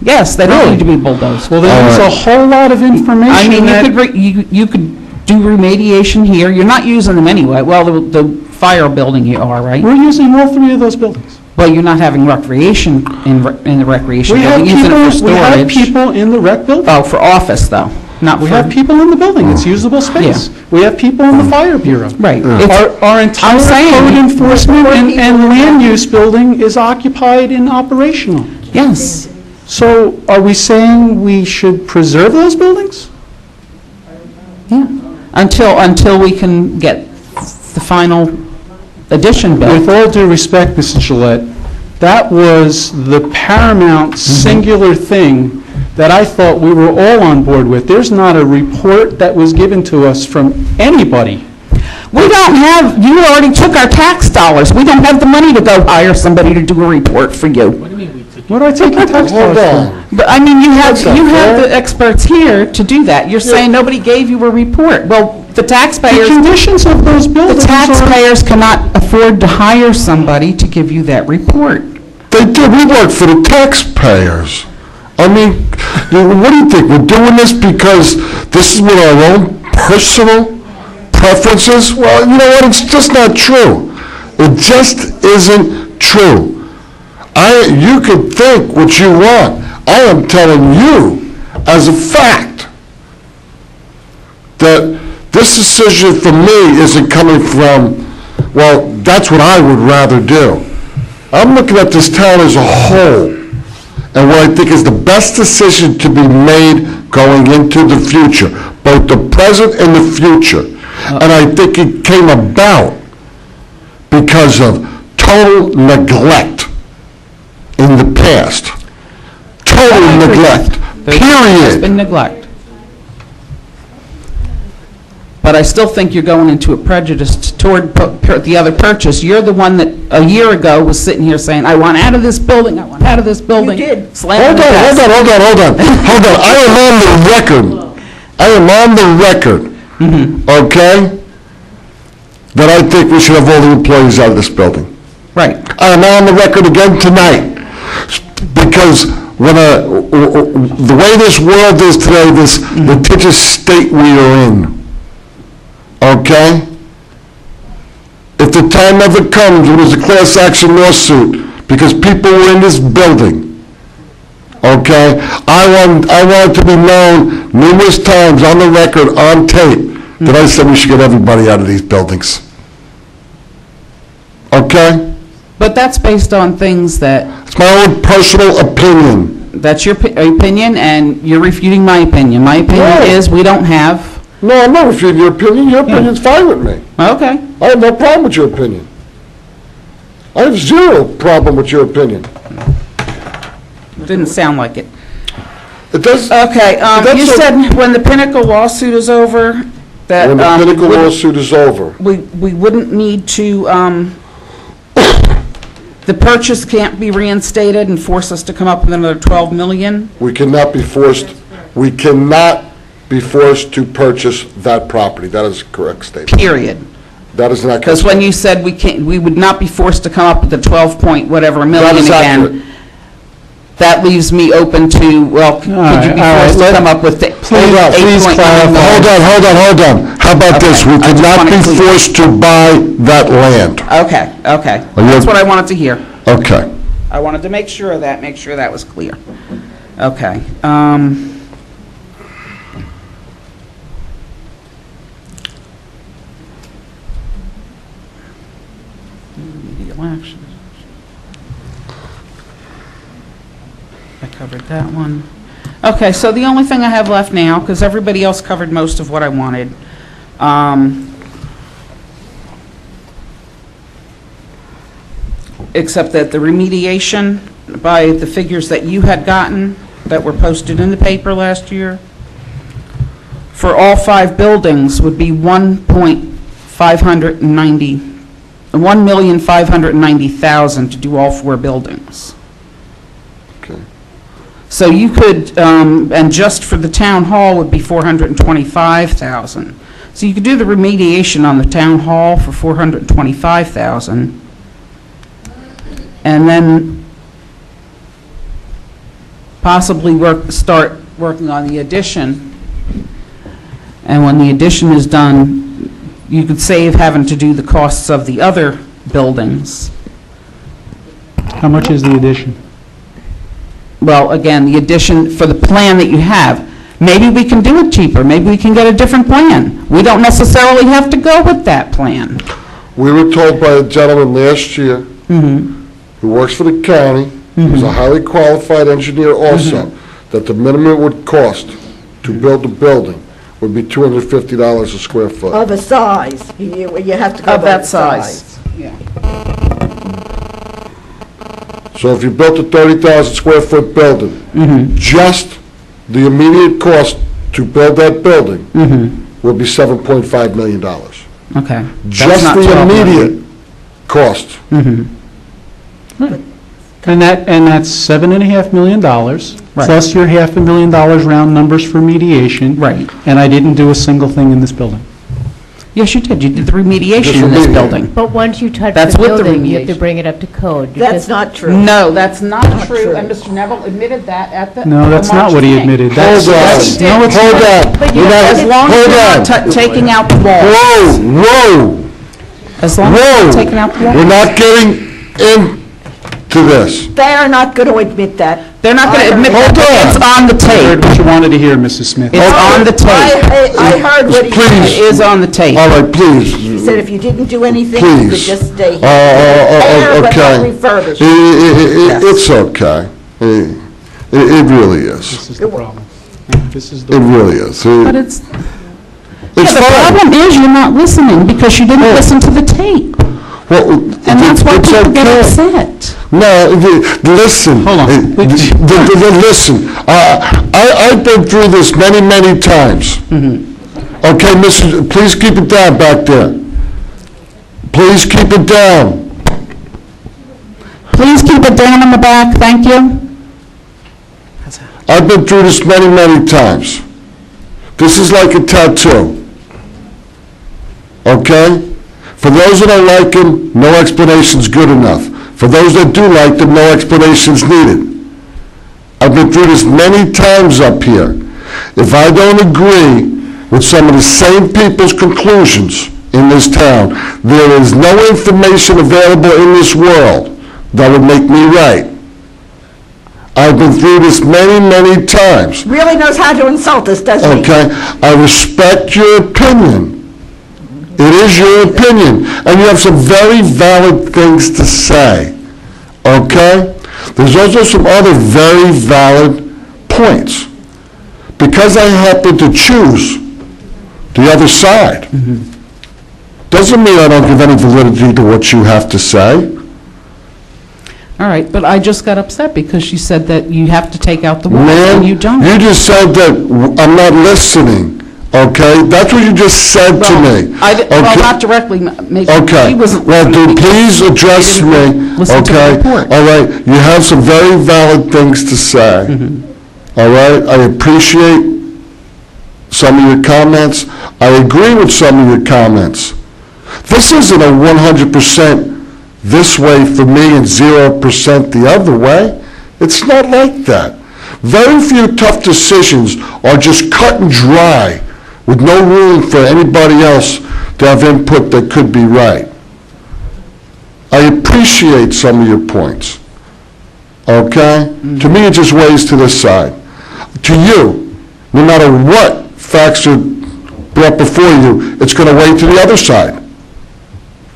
Yes, they don't need to be bulldozed. Well, then there's a whole lot of information I mean, that... you could do remediation here. You're not using them anyway. Well, the fire building you are, right? We're using all 3 of those buildings. Well, you're not having recreation in the recreation We have building, using it for we have storage. people in the rec building. Oh, for office, though, not We for... have people in the building. It's usable space. We have people in the fire bureau. Right. Our entire code enforcement and land use building is occupied and operational. Yes. So are we saying we should preserve those buildings? Yeah. Until we can get the final addition built. With all due respect, Mrs. Gillette, that was the paramount singular thing that I thought we were all on board with. There's not a report that was given to us from anybody. We don't have, you already took our tax dollars. We don't have the money to go hire somebody to do a report for you. What do I take your tax dollars for? But, I mean, you have the experts here to do that. You're saying nobody gave you a report. Well, the taxpayers... The conditions of those buildings The are... taxpayers cannot afford to hire somebody to give you that report. They do. We work for the taxpayers. I mean, what do you think? We're doing this because this is what our own personal preferences? Well, you know what? It's just not true. It just isn't true. You can think what you want. I am telling you, as a fact, that this decision for me isn't coming from, well, that's what I would rather do. I'm looking at this town as a whole, and what I think is the best decision to be made going into the future, both the present and the future. And I think it came about because of total neglect in the past. Total neglect, There's period. been neglect. But I still think you're going into a prejudice toward the other purchase. You're the one that a year ago was sitting here saying, I want out of this building, I want out of this building. You did. Hold on. I am on the record. I am on the record, okay, that I think we should have all the employees out of this building. Right. I am on the record again tonight, because when the way this world is today, this litigious state we are in, okay? If the time ever comes when there's a class action lawsuit because people were in this building, okay? I want it to be known numerous times on the record, on tape, that I said we should get everybody out of these buildings. Okay? But that's based on things that... It's my own personal opinion. That's your opinion, and you're refuting my opinion. My opinion is we don't have... No, I'm not refuting your opinion. Your opinion's fine with me. Okay. I have no problem with your opinion. I have zero problem with your opinion. Didn't sound like it. It does. Okay, you said when the Pinnacle lawsuit is over, that... When the Pinnacle lawsuit is over. We wouldn't need to, the purchase can't be reinstated and force us to come up with another 12 million? We cannot be forced to purchase that property. That is a correct statement. Period. That is not correct. Because when you said we would not be forced to come up with the 12 point whatever million again, that leaves me open to, well, could you be forced to come up with the 8.9 million? Hold on. How about this? We could not be forced to buy that land. Okay. That's what I wanted to hear. Okay. I wanted to make sure of that, make sure that was clear. Okay. Remedial action. I covered that one. Okay, so the only thing I have left now, because everybody else covered most of what I wanted, except that the remediation, by the figures that you had gotten, that were posted in the paper last year, for all 5 buildings would be $1,590,000 to do all 4 buildings. Okay. So you could, and just for the town hall would be $425,000. So you could do the remediation on the town hall for $425,000, and then possibly start working on the addition. And when the addition is done, you could save having to do the costs of the other buildings. How much is the addition? Well, again, the addition for the plan that you have, maybe we can do it cheaper, maybe we can get a different plan. We don't necessarily have to go with that plan. We were told by a gentleman last year, who works for the county, who's a highly qualified engineer also, that the minimum it would cost to build a building would be $250 a square foot. Of a size, you have to go Of by that the size. Yeah. So if you built a 30,000 square foot building, just the immediate cost to build that building would be $7.5 million. Okay. Just the immediate cost. And that's $7.5 million, plus your $500,000 round numbers for mediation. Right. And I didn't do a single thing in this building. Yes, you did. You did the remediation in this building. But once you touch That's the with the building, you have to remediation. bring it up to code. That's not true. No, that's not true, and Mr. Neville admitted that at the... No, that's not what he admitted. Hold on, No, it's hold not. on. We're not- As long as hold you're on. not taking out the walls. Whoa, As long as you're not taking out the walls. We're not getting into this. They are not going to admit that. They're not going to admit that, but it's on the I heard tape. what you wanted to hear, Mrs. Smith. It's on the tape. I heard what he Please. It is on the tape. All right, please. He said if you didn't do anything, you could Please. just stay here. Repair, but not Okay. refurbish. It's okay. It really This is. is the problem. This is It the, really is. But it's... It's the fine. problem is you're not listening because you didn't listen to the tape. Well, And that's why it's people get okay. upset. No, listen. Hold on. Listen, I've been through this many, many times. Okay, Mrs., please keep it down back there. Please keep it down. Please keep it down in the back, thank you. I've been through this many, many times. This is like a tattoo. Okay? For those that don't like them, no explanation's good enough. For those that do like them, no explanation's needed. I've been through this many times up here. If I don't agree with some of the same people's conclusions in this town, there is no information available in this world that would make me right. I've been through this many, many times. Really knows how to insult us, doesn't he? Okay, I respect your opinion. It is your opinion, and you have some very valid things to say, okay? There's also some other very valid points. Because I happen to choose the other side, doesn't mean I don't give any validity to what you have to say. All right, but I just got upset because she said that you have to take out the walls Man, and you don't. you just said that I'm not listening, okay? That's what you just said to me. Well, not directly, maybe. Okay, He wasn't well, listening do please because address he didn't me, listen to the okay? report. All right, you have some very valid things to say, all right? I appreciate some of your comments. I agree with some of your comments. This isn't a 100% this way for me and 0% the other way. It's not like that. Very few tough decisions are just cut and dry with no room for anybody else to have input that could be right. I appreciate some of your points, okay? To me, it just weighs to the side. To you, no matter what facts are brought before you, it's going to weigh to the other side.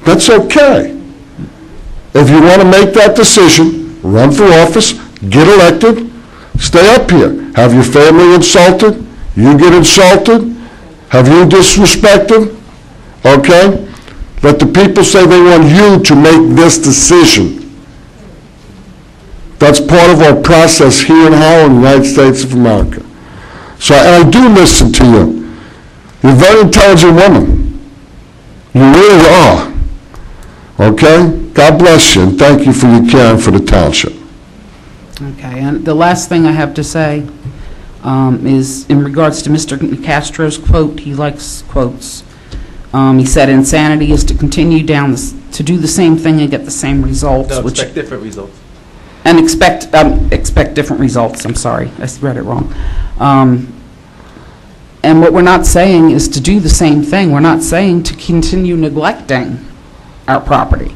That's okay. If you want to make that decision, run for office, get elected, stay up here. Have your family insulted, you get insulted, have you disrespected, okay? Let the people say they want you to make this decision. That's part of our process here in Howell, in the United States of America. So, and I do listen to you. You're a very intelligent woman. You really are. Okay? God bless you, and thank you for your caring for the township. Okay, and the last thing I have to say is in regards to Mr. Castro's quote. He likes quotes. He said, "Insanity is to continue down to do the same thing and get the same results." No, which expect different results. And expect different results. I'm sorry, I read it wrong. And what we're not saying is to do the same thing. We're not saying to continue neglecting our property.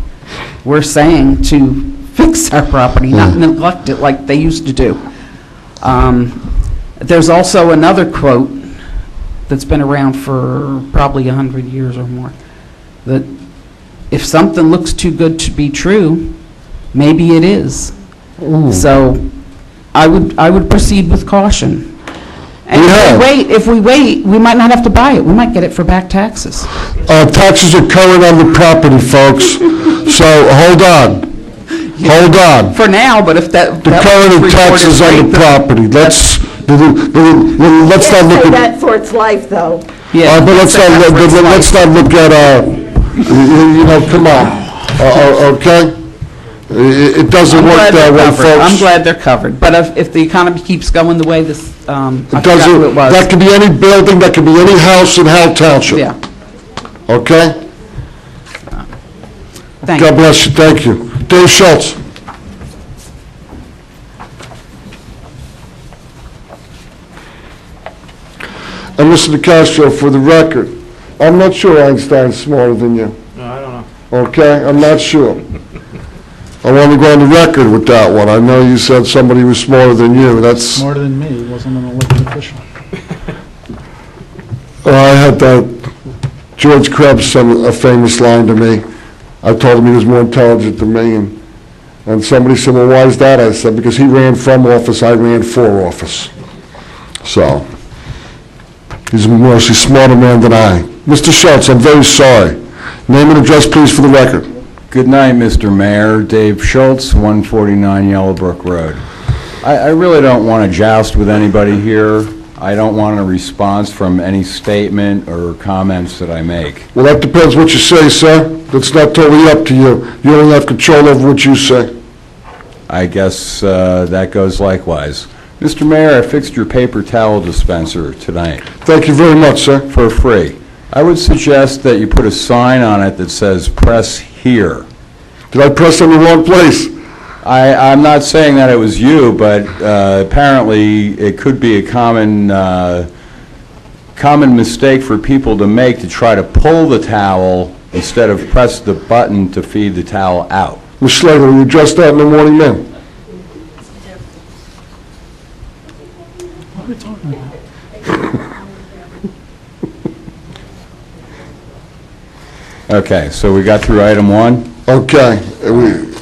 We're saying to fix our property, not neglect it like they used to do. There's also another quote that's been around for probably 100 years or more, that if something looks too good to be true, maybe it is. So I would proceed with caution. And if we wait, we might not have to buy it. We might get it for back taxes. Taxes are current on the property, folks. So hold on. Hold on. For now, but if the current taxes on the property. Let's not look at that for its life, though. Yeah. But let's not look at come on. Okay. It doesn't work that way, folks. I'm glad they're covered. But if the economy keeps going the way this, I forgot doesn't. who it was. That could be any building. That could be any house in Howell Township. Yeah. Okay. Thank God you. bless you. Thank you, Dave Schultz. And Mr. DeCastro, for the record, I'm not sure Einstein's smarter than you. No, I don't know. Okay, I'm not sure. I want to go on the record with that one. I know you said somebody was smarter than you. That's Smarter than me, he wasn't an elected official. I had George Krebs said a famous line to me. I told him he was more intelligent than me, and somebody said, "Well, why is that?" I said, "Because he ran from office, I ran for office." So he's a more smarter man than I. Mr. Schultz, I'm very sorry. Name and address, please, for the record. Good night, Mr. Mayor. Dave Schultz, 149 Yellowbrook Road. I really don't want to joust with anybody here. I don't want a response from any statement or comments that I make. Well, that depends what you say, sir. That's not totally up to you. You only have control over what you say. I guess that goes likewise. Mr. Mayor, I fixed your paper towel dispenser tonight. Thank you very much, sir. For free. I would suggest that you put a sign on it that says, "Press here." Did I press on the wrong place? I'm not saying that it was you, but apparently it could be a common mistake for people to make, to try to pull the towel instead of press the button to feed the towel out. Ms. Schlegel, will you address that in the morning, ma'am? What are we talking about? Okay, so we got through item 1? Okay.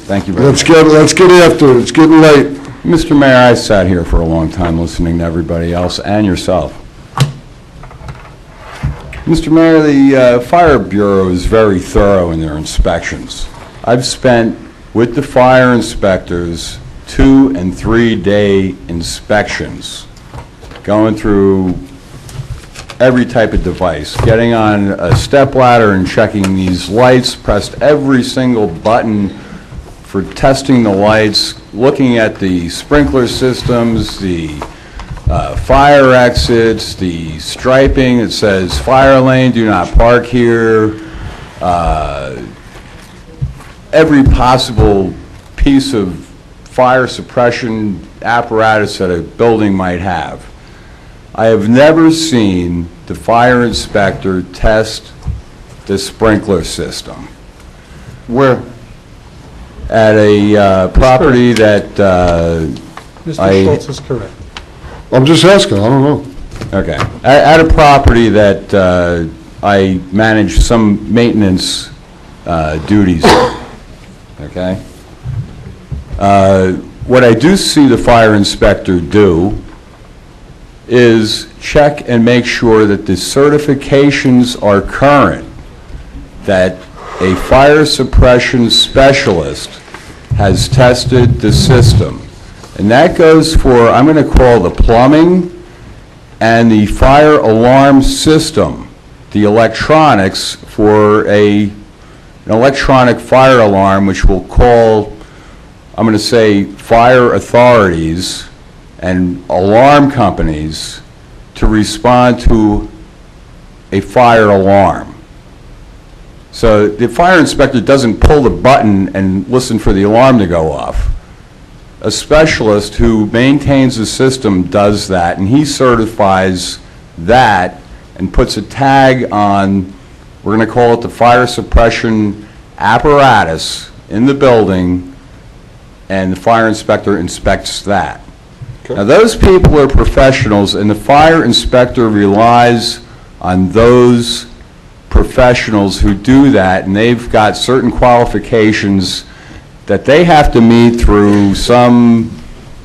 Thank you very much. Let's get after it. It's getting late. Mr. Mayor, I sat here for a long time listening to everybody else and yourself. Mr. Mayor, the Fire Bureau is very thorough in their inspections. I've spent with the fire inspectors 2- and 3-day inspections, going through every type of device, getting on a stepladder and checking these lights, pressed every single button for testing the lights, looking at the sprinkler systems, the fire exits, the striping. It says fire lane, do not park here. Every possible piece of fire suppression apparatus that a building might have. I have never seen the fire inspector test the sprinkler system. Where? At a property that Mr. Schultz is correct. I'm just asking, I don't know. Okay. At a property that I manage some maintenance duties. okay? What I do see the fire inspector do is check and make sure that the certifications are current, that a fire suppression specialist has tested the system. And that goes for, I'm going to call the plumbing and the fire alarm system, the electronics for an electronic fire alarm, which will call, I'm going to say, fire authorities and alarm companies to respond to a fire alarm. So the fire inspector doesn't pull the button and listen for the alarm to go off. A specialist who maintains the system does that, and he certifies that and puts a tag on, we're going to call it the fire suppression apparatus in the building, and the fire inspector inspects that. Okay. Now, those people are professionals, and the fire inspector relies on those professionals who do that, and they've got certain qualifications that they have to meet through some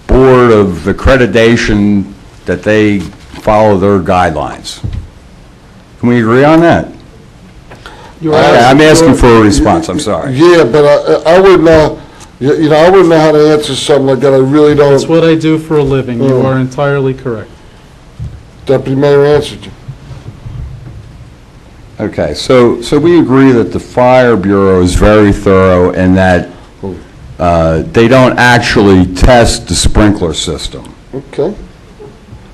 board of accreditation that they follow their guidelines. Can we agree on that? I'm asking for a response, I'm sorry. Yeah, but I wouldn't know, I wouldn't know how to answer something like that. I really don't. That's what I do for a living. You are entirely correct. Deputy Mayor answered you. Okay, so we agree that the Fire Bureau is very thorough and that they don't actually test the sprinkler system. Okay.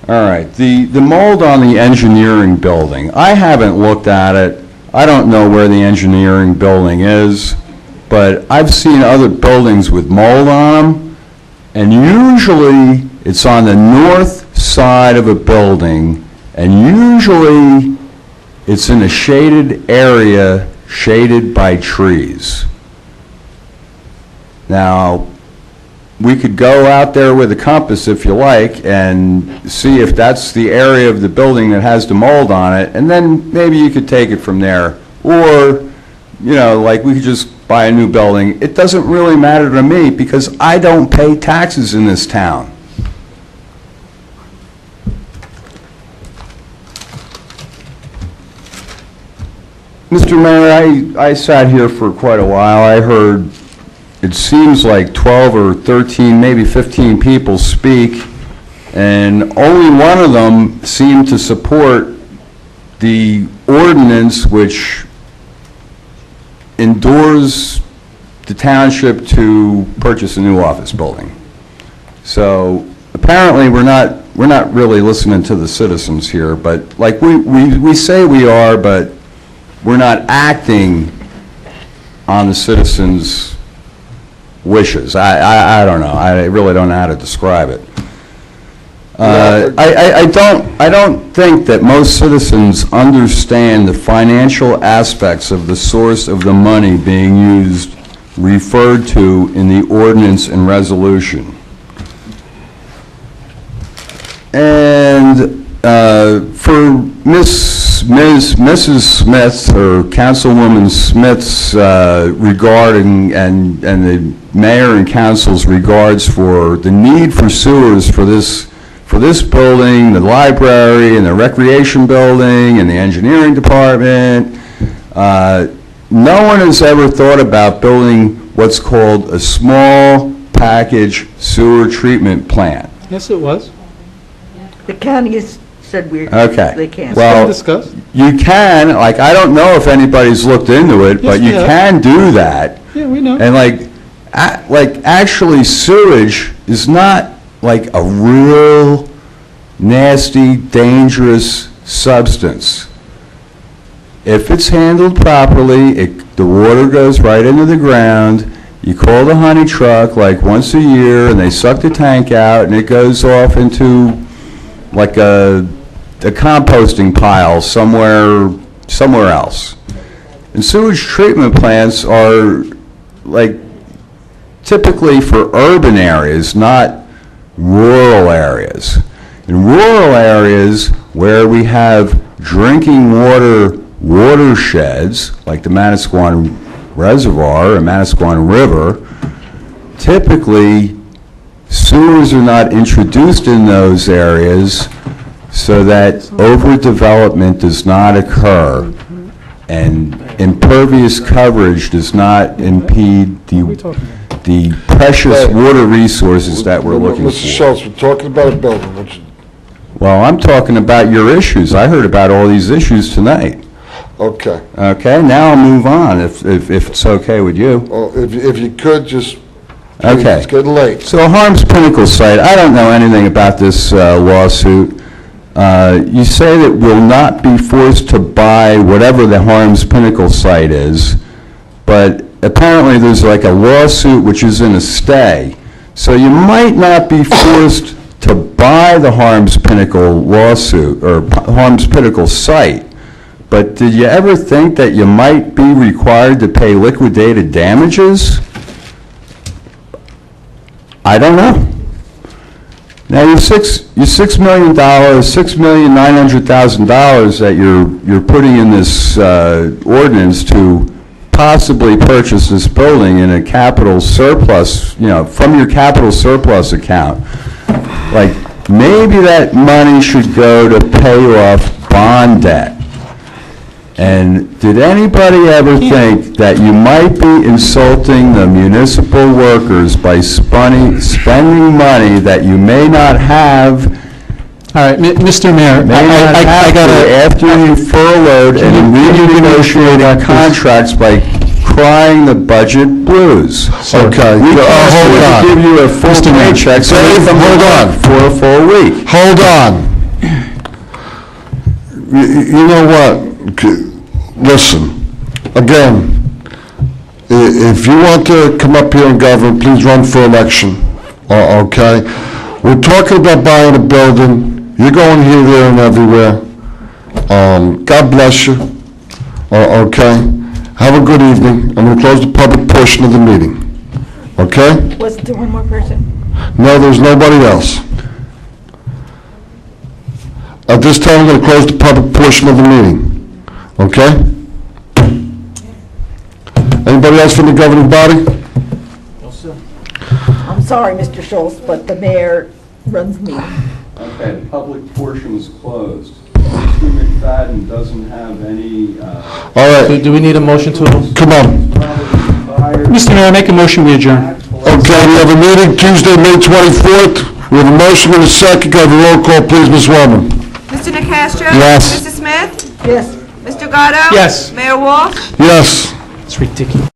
All right, the mold on the engineering building, I haven't looked at it. I don't know where the engineering building is, but I've seen other buildings with mold on them, and usually it's on the north side of a building, and usually it's in a shaded area, shaded by trees. Now, we could go out there with a compass, if you like, and see if that's the area of the building that has the mold on it, and then maybe you could take it from there. Or, like we could just buy a new building. It doesn't really matter to me because I don't pay taxes in this town. Mr. Mayor, I sat here for quite a while. I heard, it seems like 12 or 13, maybe 15 people speak, and only one of them seemed to support the ordinance which endorses the township to purchase a new office building. So apparently we're not really listening to the citizens here, but like we say we are, but we're not acting on the citizens' wishes. I don't know. I really don't know how to describe it. I don't think that most citizens understand the financial aspects of the source of the money being used, referred to in the ordinance and resolution. And for Mrs. Smith, or Councilwoman Smith's regarding, and the mayor and council's regards for the need for sewers for this building, the library, and the recreation building, and the engineering department, no one has ever thought about building what's called a small package sewer treatment plant. Yes, it was. The county has said they can't. Well, you can, like, I don't know if anybody's looked into it, but you can do that. Yeah, we know. And actually sewage is not like a real nasty, dangerous substance. If it's handled properly, the water goes right into the ground. You call the honey truck like once a year, and they suck the tank out, and it goes off into like a composting pile somewhere else. And sewage treatment plants are like typically for urban areas, not rural areas. In rural areas where we have drinking water watersheds, like the Manasquan Reservoir and Manasquan River, typically sewers are not introduced in those areas so that overdevelopment does not occur and impervious coverage does not impede the precious water resources that we're looking Mr. for. Schultz, we're talking about a building, which, Well, I'm talking about your issues. I heard about all these issues tonight. okay. Okay, now I'll move on, if it's okay with you. Well, if you could, just, Okay. it's getting late. So Harm's Pinnacle site, I don't know anything about this lawsuit. You say that we'll not be forced to buy whatever the Harm's Pinnacle site is, but apparently there's like a lawsuit which is in a stay. So you might not be forced to buy the Harm's Pinnacle lawsuit, or Harm's Pinnacle site, but did you ever think that you might be required to pay liquidated damages? I don't know. Now, your $6 million, $6,900,000 that you're putting in this ordinance to possibly purchase this building in a capital surplus, from your capital surplus account, like, maybe that money should go to pay off bond debt. And did anybody ever think that you might be insulting the municipal workers by spending money that you may not have? All right, Mr. Mayor, I got to... After you furloughed and renegotiated contracts by crying the budget blues. Okay, We hold on. give you a full paycheck, so hold on. for a full week. Hold on. You know what? Listen, again, if you want to come up here and govern, please run for election, okay? We're talking about buying a building. You're going here, there, and everywhere. God bless you, okay? Have a good evening. I'm going to close the public portion of the meeting, okay? Was there one more person? No, there's nobody else. At this time, I'm going to close the public portion of the meeting. Okay? Anybody else from the governing body? I'm sorry, Mr. Schultz, but the mayor runs the meeting. Okay, the public portion is closed. Mr. McFadden doesn't have any... All right. So do we need a motion to... Come on. Mr. Mayor, I make a motion, we adjourn. Okay, we have a meeting Tuesday, May 24th. We have a motion and a second. Can I have a roll call, please, Ms. Wellman? Mr. Nacastro? Yes. Mrs. Smith? Yes. Mr. Gatto? Yes. Mayor Walsh? Yes. It's ridiculous.